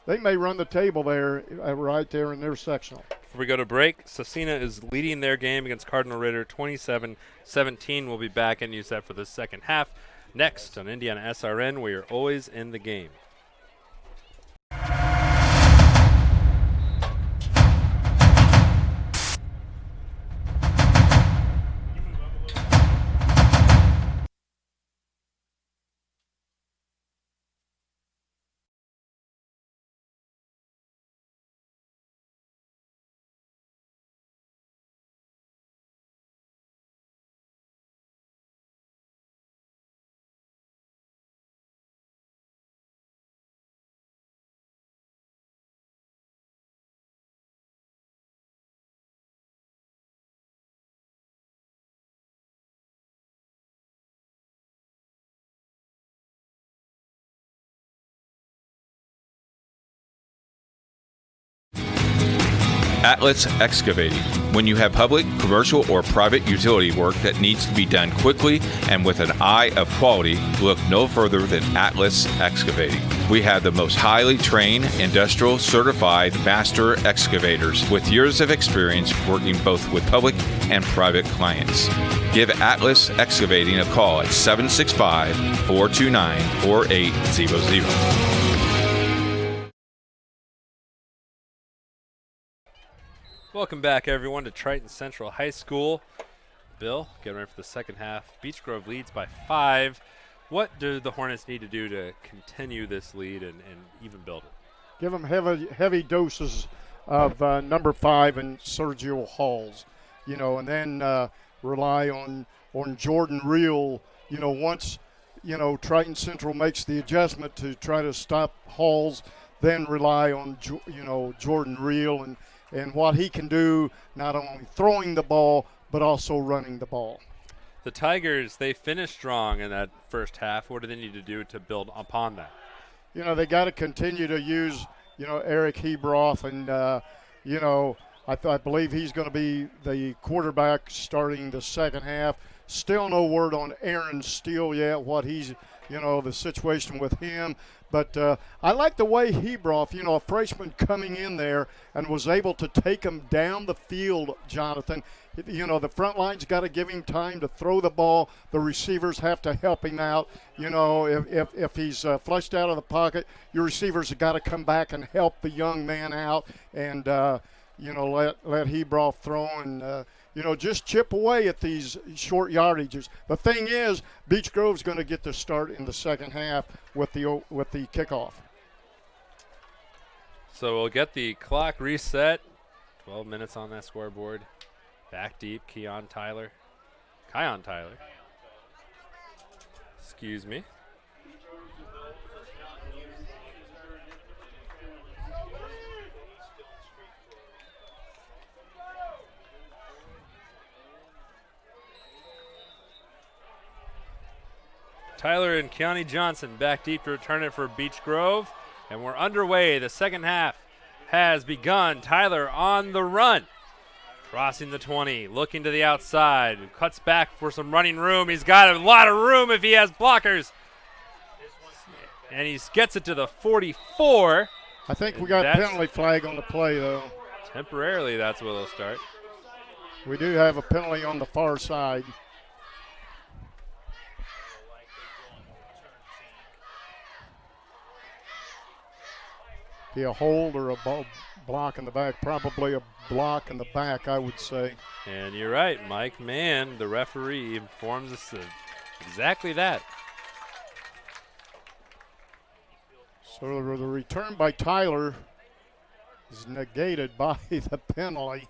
Speaker 3: they may run the table there, right there in their sectional.
Speaker 2: Before we go to break, Cecina is leading their game against Cardinal Ritter 27-17. We'll be back in USET for the second half. Next on Indiana SRN, we are always in the game.
Speaker 12: Atlas Excavating. When you have public, commercial, or private utility work that needs to be done quickly and with an eye of quality, look no further than Atlas Excavating. We have the most highly trained, industrial certified master excavators with years of experience working both with public and private clients. Give Atlas Excavating a call at 765-429-4800.
Speaker 2: Welcome back, everyone, to Triton Central High School. Bill, getting ready for the second half. Beech Grove leads by 5. What do the Hornets need to do to continue this lead and even build it?
Speaker 3: Give them heavy doses of number 5 and Sergio Halls, and then rely on Jordan Reel, once, Triton Central makes the adjustment to try to stop Halls, then rely on, Jordan Reel and what he can do, not only throwing the ball, but also running the ball.
Speaker 2: The Tigers, they finished strong in that first half. What do they need to do to build upon that?
Speaker 3: They got to continue to use, Eric Hebroff, and, I believe he's going to be the quarterback starting the second half. Still no word on Aaron Steele yet, what he's, the situation with him. But I like the way Hebroff, a freshman coming in there and was able to take him down the field, Jonathan. The front line's got to give him time to throw the ball. The receivers have to help him out. If he's flushed out of the pocket, your receivers have got to come back and help the young man out and, let Hebroff throw and, just chip away at these short yardages. The thing is, Beech Grove's going to get the start in the second half with the kickoff.
Speaker 2: So we'll get the clock reset. 12 minutes on that scoreboard. Back deep, Kion Tyler. Excuse me. Tyler and Keani Johnson back deep to return it for Beech Grove. And we're underway. The second half has begun. Tyler on the run. Crossing the 20, looking to the outside. Cuts back for some running room. He's got a lot of room if he has blockers. And he gets it to the 44.
Speaker 3: I think we got a penalty flag on the play, though.
Speaker 2: Temporarily, that's where they'll start.
Speaker 3: We do have a penalty on the far side. Be a hold or a block in the back. Probably a block in the back, I would say.
Speaker 2: And you're right, Mike Mann, the referee, informs us of exactly that.
Speaker 3: So the return by Tyler is negated by the penalty.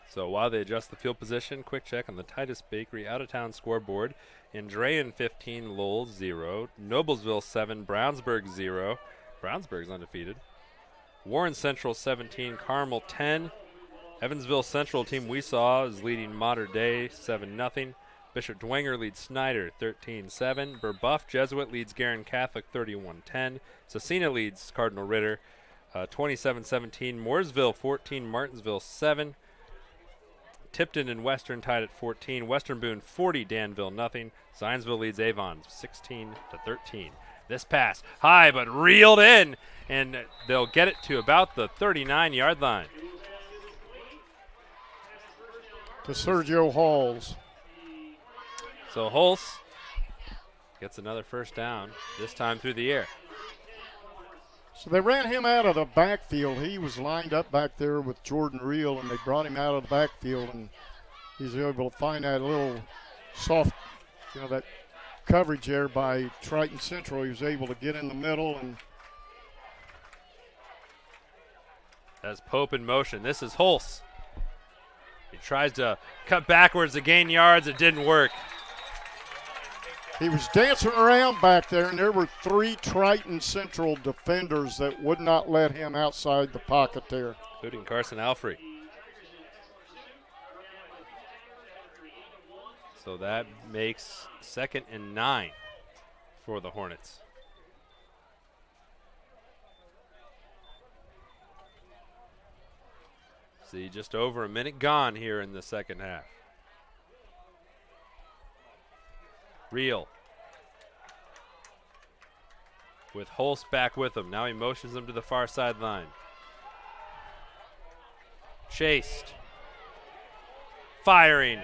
Speaker 2: So while they adjust the field position, quick check on the Titus Bakery out-of-town scoreboard. Andrean 15, Lowell 0. Noblesville 7, Brownsburg 0. Brownsburg's undefeated. Warren Central 17, Carmel 10. Evansville Central, team we saw, is leading Mater Dei 7-0. Bishop Dwenger leads Snyder 13-7. Burbuff Jesuit leads Guerin Catholic 31-10. Cecina leads Cardinal Ritter 27-17. Mooresville 14, Martinsville 7. Tipton and Western tied at 14. Western Boone 40, Danville nothing. Zionsville leads Avon 16-13. This pass high but reeled in, and they'll get it to about the 39-yard line.
Speaker 3: To Sergio Halls.
Speaker 2: So Holtz gets another first down, this time through the air.
Speaker 3: So they ran him out of the backfield. He was lined up back there with Jordan Reel, and they brought him out of the backfield, and he's able to find that little soft, that coverage there by Triton Central. He was able to get in the middle. And
Speaker 2: as Pope in motion, this is Holtz. He tries to cut backwards to gain yards. It didn't work.
Speaker 3: He was dancing around back there, and there were 3 Triton Central defenders that would not let him outside the pocket there.
Speaker 2: Including Carson Alfrey. So that makes 2nd and 9 for the Hornets. See, just over a minute gone here in the second half. Real. With Holst back with him. Now he motions him to the far sideline. Chased. Firing.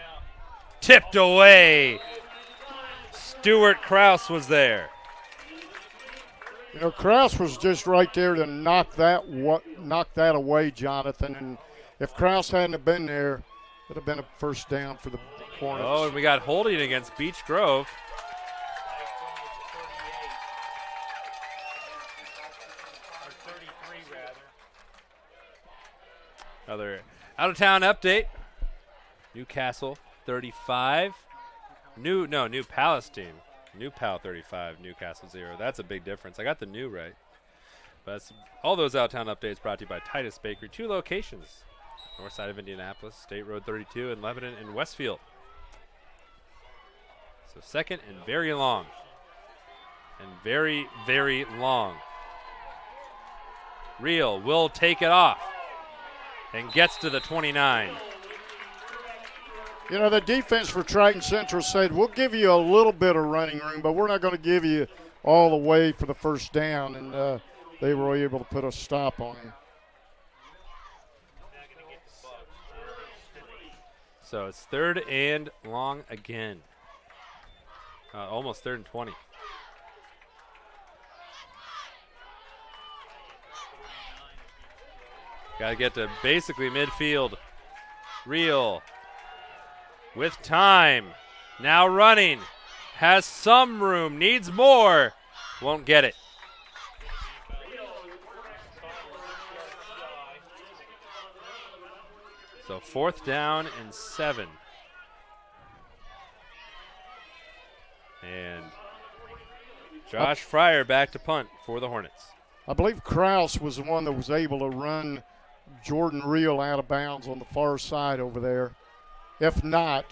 Speaker 2: Tipped away. Stuart Kraus was there.
Speaker 3: You know, Kraus was just right there to knock that away, Jonathan. And if Kraus hadn't have been there, it would have been a first down for the Hornets.
Speaker 2: Oh, and we got holding against Beech Grove. Another out-of-town update. Newcastle 35. New Palestine. New Pal 35, Newcastle 0. That's a big difference. I got the new right. But all those out-of-town updates brought to you by Titus Bakery. 2 locations. North side of Indianapolis, State Road 32 in Lebanon and Westfield. So second and very long. And very, very long. Real will take it off. And gets to the 29.
Speaker 3: You know, the defense for Triton Central said, we'll give you a little bit of running room, but we're not going to give you all the way for the first down. And they were able to put a stop on him.
Speaker 2: So it's third and long again. Almost third and 20. Got to get to basically midfield. Real. With time. Now running. Has some room. Needs more. Won't get it. So 4th down and 7. And Josh Fryer back to punt for the Hornets.
Speaker 3: I believe Kraus was the one that was able to run Jordan Real out of bounds on the far side over there. If not,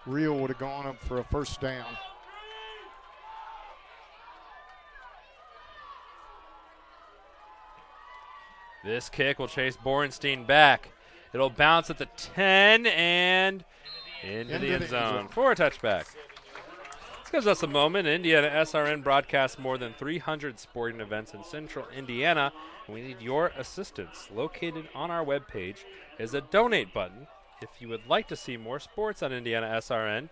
Speaker 3: Real would have gone up for a first down.
Speaker 2: This kick will chase Borenstein back. It'll bounce at the 10 and into the end zone for a touchback. This gives us a moment. Indiana SRN broadcasts more than 300 sporting events in central Indiana, and we need your assistance. Located on our webpage is a donate button. If you would like to see more sports on Indiana SRN,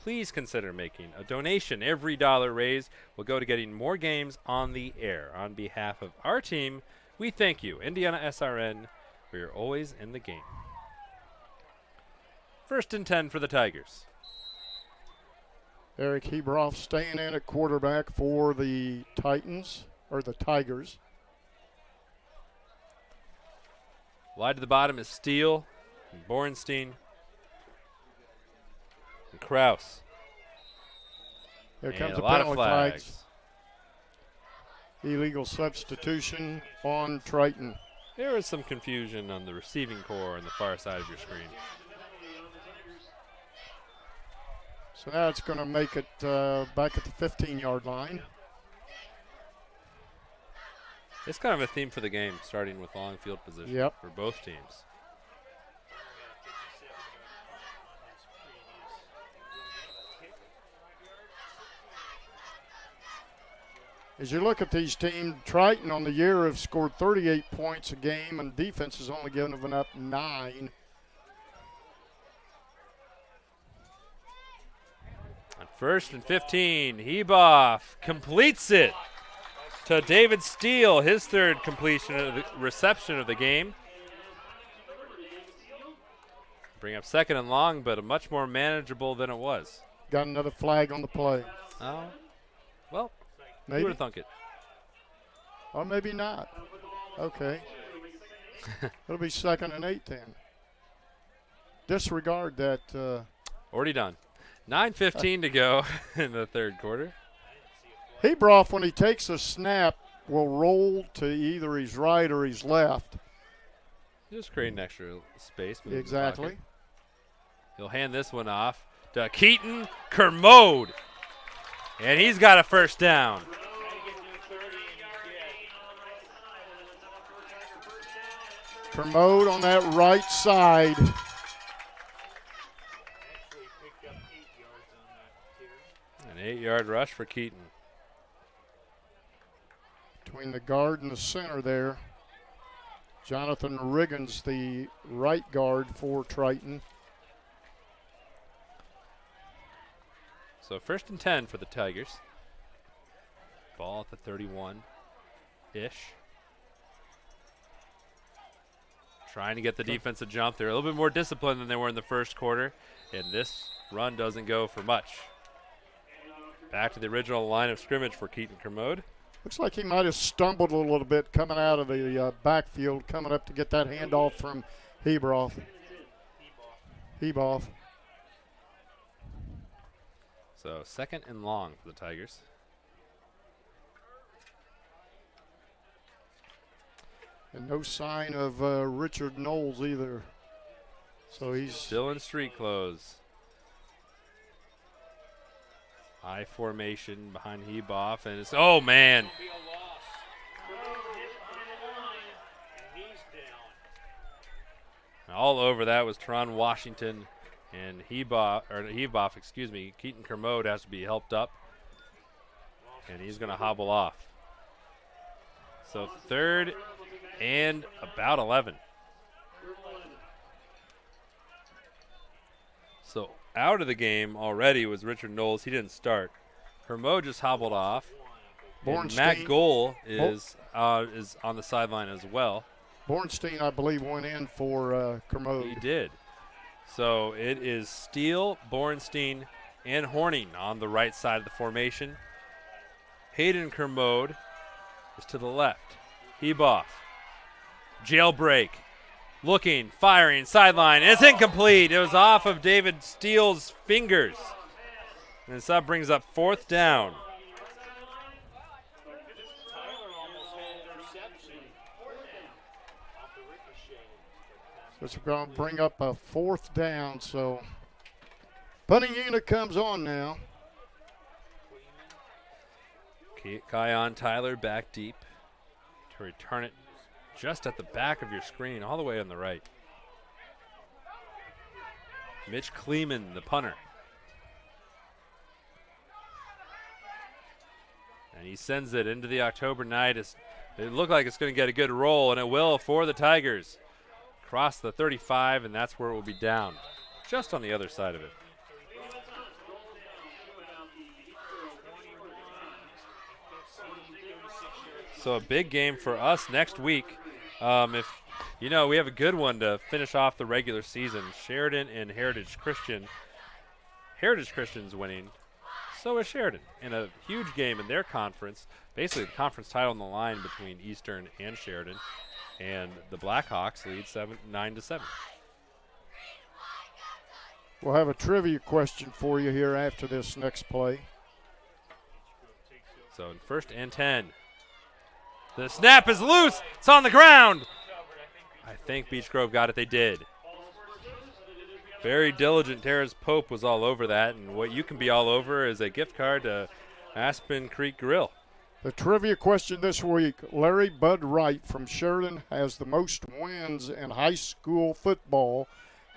Speaker 2: please consider making a donation. Every dollar raised will go to getting more games on the air. On behalf of our team, we thank you, Indiana SRN, for you're always in the game. 1st and 10 for the Tigers.
Speaker 3: Eric Hebroff staying in at quarterback for the Titans, or the Tigers.
Speaker 2: Wide to the bottom is Steele, and Borenstein, and Kraus.
Speaker 3: Here
Speaker 2: and
Speaker 3: comes
Speaker 2: a
Speaker 3: the
Speaker 2: lot of
Speaker 3: penalty
Speaker 2: flags.
Speaker 3: flags. Illegal substitution on Triton.
Speaker 2: There was some confusion on the receiving core on the far side of your screen.
Speaker 3: So now it's going to make it back at the 15-yard line.
Speaker 2: It's kind of a theme for the game, starting with long field position for both teams.
Speaker 3: As you look at these teams, Triton on the year have scored 38 points a game, and defense has only given up 9.
Speaker 2: On 1st and 15, Heboff completes it to David Steele, his 3rd completion of the reception of the game. Bring up 2nd and long, but a much more manageable than it was.
Speaker 3: Got another flag on the play.
Speaker 2: Oh, well,
Speaker 3: maybe.
Speaker 2: You would have thunk it.
Speaker 3: Or maybe not. Okay. It'll be 2nd and 8 then. Disregard that.
Speaker 2: Already done. 9:15 to go in the 3rd quarter.
Speaker 3: Hebroff, when he takes a snap, will roll to either his right or his left.
Speaker 2: Just creating extra space.
Speaker 3: Exactly.
Speaker 2: He'll hand this one off to Keaton Kermode. And he's got a first down.
Speaker 3: Kermode on that right side.
Speaker 2: An 8-yard rush for Keaton.
Speaker 3: Between the guard and the center there. Jonathan Riggins, the right guard for Triton.
Speaker 2: So 1st and 10 for the Tigers. Ball at the 31-ish. Trying to get the defensive jump. They're a little bit more disciplined than they were in the first quarter, and this run doesn't go for much. Back to the original line of scrimmage for Keaton Kermode.
Speaker 3: Looks like he might have stumbled a little bit coming out of the backfield, coming up to get that handoff from Heboff.
Speaker 2: So 2nd and long for the Tigers.
Speaker 3: And no sign of Richard Knowles either. So he's
Speaker 2: still in street clothes. High formation behind Heboff, and it's, oh man. All over that was Teron Washington and Heboff, excuse me. Keaton Kermode has to be helped up, and he's going to hobble off. So 3rd and about 11. So out of the game already was Richard Knowles. He didn't start. Kermode just hobbled off. And Matt Gohl is on the sideline as well.
Speaker 3: Bornstein, I believe, went in for Kermode.
Speaker 2: He did. So it is Steele, Bornstein, and Horning on the right side of the formation. Hayden Kermode is to the left. Heboff. Jailbreak. Looking, firing, sideline. It's incomplete. It was off of David Steele's fingers. And so that brings up 4th down.
Speaker 3: So it's going to bring up a 4th down. So punting unit comes on now.
Speaker 2: Kion Tyler back deep to return it just at the back of your screen, all the way on the right. Mitch Kleeman, the punter. And he sends it into the October night. It looked like it's going to get a good roll, and it will for the Tigers. Cross the 35, and that's where it will be down, just on the other side of it. So a big game for us next week. If we have a good one to finish off the regular season. Sheridan and Heritage Christian. Heritage Christian's winning. So is Sheridan in a huge game in their conference. Basically, the conference title on the line between Eastern and Sheridan. And the Blackhawks lead 9-7.
Speaker 3: We'll have a trivia question for you here after this next play.
Speaker 2: So in 1st and 10. The snap is loose. It's on the ground. I think Beech Grove got it. They did. Very diligent. Terrace Pope was all over that. And what you can be all over is a gift card to Aspen Creek Grill.
Speaker 3: The trivia question this week, Larry Bud Wright from Sheridan has the most wins in high school football.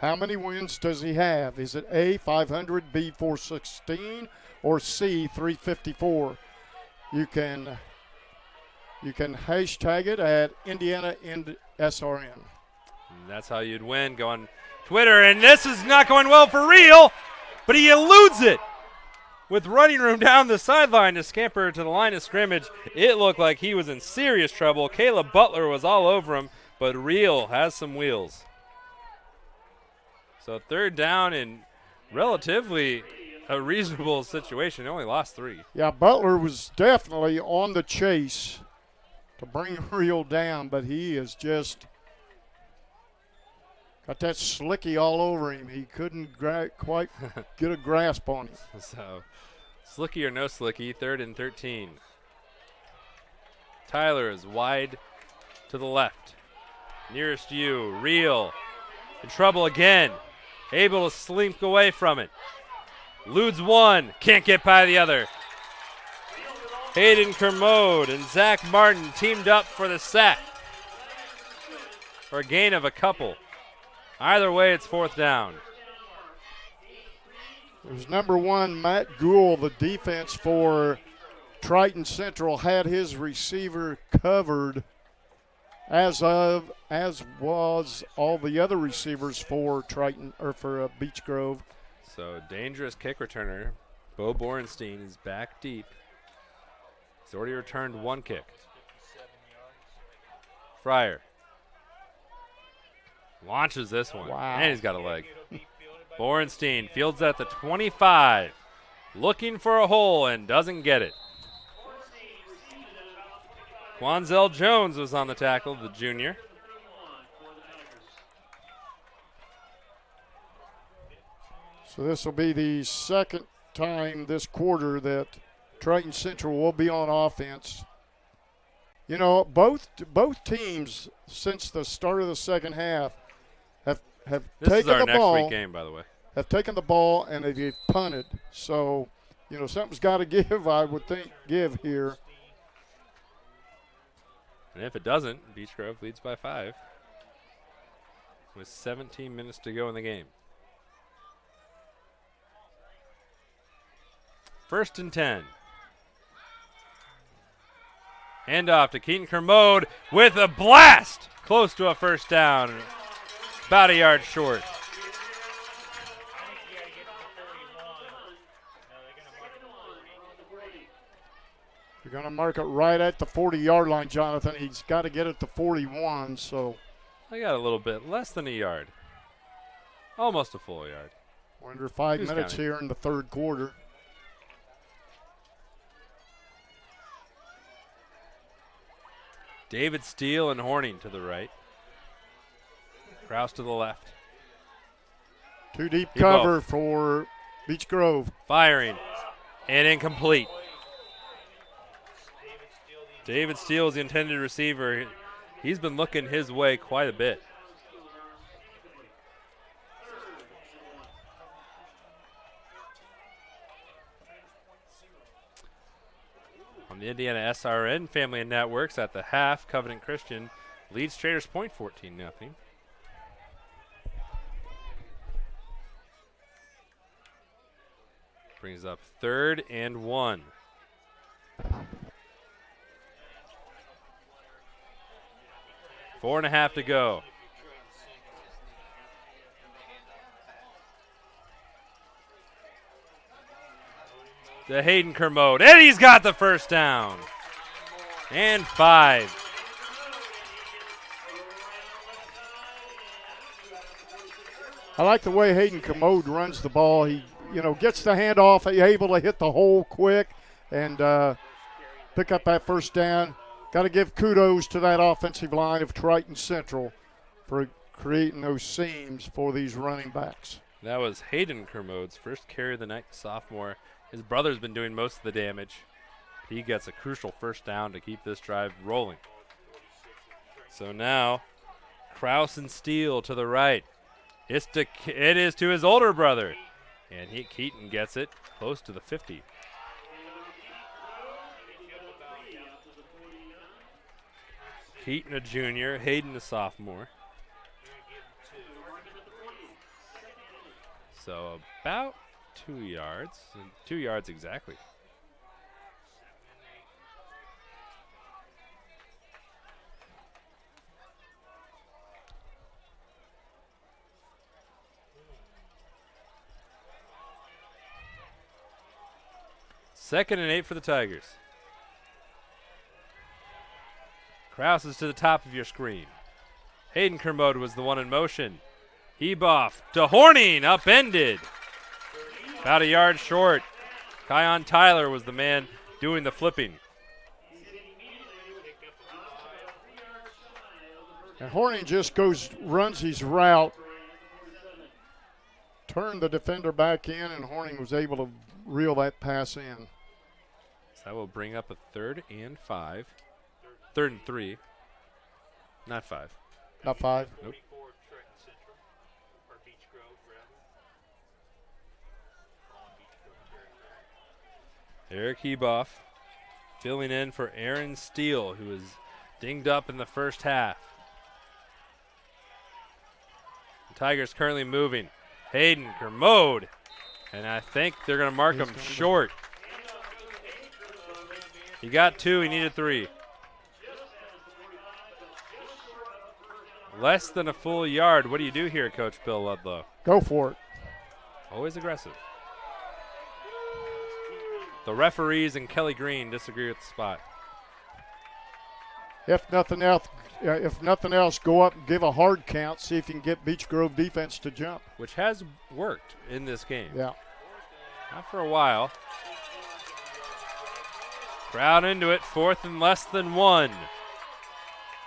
Speaker 3: How many wins does he have? Is it A, 500, B, 416, or C, 354? You can hashtag it at Indiana SRN.
Speaker 2: And that's how you'd win. Go on Twitter, and this is not going well for real, but he eludes it. With running room down the sideline to scamper to the line of scrimmage, it looked like he was in serious trouble. Caleb Butler was all over him, but Real has some wheels. So 3rd down in relatively a reasonable situation. He only lost 3.
Speaker 3: Yeah, Butler was definitely on the chase to bring Real down, but he is just got that slicky all over him. He couldn't quite get a grasp on him.
Speaker 2: So, slicky or no slicky, 3rd and 13. Tyler is wide to the left. Nearest you, Real. In trouble again. Able to slink away from it. Eludes one, can't get by the other. Hayden Kermode and Zach Martin teamed up for the sack. or a gain of a couple. Either way, it's 4th down.
Speaker 3: It was number 1, Matt Gould, the defense for Triton Central, had his receiver covered, as was all the other receivers for Triton or for Beech Grove.
Speaker 2: So dangerous kick returner. Bo Borenstein is back deep. He's already returned 1 kick. Fryer launches this one.
Speaker 3: Wow.
Speaker 2: And he's got a leg. Borenstein fields at the 25. Looking for a hole and doesn't get it. Quanzel Jones was on the tackle, the junior.
Speaker 3: So this will be the second time this quarter that Triton Central will be on offense. You know, both teams since the start of the second half have
Speaker 2: This
Speaker 3: taken
Speaker 2: is our
Speaker 3: the
Speaker 2: next
Speaker 3: ball.
Speaker 2: week game, by the way.
Speaker 3: Have taken the ball and they've punted. So, you know, something's got to give, I would think, here.
Speaker 2: And if it doesn't, Beech Grove leads by 5 with 17 minutes to go in the game. 1st and 10. Hand off to Keaton Kermode with a blast. Close to a 1st down. About a yard short.
Speaker 3: You're going to mark it right at the 40-yard line, Jonathan. He's got to get it to 41, so.
Speaker 2: I got a little bit less than a yard. Almost a full yard.
Speaker 3: We're under 5
Speaker 2: Who's
Speaker 3: minutes
Speaker 2: counting?
Speaker 3: here in the third quarter.
Speaker 2: David Steele and Horning to the right. Kraus to the left.
Speaker 3: Too deep
Speaker 2: He
Speaker 3: cover
Speaker 2: both.
Speaker 3: for Beech Grove.
Speaker 2: Firing. And incomplete. David Steele is the intended receiver. He's been looking his way quite a bit. On the Indiana SRN family of networks at the half, Covenant Christian leads Traders Point 14-0. Brings up 3rd and 1. Four and a half to go. To Hayden Kermode, and he's got the 1st down. And 5.
Speaker 3: I like the way Hayden Commode runs the ball. He, you know, gets the handoff, able to hit the hole quick and pick up that 1st down. Got to give kudos to that offensive line of Triton Central for creating those seams for these running backs.
Speaker 2: That was Hayden Kermode's first carry of the night, sophomore. His brother's been doing most of the damage. He gets a crucial 1st down to keep this drive rolling. So now, Kraus and Steele to the right. It is to his older brother. And Keaton gets it close to the 50. Keaton a junior, Hayden a sophomore. So about 2 yards, 2 yards exactly. Second and 8 for the Tigers. Kraus is to the top of your screen. Hayden Kermode was the one in motion. Heboff to Horning, upended. About a yard short. Kion Tyler was the man doing the flipping.
Speaker 3: And Horning just runs his route, turned the defender back in, and Horning was able to reel that pass in.
Speaker 2: So that will bring up a 3rd and 5. 3rd and 3. Not 5.
Speaker 3: Not 5?
Speaker 2: Nope. Eric Heboff filling in for Aaron Steele, who was dinged up in the 1st half. The Tigers currently moving. Hayden Kermode. And I think they're going to mark him short. He got 2. He needed 3. Less than a full yard. What do you do here, Coach Bill Ludlow?
Speaker 3: Go for it.
Speaker 2: Always aggressive. The referees and Kelly Green disagree with the spot.
Speaker 3: If nothing else, go up and give a hard count. See if you can get Beech Grove defense to jump.
Speaker 2: Which has worked in this game.
Speaker 3: Yeah.
Speaker 2: Not for a while. Crowd into it. 4th and less than 1.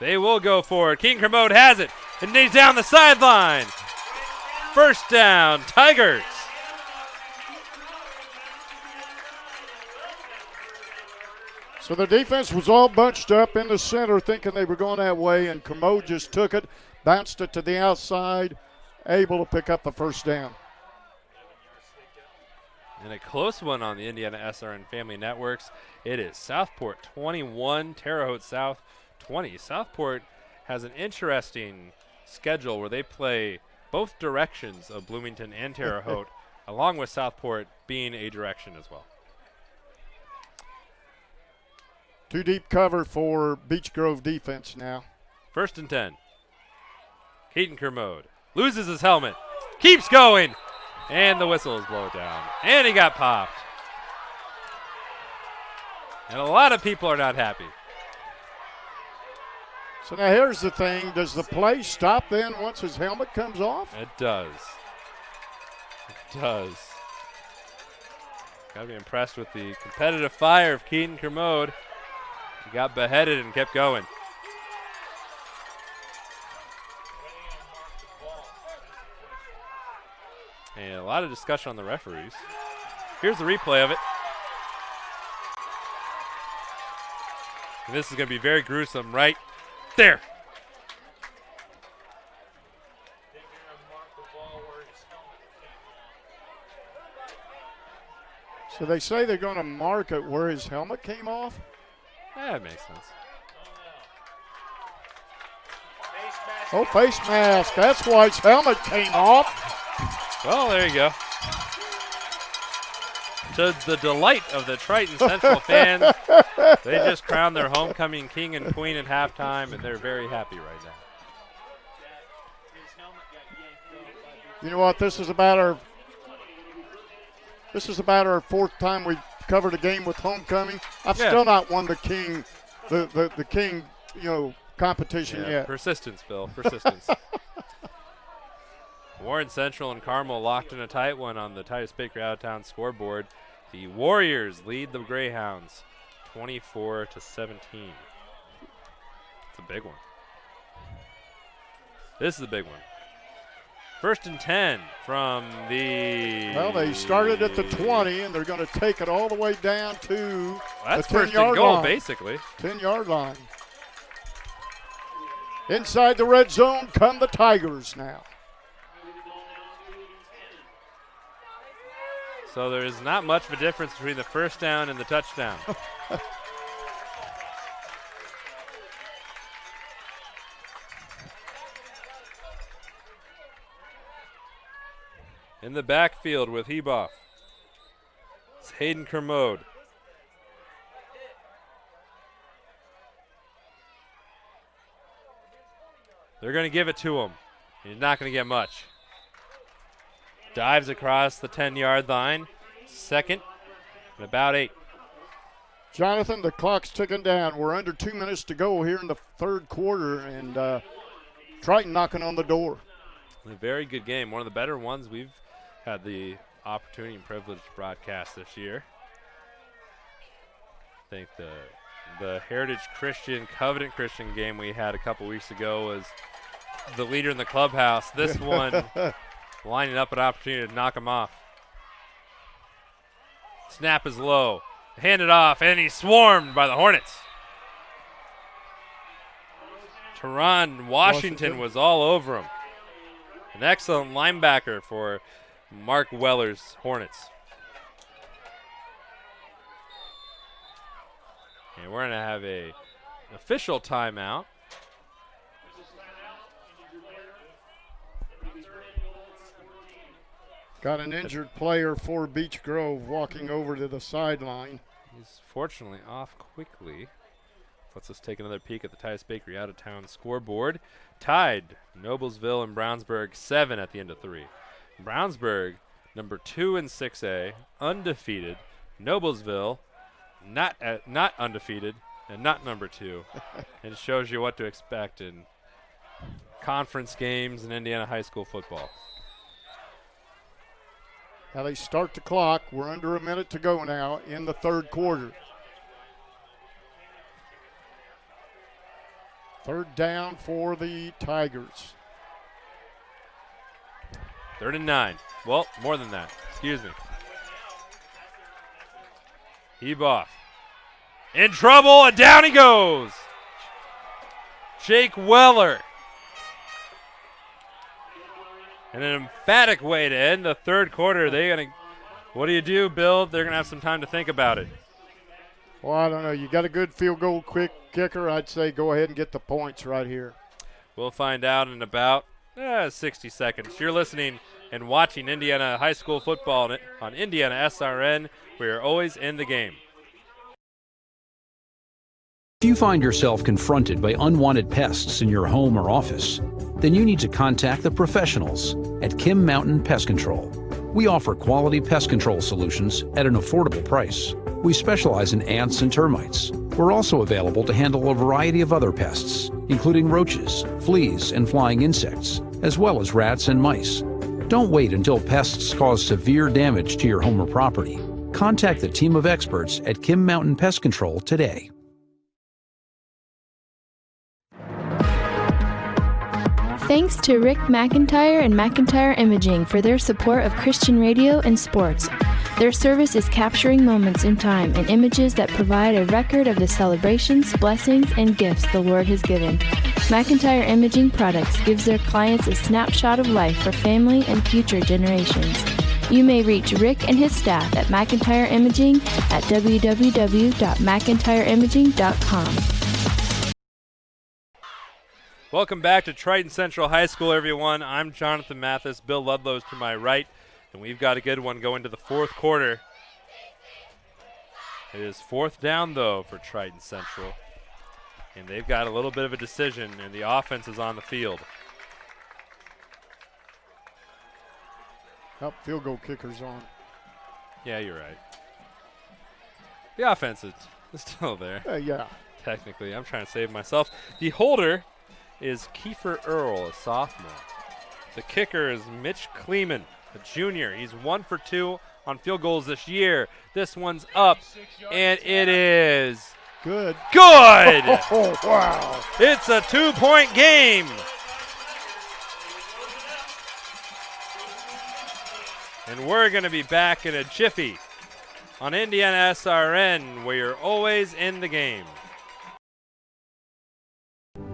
Speaker 2: They will go for it. Keaton Kermode has it. And he's down the sideline. First down, Tigers.
Speaker 3: So the defense was all bunched up in the center thinking they were going that way, and Kermode just took it, bounced it to the outside, able to pick up the first down.
Speaker 2: And a close one on the Indiana SRN Family Networks. It is Southport 21, Terre Haute South 20. Southport has an interesting schedule where they play both directions of Bloomington and Terre Haute, along with Southport being a direction as well.
Speaker 3: Too deep cover for Beech Grove defense now.
Speaker 2: 1st and 10. Keaton Kermode loses his helmet, keeps going, and the whistle is blown down. And he got popped. And a lot of people are not happy.
Speaker 3: So now here's the thing. Does the play stop then once his helmet comes off?
Speaker 2: It does. It does. Got to be impressed with the competitive fire of Keaton Kermode. He got beheaded and kept going. And a lot of discussion on the referees. Here's the replay of it. And this is going to be very gruesome right there.
Speaker 3: So they say they're going to mark it where his helmet came off?
Speaker 2: That makes sense.
Speaker 3: Oh, face mask. That's why his helmet came off.
Speaker 2: Well, there you go. To the delight of the Triton Central fans, they just crowned their homecoming king and queen at halftime, and they're very happy right now.
Speaker 3: You know what? This is about our 4th time we've covered a game with homecoming. I've still not won the king, the king, competition yet.
Speaker 2: Persistence, Bill. Persistence. Warren Central and Carmel locked in a tight one on the Titus Baker out-of-town scoreboard. The Warriors lead the Greyhounds 24-17. It's a big one. This is a big one. 1st and 10 from the...
Speaker 3: Well, they started at the 20, and they're going to take it all the way down to the 10-yard
Speaker 2: goal,
Speaker 3: line.
Speaker 2: basically.
Speaker 3: 10-yard line. Inside the red zone come the Tigers now.
Speaker 2: So there is not much of a difference between the first down and the touchdown. In the backfield with Heboff, it's Hayden Kermode. They're going to give it to him. He's not going to get much. Dives across the 10-yard line. 2nd and about 8.
Speaker 3: Jonathan, the clock's ticking down. We're under 2 minutes to go here in the 3rd quarter, and Triton knocking on the door.
Speaker 2: A very good game. One of the better ones we've had the opportunity and privilege to broadcast this year. I think the Heritage Christian, Covenant Christian game we had a couple weeks ago was the leader in the clubhouse. This one lining up an opportunity to knock him off. Snap is low. Hand it off, and he's swarmed by the Hornets. Teron Washington was all over him. An excellent linebacker for Mark Weller's Hornets. And we're going to have an official timeout.
Speaker 3: Got an injured player for Beech Grove walking over to the sideline.
Speaker 2: He's fortunately off quickly. Let's us take another peek at the Titus Bakery out-of-town scoreboard. Tied, Noblesville and Brownsburg 7 at the end of 3. Brownsburg, number 2 in 6A, undefeated. Noblesville, not undefeated and not number 2. And it shows you what to expect in conference games in Indiana high school football.
Speaker 3: Now they start the clock. We're under a minute to go now in the third quarter. Third down for the Tigers.
Speaker 2: 3rd and 9. Well, more than that. Excuse me. Eboff. In trouble, and down he goes. Jake Weller. And an emphatic way to end the third quarter. What do you do, Bill? They're going to have some time to think about it.
Speaker 3: Well, I don't know. You got a good field goal quick kicker. I'd say go ahead and get the points right here.
Speaker 2: We'll find out in about 60 seconds. You're listening and watching Indiana high school football on Indiana SRN. We are always in the game.
Speaker 7: If you find yourself confronted by unwanted pests in your home or office, then you need to contact the professionals at Kim Mountain Pest Control. We offer quality pest control solutions at an affordable price. We specialize in ants and termites. We're also available to handle a variety of other pests, including roaches, fleas, and flying insects, as well as rats and mice. Don't wait until pests cause severe damage to your home or property. Contact the team of experts at Kim Mountain Pest Control today.
Speaker 8: Thanks to Rick McIntyre and McIntyre Imaging for their support of Christian radio and sports. Their service is capturing moments in time and images that provide a record of the celebrations, blessings, and gifts the Lord has given. McIntyre Imaging Products gives their clients a snapshot of life for family and future generations. You may reach Rick and his staff at McIntyre Imaging at www.mcintyreimaging.com.
Speaker 2: Welcome back to Triton Central High School, everyone. I'm Jonathan Mathis. Bill Ludlow's to my right, and we've got a good one going to the fourth quarter. It is 4th down, though, for Triton Central, and they've got a little bit of a decision, and the offense is on the field.
Speaker 3: Up field goal kicker's on.
Speaker 2: Yeah, you're right. The offense is still there.
Speaker 3: Yeah.
Speaker 2: Technically, I'm trying to save myself. The holder is Kiefer Earl, a sophomore. The kicker is Mitch Kleeman, a junior. He's 1 for 2 on field goals this year. This one's up, and it is
Speaker 3: good.
Speaker 2: Good!
Speaker 3: Oh, wow.
Speaker 2: It's a 2-point game. And we're going to be back in a jiffy on Indiana SRN, where you're always in the game.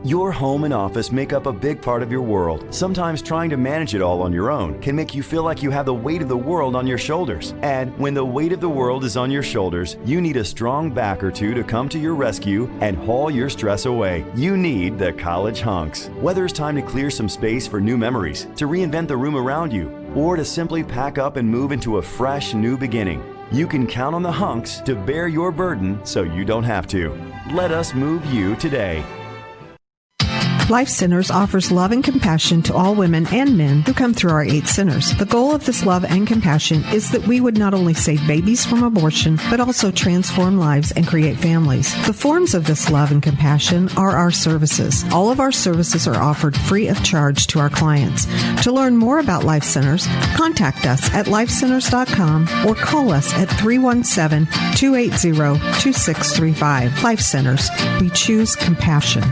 Speaker 9: Your home and office make up a big part of your world. Sometimes trying to manage it all on your own can make you feel like you have the weight of the world on your shoulders. And when the weight of the world is on your shoulders, you need a strong back or two to come to your rescue and haul your stress away. You need the College Hunks. Whether it's time to clear some space for new memories, to reinvent the room around you, or to simply pack up and move into a fresh new beginning, you can count on the Hunks to bear your burden so you don't have to. Let us move you today.
Speaker 10: Life Centers offers love and compassion to all women and men who come through our 8 centers. The goal of this love and compassion is that we would not only save babies from abortion, but also transform lives and create families. The forms of this love and compassion are our services. All of our services are offered free of charge to our clients. To learn more about Life Centers, contact us at lifecenters.com or call us at 317-280-2635. Life Centers. We choose compassion.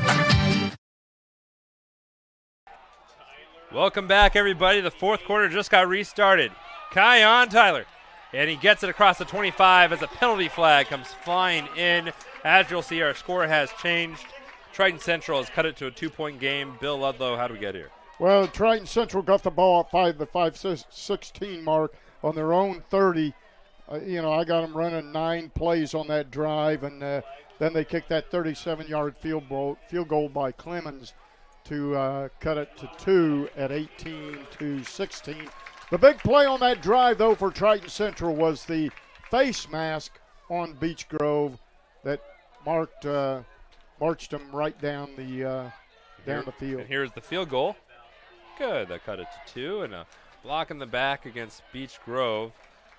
Speaker 2: Welcome back, everybody. The fourth quarter just got restarted. Kion Tyler, and he gets it across the 25 as a penalty flag comes flying in. As you'll see, our score has changed. Triton Central has cut it to a 2-point game. Bill Ludlow, how do we get here?
Speaker 3: Well, Triton Central got the ball at the 5:16 mark on their own 30. I got them running 9 plays on that drive, and then they kicked that 37-yard field goal by Clemens to cut it to 2 at 18-16. The big play on that drive, though, for Triton Central was the face mask on Beech Grove that marched them right down the field.
Speaker 2: And here's the field goal. Good. That cut it to 2, and a block in the back against Beech Grove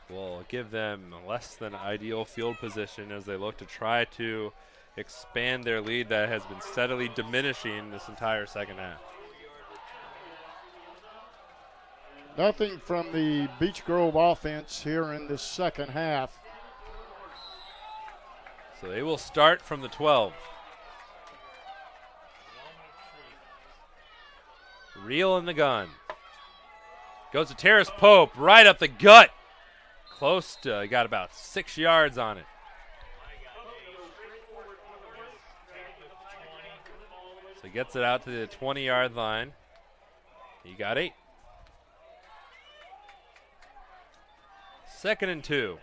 Speaker 2: will give them less than ideal field position as they look to try to expand their lead that has been steadily diminishing this entire second half.
Speaker 3: Nothing from the Beech Grove offense here in this second half.
Speaker 2: So they will start from the 12. Reel in the gun. Goes to Terrace Pope, right up the gut. Close to, got about 6 yards on it. So he gets it out to the 20-yard line. He got 8. 2nd and 2.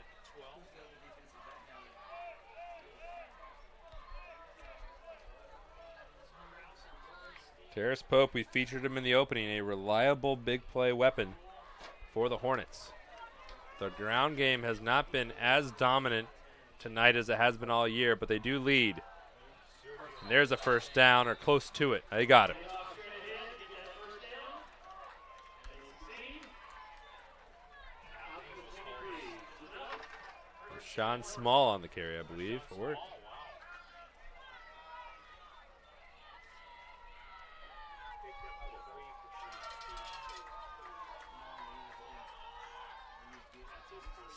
Speaker 2: Terrace Pope, we featured him in the opening, a reliable big play weapon for the Hornets. The ground game has not been as dominant tonight as it has been all year, but they do lead. And there's a first down, or close to it. They got it. Sean Small on the carry, I believe.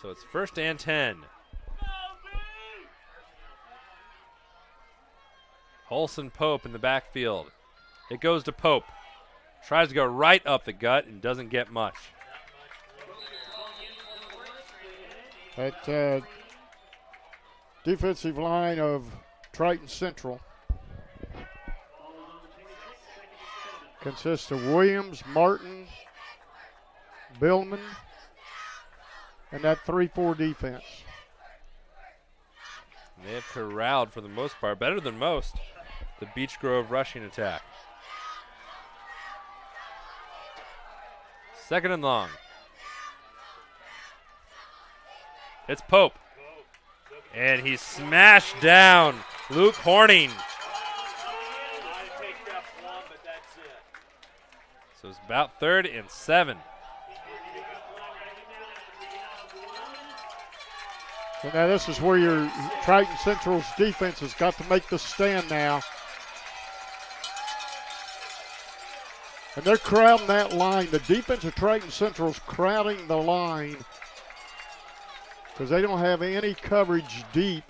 Speaker 2: So it's 1st and 10. Holson Pope in the backfield. It goes to Pope. Tries to go right up the gut and doesn't get much.
Speaker 3: That defensive line of Triton Central consists of Williams, Martin, Billman, and that 3-4 defense.
Speaker 2: They have corralled, for the most part, better than most, the Beech Grove rushing attack. 2nd and long. It's Pope. And he's smashed down. Luke Horning. So it's about 3rd and 7.
Speaker 3: So now this is where your Triton Central's defense has got to make the stand now. And they're crowding that line. The defense of Triton Central's crowding the line because they don't have any coverage deep.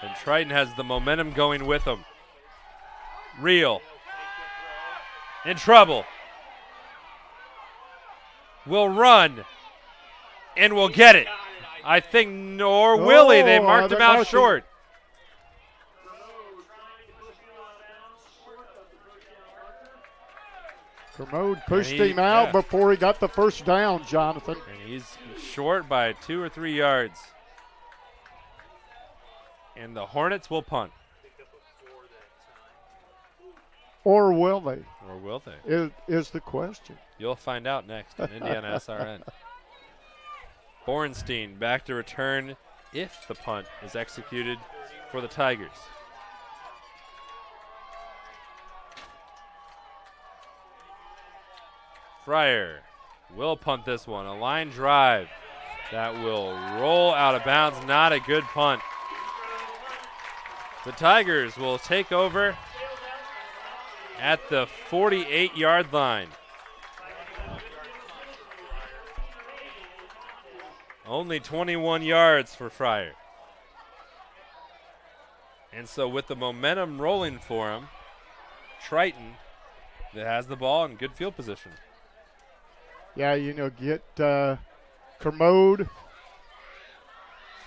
Speaker 2: And Triton has the momentum going with them. Reel. In trouble. Will run. And will get it. I think, nor will he. They marked him out short.
Speaker 3: Kermode pushed him out before he got the first down, Jonathan.
Speaker 2: And he's short by 2 or 3 yards. And the Hornets will punt.
Speaker 3: Or will they?
Speaker 2: Or will they?
Speaker 3: Is the question.
Speaker 2: You'll find out next on Indiana SRN. Bornstein back to return if the punt is executed for the Tigers. Fryer will punt this one. A line drive that will roll out of bounds. Not a good punt. The Tigers will take over at the 48-yard line. Only 21 yards for Fryer. And so with the momentum rolling for him, Triton that has the ball in good field position.
Speaker 3: Yeah, get Kermode,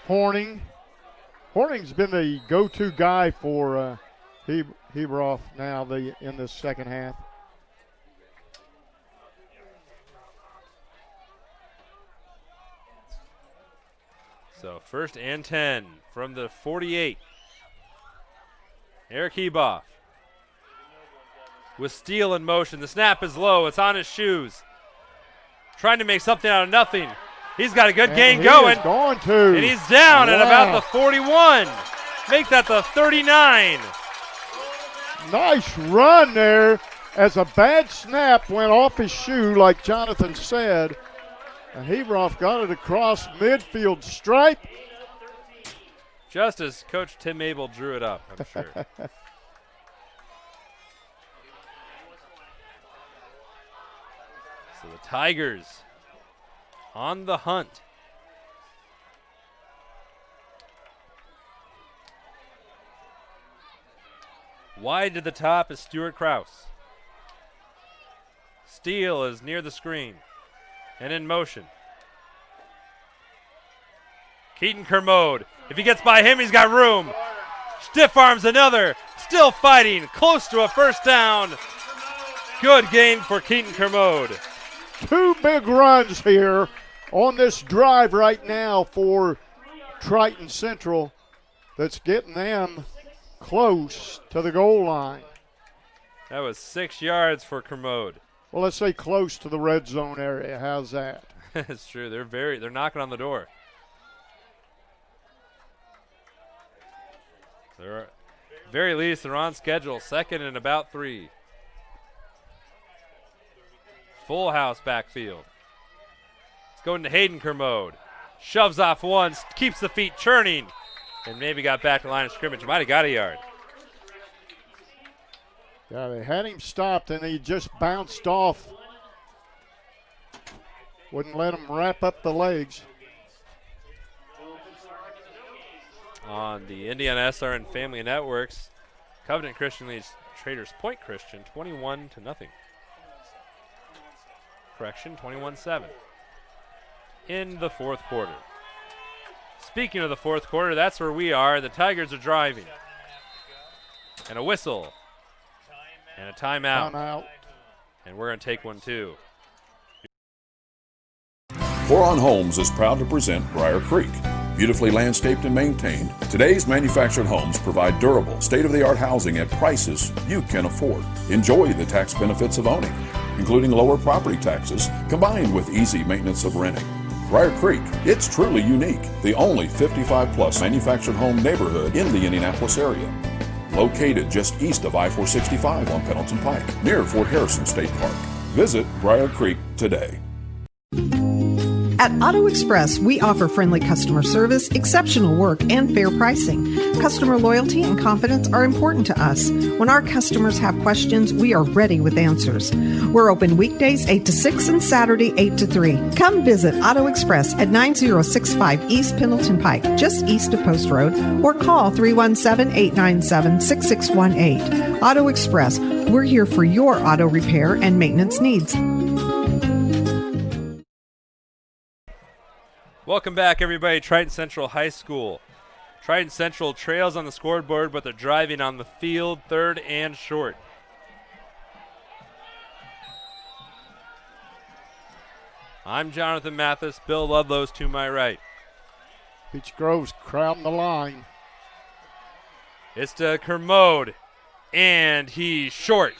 Speaker 3: Horning. Horning's been the go-to guy for Hebroff now in the second half.
Speaker 2: So 1st and 10 from the 48. Eric Heboff with Steele in motion. The snap is low. It's on his shoes. trying to make something out of nothing. He's got a good
Speaker 3: And
Speaker 2: gain
Speaker 3: he
Speaker 2: going.
Speaker 3: is going to.
Speaker 2: And he's down at about
Speaker 3: Wow.
Speaker 2: the 41. Make that the 39.
Speaker 3: Nice run there as a bad snap went off his shoe, like Jonathan said. And Heveroff got it across midfield stripe.
Speaker 2: Just as Coach Tim Abel drew it up, I'm sure. So the Tigers on the hunt. Wide to the top is Stuart Kraus. Steele is near the screen and in motion. Keaton Kermode. If he gets by him, he's got room. Stiff arms another. Still fighting. Close to a first down. Good gain for Keaton Kermode.
Speaker 3: 2 big runs here on this drive right now for Triton Central that's getting them close to the goal line.
Speaker 2: That was 6 yards for Kermode.
Speaker 3: Well, let's say close to the red zone area. How's that?
Speaker 2: It's true. They're knocking on the door. They're very least they're on schedule. 2nd and about 3. Full house backfield. It's going to Hayden Kermode. Shoves off one, keeps the feet churning, and maybe got back to the line of scrimmage. Might have got a yard.
Speaker 3: Yeah, they had him stopped and he just bounced off. Wouldn't let him wrap up the legs.
Speaker 2: On the Indiana SRN Family Networks, Covenant Christian leads Traders Point Christian 21-0. Correction, 21-7. In the 4th quarter. Speaking of the 4th quarter, that's where we are. The Tigers are driving. And a whistle. And a timeout.
Speaker 3: Timeout.
Speaker 2: And we're going to take one too.
Speaker 11: Boron Homes is proud to present Briar Creek. Beautifully landscaped and maintained, today's manufactured homes provide durable, state-of-the-art housing at prices you can afford. Enjoy the tax benefits of owning, including lower property taxes, combined with easy maintenance of renting. Briar Creek, it's truly unique. The only 55-plus manufactured home neighborhood in the Indianapolis area. Located just east of I-465 on Pendleton Pike, near Fort Harrison State Park. Visit Briar Creek today.
Speaker 10: At Auto Express, we offer friendly customer service, exceptional work, and fair pricing. Customer loyalty and confidence are important to us. When our customers have questions, we are ready with answers. We're open weekdays 8 to 6 and Saturday 8 to 3. Come visit Auto Express at 9065 East Pendleton Pike, just east of Post Road, or call 317-897-6618. Auto Express, we're here for your auto repair and maintenance needs.
Speaker 2: Welcome back, everybody. Triton Central High School. Triton Central trails on the scoreboard, but they're driving on the field, 3rd and short. I'm Jonathan Mathis. Bill Ludlow's to my right.
Speaker 3: Beech Grove's crowding the line.
Speaker 2: It's to Kermode, and he's short.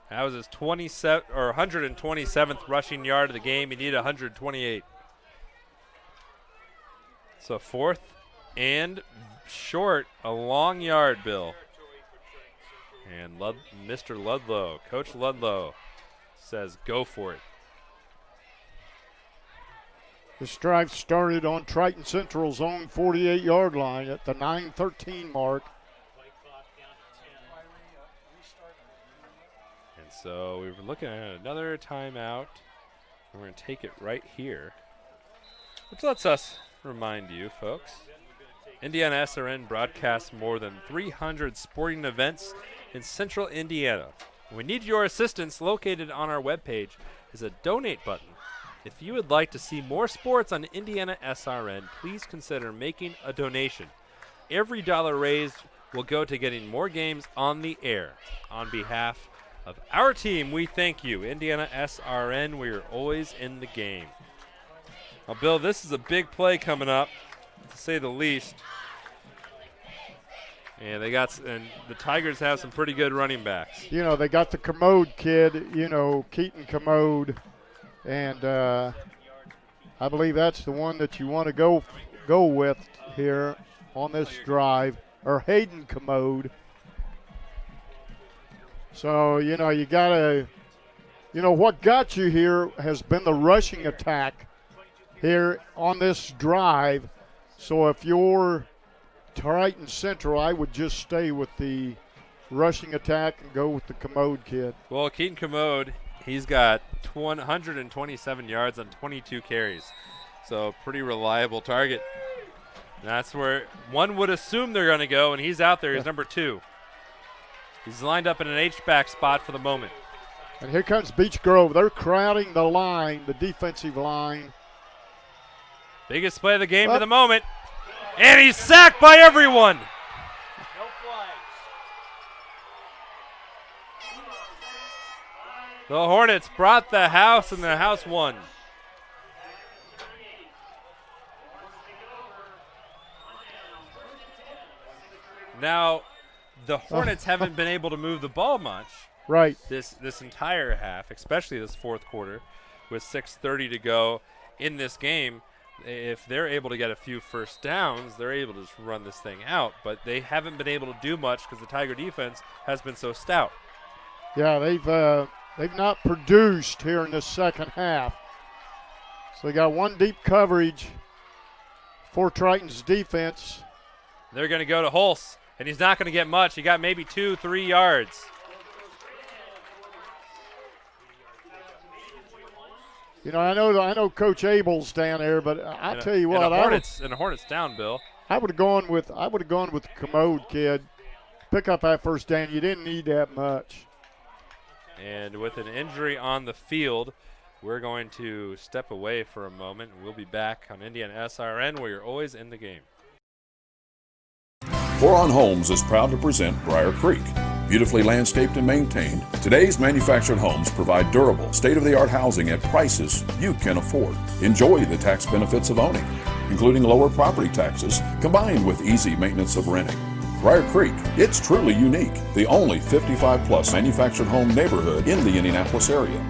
Speaker 2: That was his 127th rushing yard of the game. He needed 128. So 4th and short, a long yard, Bill. And Mr. Ludlow, Coach Ludlow, says go for it.
Speaker 3: This drive started on Triton Central's own 48-yard line at the 9:13 mark.
Speaker 2: So we were looking at another timeout. We're going to take it right here, which lets us remind you, folks, Indiana SRN broadcasts more than 300 sporting events in central Indiana. We need your assistance. Located on our webpage is a donate button. If you would like to see more sports on Indiana SRN, please consider making a donation. Every dollar raised will go to getting more games on the air. On behalf of our team, we thank you. Indiana SRN, we are always in the game. Now, Bill, this is a big play coming up, to say the least. And the Tigers have some pretty good running backs.
Speaker 3: You know, they got the Commode kid, Keaton Commode, and I believe that's the one that you want to go with here on this drive, or Hayden Commode. So, you got to, what got you here has been the rushing attack here on this drive. So if you're Triton Central, I would just stay with the rushing attack and go with the Commode kid.
Speaker 2: Well, Keaton Commode, he's got 127 yards on 22 carries. So pretty reliable target. And that's where one would assume they're going to go, and he's out there. He's number 2. He's lined up in an H-back spot for the moment.
Speaker 3: And here comes Beech Grove. They're crowding the line, the defensive line.
Speaker 2: Biggest play of the game to the moment. And he's sacked by everyone. The Hornets brought the house, and the house won. Now, the Hornets haven't been able to move the ball much.
Speaker 3: Right.
Speaker 2: This entire half, especially this fourth quarter, with 6:30 to go in this game. If they're able to get a few first downs, they're able to just run this thing out. But they haven't been able to do much because the Tiger defense has been so stout.
Speaker 3: Yeah, they've not produced here in the second half. So they got one deep coverage for Triton's defense.
Speaker 2: They're going to go to Hulse, and he's not going to get much. He got maybe 2-3 yards.
Speaker 3: I know Coach Abel's down there, but I tell you what,
Speaker 2: and a Hornets down, Bill.
Speaker 3: I would have gone with the Commode kid. Pick up that first down. You didn't need that much.
Speaker 2: And with an injury on the field, we're going to step away for a moment. We'll be back on Indiana SRN, where you're always in the game.
Speaker 11: Boron Homes is proud to present Briar Creek. Beautifully landscaped and maintained, today's manufactured homes provide durable, state-of-the-art housing at prices you can afford. Enjoy the tax benefits of owning, including lower property taxes, combined with easy maintenance of renting. Briar Creek, it's truly unique. The only 55-plus manufactured home neighborhood in the Indianapolis area.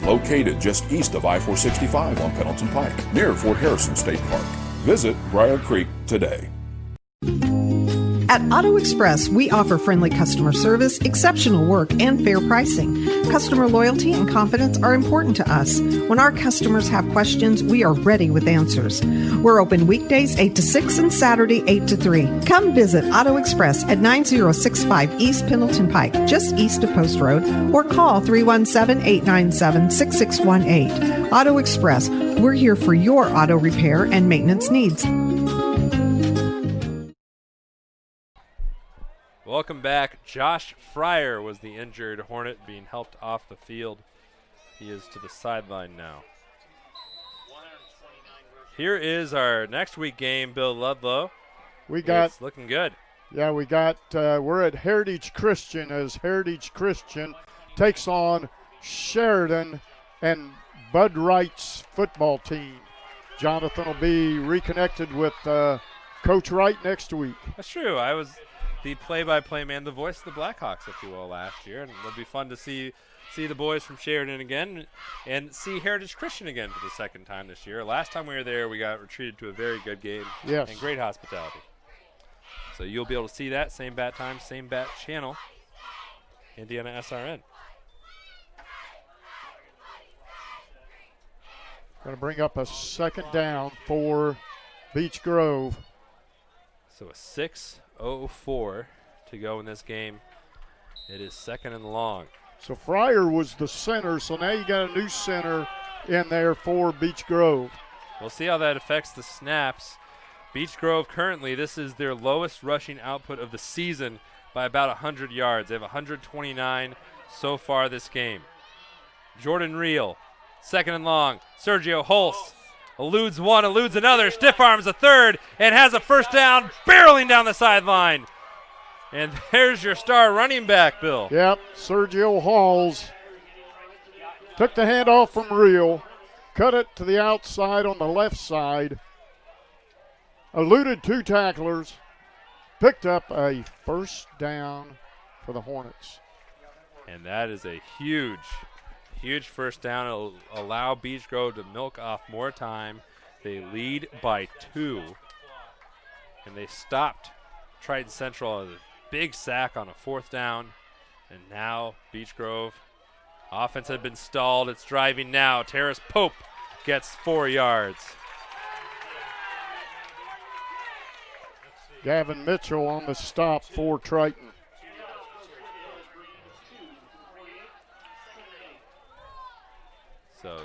Speaker 11: Located just east of I-465 on Pendleton Pike, near Fort Harrison State Park. Visit Briar Creek today.
Speaker 10: At Auto Express, we offer friendly customer service, exceptional work, and fair pricing. Customer loyalty and confidence are important to us. When our customers have questions, we are ready with answers. We're open weekdays 8 to 6 and Saturday 8 to 3. Come visit Auto Express at 9065 East Pendleton Pike, just east of Post Road, or call 317-897-6618. Auto Express, we're here for your auto repair and maintenance needs.
Speaker 2: Welcome back. Josh Fryer was the injured Hornet being helped off the field. He is to the sideline now. Here is our next week game, Bill Ludlow. It's looking good.
Speaker 3: Yeah, we're at Heritage Christian as Heritage Christian takes on Sheridan and Bud Wright's football team. Jonathan will be reconnected with Coach Wright next week.
Speaker 2: That's true. I was the play-by-play man, the voice of the Blackhawks, if you will, last year. And it'll be fun to see the boys from Sheridan again and see Heritage Christian again for the second time this year. Last time we were there, we got treated to a very good game and great hospitality. So you'll be able to see that, same bat time, same bat channel, Indiana SRN.
Speaker 3: Going to bring up a second down for Beech Grove.
Speaker 2: So a 6:04 to go in this game. It is second and long.
Speaker 3: So Fryer was the center, so now you got a new center in there for Beech Grove.
Speaker 2: We'll see how that affects the snaps. Beech Grove currently, this is their lowest rushing output of the season by about 100 yards. They have 129 so far this game. Jordan Reel, second and long. Sergio Hulse eludes one, eludes another, stiff arms a third, and has a first down, barreling down the sideline. And there's your star running back, Bill.
Speaker 3: Yep, Sergio Halls took the handoff from Reel, cut it to the outside on the left side, eluded two tacklers, picked up a first down for the Hornets.
Speaker 2: And that is a huge first down. It'll allow Beech Grove to milk off more time. They lead by 2. And they stopped Triton Central a big sack on a 4th down. And now Beech Grove offense had been stalled. It's driving now. Terrace Pope gets 4 yards.
Speaker 3: Gavin Mitchell on the stop for Triton.
Speaker 2: So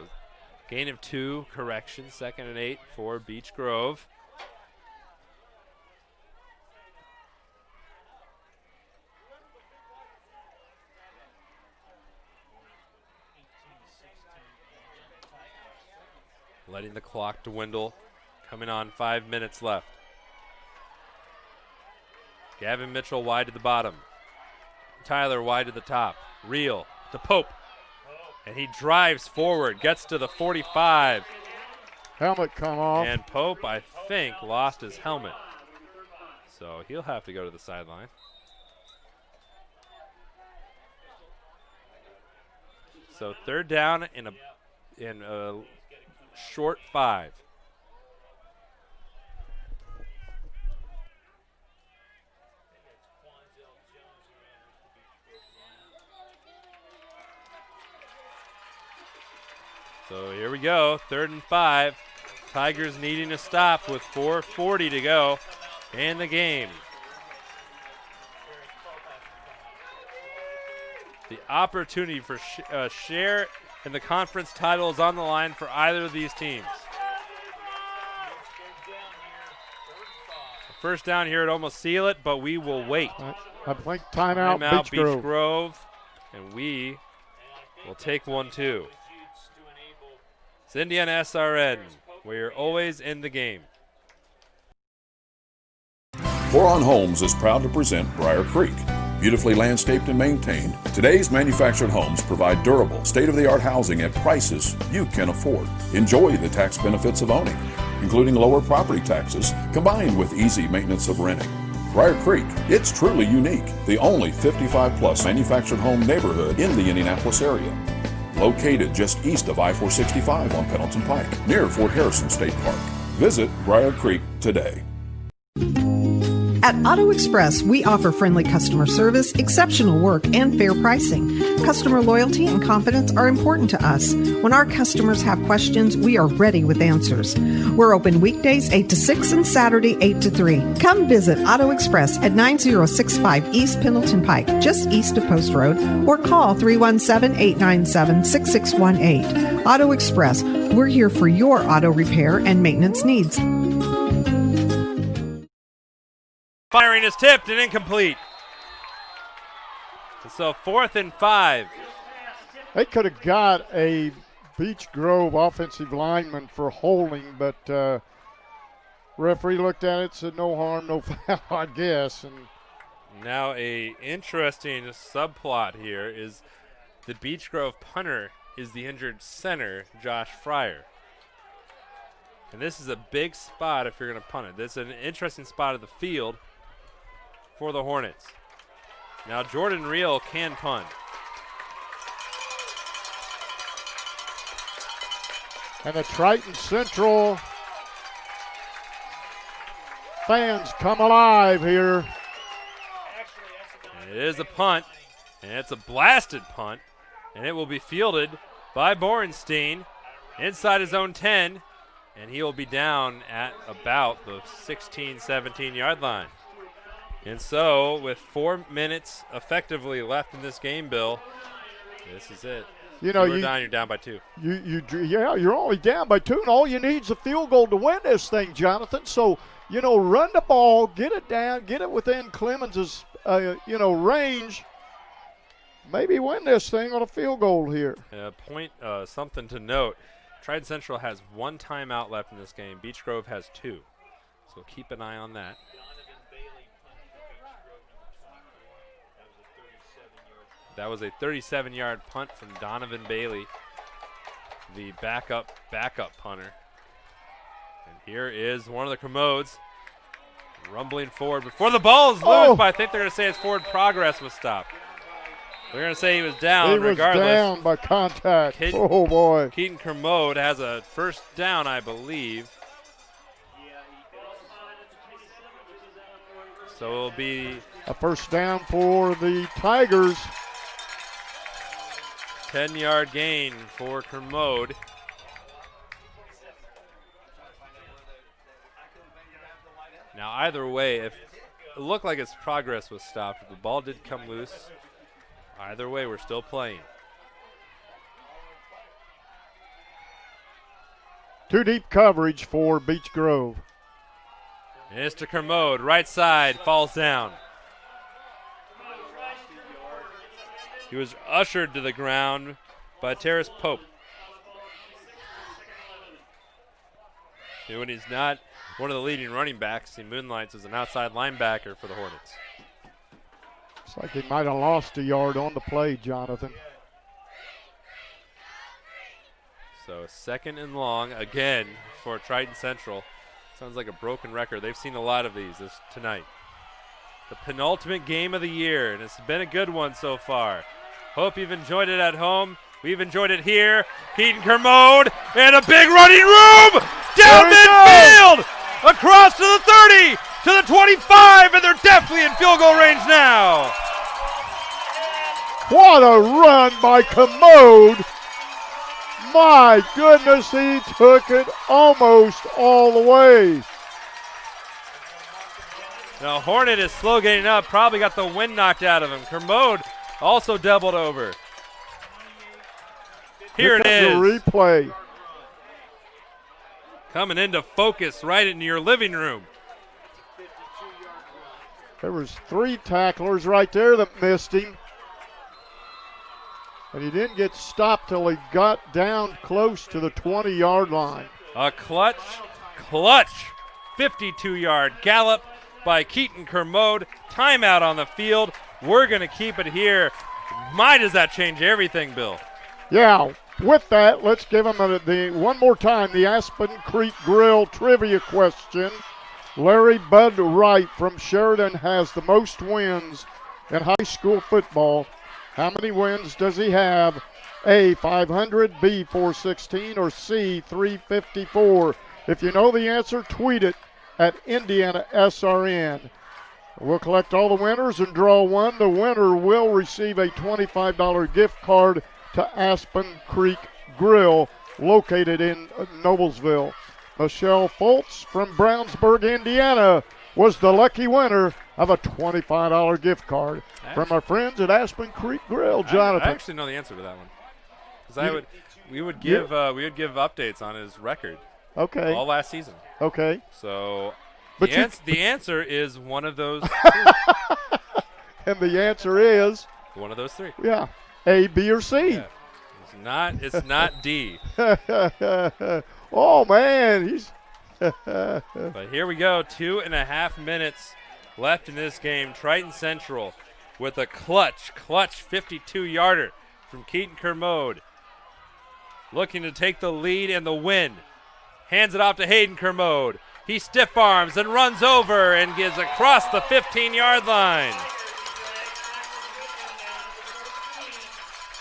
Speaker 2: gain of 2, correction, 2nd and 8 for Beech Grove. Letting the clock dwindle, coming on 5 minutes left. Gavin Mitchell wide to the bottom. Tyler wide to the top. Reel to Pope. And he drives forward, gets to the 45.
Speaker 3: Helmet come off.
Speaker 2: And Pope, I think, lost his helmet. So he'll have to go to the sideline. So 3rd down in a short 5. So here we go, 3rd and 5. Tigers needing a stop with 4:40 to go in the game. The opportunity for share in the conference title is on the line for either of these teams. First down here would almost seal it, but we will wait.
Speaker 3: I think timeout
Speaker 2: Beech Grove. And we will take one too. It's Indiana SRN, where you're always in the game.
Speaker 11: Boron Homes is proud to present Briar Creek. Beautifully landscaped and maintained, today's manufactured homes provide durable, state-of-the-art housing at prices you can afford. Enjoy the tax benefits of owning, including lower property taxes, combined with easy maintenance of renting. Briar Creek, it's truly unique. The only 55-plus manufactured home neighborhood in the Indianapolis area. Located just east of I-465 on Pendleton Pike, near Fort Harrison State Park. Visit Briar Creek today.
Speaker 10: At Auto Express, we offer friendly customer service, exceptional work, and fair pricing. Customer loyalty and confidence are important to us. When our customers have questions, we are ready with answers. We're open weekdays 8 to 6 and Saturday 8 to 3. Come visit Auto Express at 9065 East Pendleton Pike, just east of Post Road, or call 317-897-6618. Auto Express, we're here for your auto repair and maintenance needs.
Speaker 2: Firing is tipped and incomplete. So 4th and 5.
Speaker 3: They could have got a Beech Grove offensive lineman for holding, but referee looked at it, said no harm, no foul, I guess. And
Speaker 2: now a interesting subplot here is the Beech Grove punter is the injured center, Josh Fryer. And this is a big spot if you're going to punt it. This is an interesting spot of the field for the Hornets. Now Jordan Reel can punt.
Speaker 3: And the Triton Central fans come alive here.
Speaker 2: And it is a punt, and it's a blasted punt, and it will be fielded by Borenstein inside his own 10, and he will be down at about the 16, 17-yard line. And so, with 4 minutes effectively left in this game, Bill, this is it.
Speaker 3: You know,
Speaker 2: you're down by 2.
Speaker 3: You're only down by 2, and all you need is a field goal to win this thing, Jonathan. So, run the ball, get it down, get it within Clemens's, range. Maybe win this thing on a field goal here.
Speaker 2: Something to note. Triton Central has 1 timeout left in this game. Beech Grove has 2. So keep an eye on that. That was a 37-yard punt from Donovan Bailey, the backup punter. And here is one of the commodes Rumbling forward before the ball is loose, but I think they're going to say his forward progress was stopped. They're going to say he was down regardless.
Speaker 3: He was down by contact. Oh, boy.
Speaker 2: Keaton Kermode has a first down, I believe. So it'll be
Speaker 3: a first down for the Tigers.
Speaker 2: 10-yard gain for Kermode. Now, either way, if it looked like his progress was stopped, if the ball did come loose, either way, we're still playing.
Speaker 3: Two deep coverage for Beech Grove.
Speaker 2: And it's to Kermode, right side, falls down. He was ushered to the ground by Terrace Pope. And when he's not one of the leading running backs, he moonlights as an outside linebacker for the Hornets.
Speaker 3: Looks like he might have lost a yard on the play, Jonathan.
Speaker 2: So 2nd and long again for Triton Central. Sounds like a broken record. They've seen a lot of these tonight. The penultimate game of the year, and it's been a good one so far. Hope you've enjoyed it at home. We've enjoyed it here. Keaton Kermode and a big running room down midfield, across to the 30, to the 25, and they're definitely in field goal range now.
Speaker 3: What a run by Kermode. My goodness, he took it almost all the way.
Speaker 2: Now Hornet is slow getting up, probably got the wind knocked out of him. Kermode also doubled over. Here it is.
Speaker 3: The replay.
Speaker 2: Coming into focus right into your living room.
Speaker 3: There was 3 tacklers right there that missed him. And he didn't get stopped till he got down close to the 20-yard line.
Speaker 2: A clutch 52-yard gallop by Keaton Kermode. Timeout on the field. We're going to keep it here. My, does that change everything, Bill?
Speaker 3: Yeah, with that, let's give them one more time the Aspen Creek Grill trivia question. Larry Bud Wright from Sheridan has the most wins in high school football. How many wins does he have? A, 500, B, 416, or C, 354? If you know the answer, tweet it at Indiana SRN. We'll collect all the winners and draw one. The winner will receive a $25 gift card to Aspen Creek Grill, located in Noblesville. Michelle Foltz from Brownsburg, Indiana, was the lucky winner of a $25 gift card from our friends at Aspen Creek Grill. Jonathan,
Speaker 2: I actually know the answer to that one, because we would give updates on his record.
Speaker 3: Okay.
Speaker 2: All last season.
Speaker 3: Okay.
Speaker 2: So,
Speaker 3: but
Speaker 2: the answer is one of those.
Speaker 3: And the answer is
Speaker 2: one of those 3.
Speaker 3: Yeah, A, B, or C.
Speaker 2: Yeah. It's not D.
Speaker 3: Oh man,
Speaker 2: But here we go, 2.5 minutes left in this game. Triton Central with a clutch 52-yarder from Keaton Kermode. Looking to take the lead and the win. Hands it off to Hayden Kermode. He stiff arms and runs over and gets across the 15-yard line.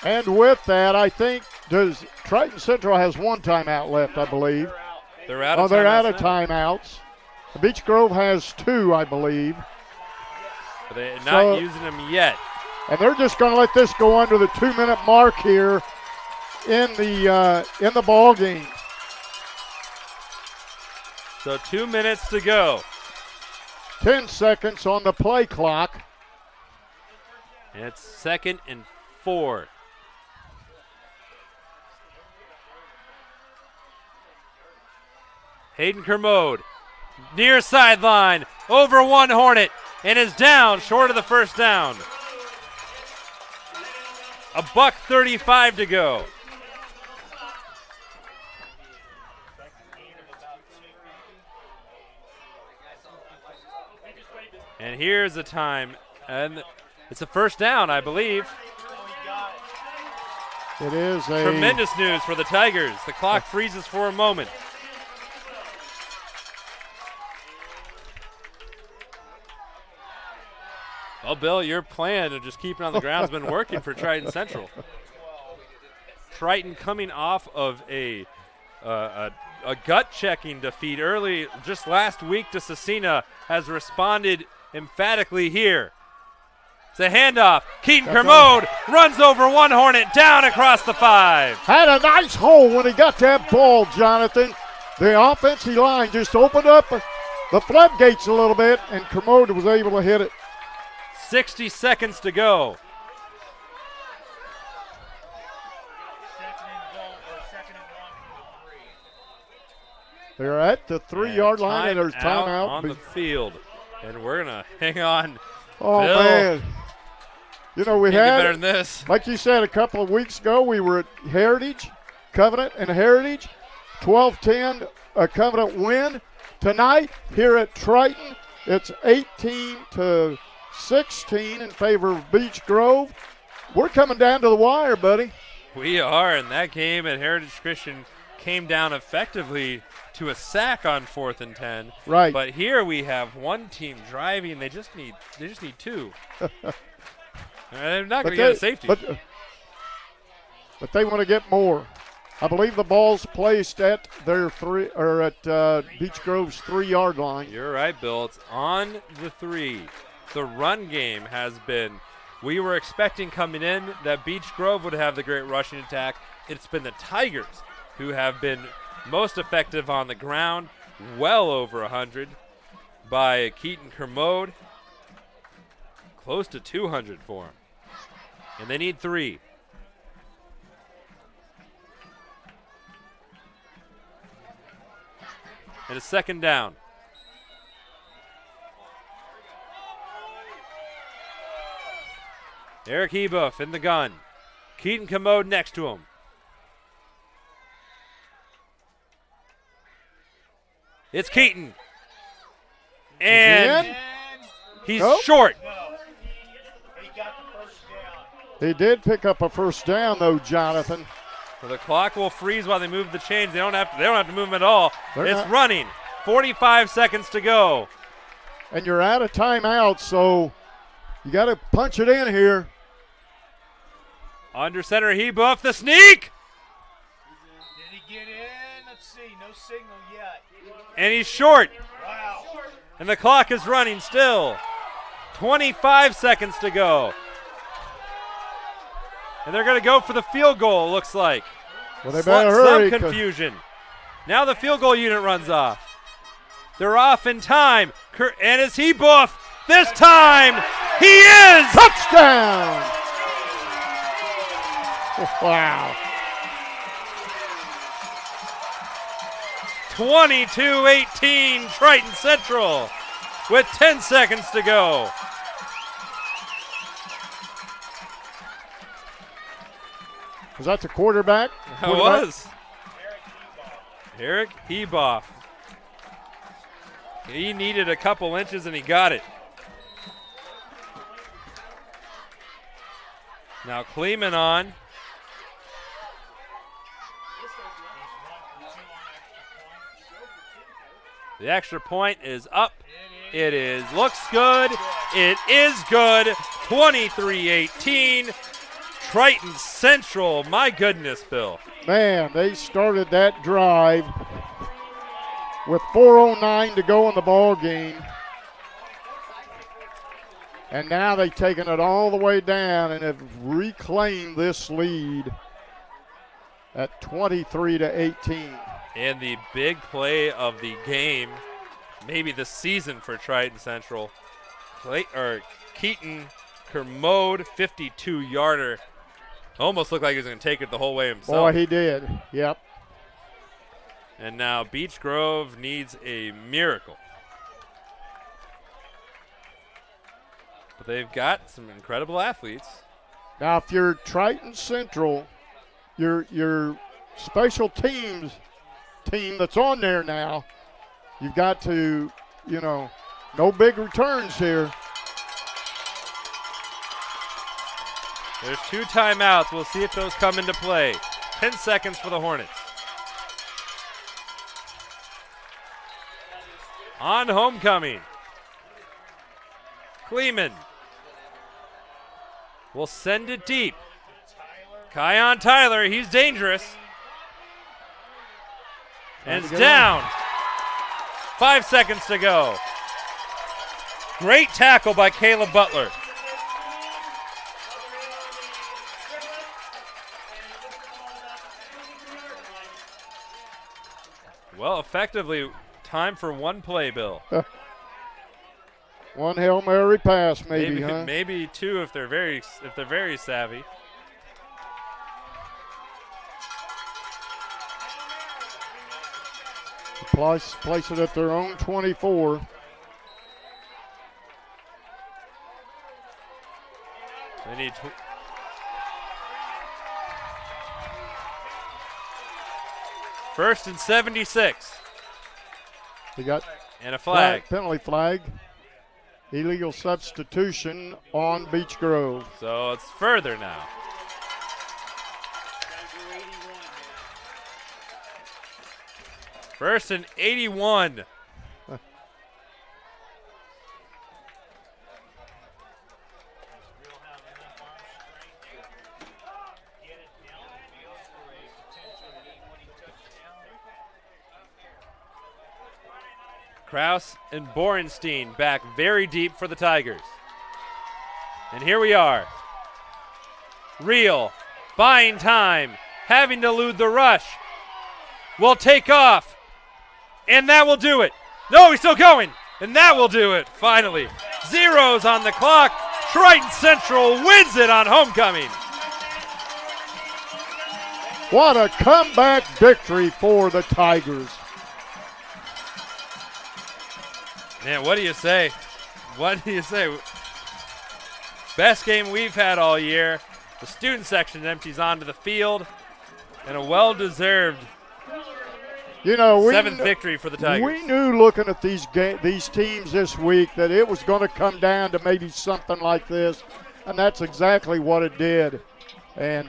Speaker 3: And with that, I think Triton Central has 1 timeout left, I believe.
Speaker 2: They're out of
Speaker 3: timeouts. Beech Grove has 2, I believe.
Speaker 2: But they're not using them yet.
Speaker 3: And they're just going to let this go under the 2-minute mark here in the ball game.
Speaker 2: So 2 minutes to go.
Speaker 3: 10 seconds on the play clock.
Speaker 2: And it's 2nd and 4. Hayden Kermode, near sideline, over one Hornet, and is down short of the first down. $1:35 to go. And here's the time, and it's a first down, I believe.
Speaker 3: It is
Speaker 2: tremendous news for the Tigers. The clock freezes for a moment. Well, Bill, your plan of just keeping on the ground has been working for Triton Central. Triton coming off of a gut-checking defeat early just last week to Cecina has responded emphatically here. It's a handoff. Keaton Kermode runs over one Hornet down across the 5.
Speaker 3: Had a nice hole when he got that ball, Jonathan. The offensive line just opened up the floodgates a little bit, and Kermode was able to hit it.
Speaker 2: 60 seconds to go.
Speaker 3: They're at the 3-yard line, and there's timeout
Speaker 2: on the field, and we're gonna hang on.
Speaker 3: Oh,
Speaker 2: Bill,
Speaker 3: man. You know, we
Speaker 2: can't get
Speaker 3: had,
Speaker 2: better than this.
Speaker 3: Like you said, a couple of weeks ago, we were at Heritage, Covenant and Heritage, 12-10, a Covenant win. Tonight, here at Triton, it's 18-16 in favor of Beech Grove. We're coming down to the wire, buddy.
Speaker 2: We are, and that game at Heritage Christian came down effectively to a sack on 4th and 10.
Speaker 3: Right.
Speaker 2: But here we have one team driving. They just need 2. They're not going to get a safety.
Speaker 3: But they want to get more. I believe the ball's placed at their Beech Grove's 3-yard line.
Speaker 2: You're right, Bill. It's on the 3. The run game has been. We were expecting coming in that Beech Grove would have the great rushing attack. It's been the Tigers who have been most effective on the ground, well over 100 by Keaton Kermode, close to 200 for him. And they need 3. And a 2nd down. Eric Ebuff in the gun. Keaton Kermode next to him. It's Keaton. And he's short.
Speaker 3: He did pick up a first down, though, Jonathan.
Speaker 2: So the clock will freeze while they move the chains. They don't have to move them at all. It's
Speaker 3: not
Speaker 2: running. 45 seconds to go.
Speaker 3: And you're out of timeout, so you got to punch it in here.
Speaker 2: Under center, Ebuff, the sneak.
Speaker 6: Did he get in? Let's see. No signal yet.
Speaker 2: And he's short.
Speaker 6: Wow.
Speaker 2: And the clock is running still. 25 seconds to go. And they're going to go for the field goal, looks like.
Speaker 3: Well, they better hurry.
Speaker 2: Some confusion. Now the field goal unit runs off. They're off in time. And it's Ebuff. This time, he is!
Speaker 3: Touchdown! Wow.
Speaker 2: 22-18 Triton Central with 10 seconds to go.
Speaker 3: Was that the quarterback?
Speaker 2: It was. Eric Ebuff. He needed a couple inches and he got it. Now Kleeman on. The extra point is up. It is. Looks good. It is good. 23-18. Triton Central. My goodness, Bill.
Speaker 3: Man, they started that drive with 4:09 to go in the ball game. And now they've taken it all the way down and have reclaimed this lead at 23-18.
Speaker 2: And the big play of the game, maybe the season for Triton Central. Keaton Kermode, 52-yarder. Almost looked like he was going to take it the whole way himself.
Speaker 3: Boy, he did. Yep.
Speaker 2: And now Beech Grove needs a miracle. But they've got some incredible athletes.
Speaker 3: Now, if you're Triton Central, your special teams team that's on there now, you've got to, no big returns here.
Speaker 2: There's 2 timeouts. We'll see if those come into play. 10 seconds for the Hornets. On homecoming. Kleeman will send it deep. Kion Tyler, he's dangerous. And it's down. 5 seconds to go. Great tackle by Caleb Butler. Well, effectively, time for one play, Bill.
Speaker 3: One Hail Mary pass, maybe, huh?
Speaker 2: Maybe two if they're very savvy.
Speaker 3: Place it at their own 24.
Speaker 2: They need first and 76.
Speaker 3: They got
Speaker 2: and a flag.
Speaker 3: Penalty flag. Illegal substitution on Beech Grove.
Speaker 2: So it's further now. First and 81. Kraus and Borenstein back very deep for the Tigers. And here we are. Real, buying time, having to elude the rush. Will take off. And that will do it. No, he's still going. And that will do it, finally. Zeros on the clock. Triton Central wins it on homecoming.
Speaker 3: What a comeback victory for the Tigers.
Speaker 2: Man, what do you say? What do you say? Best game we've had all year. The student section empties onto the field. And a well-deserved seventh victory for the Tigers.
Speaker 3: We knew looking at these teams this week that it was going to come down to maybe something like this, and that's exactly what it did. And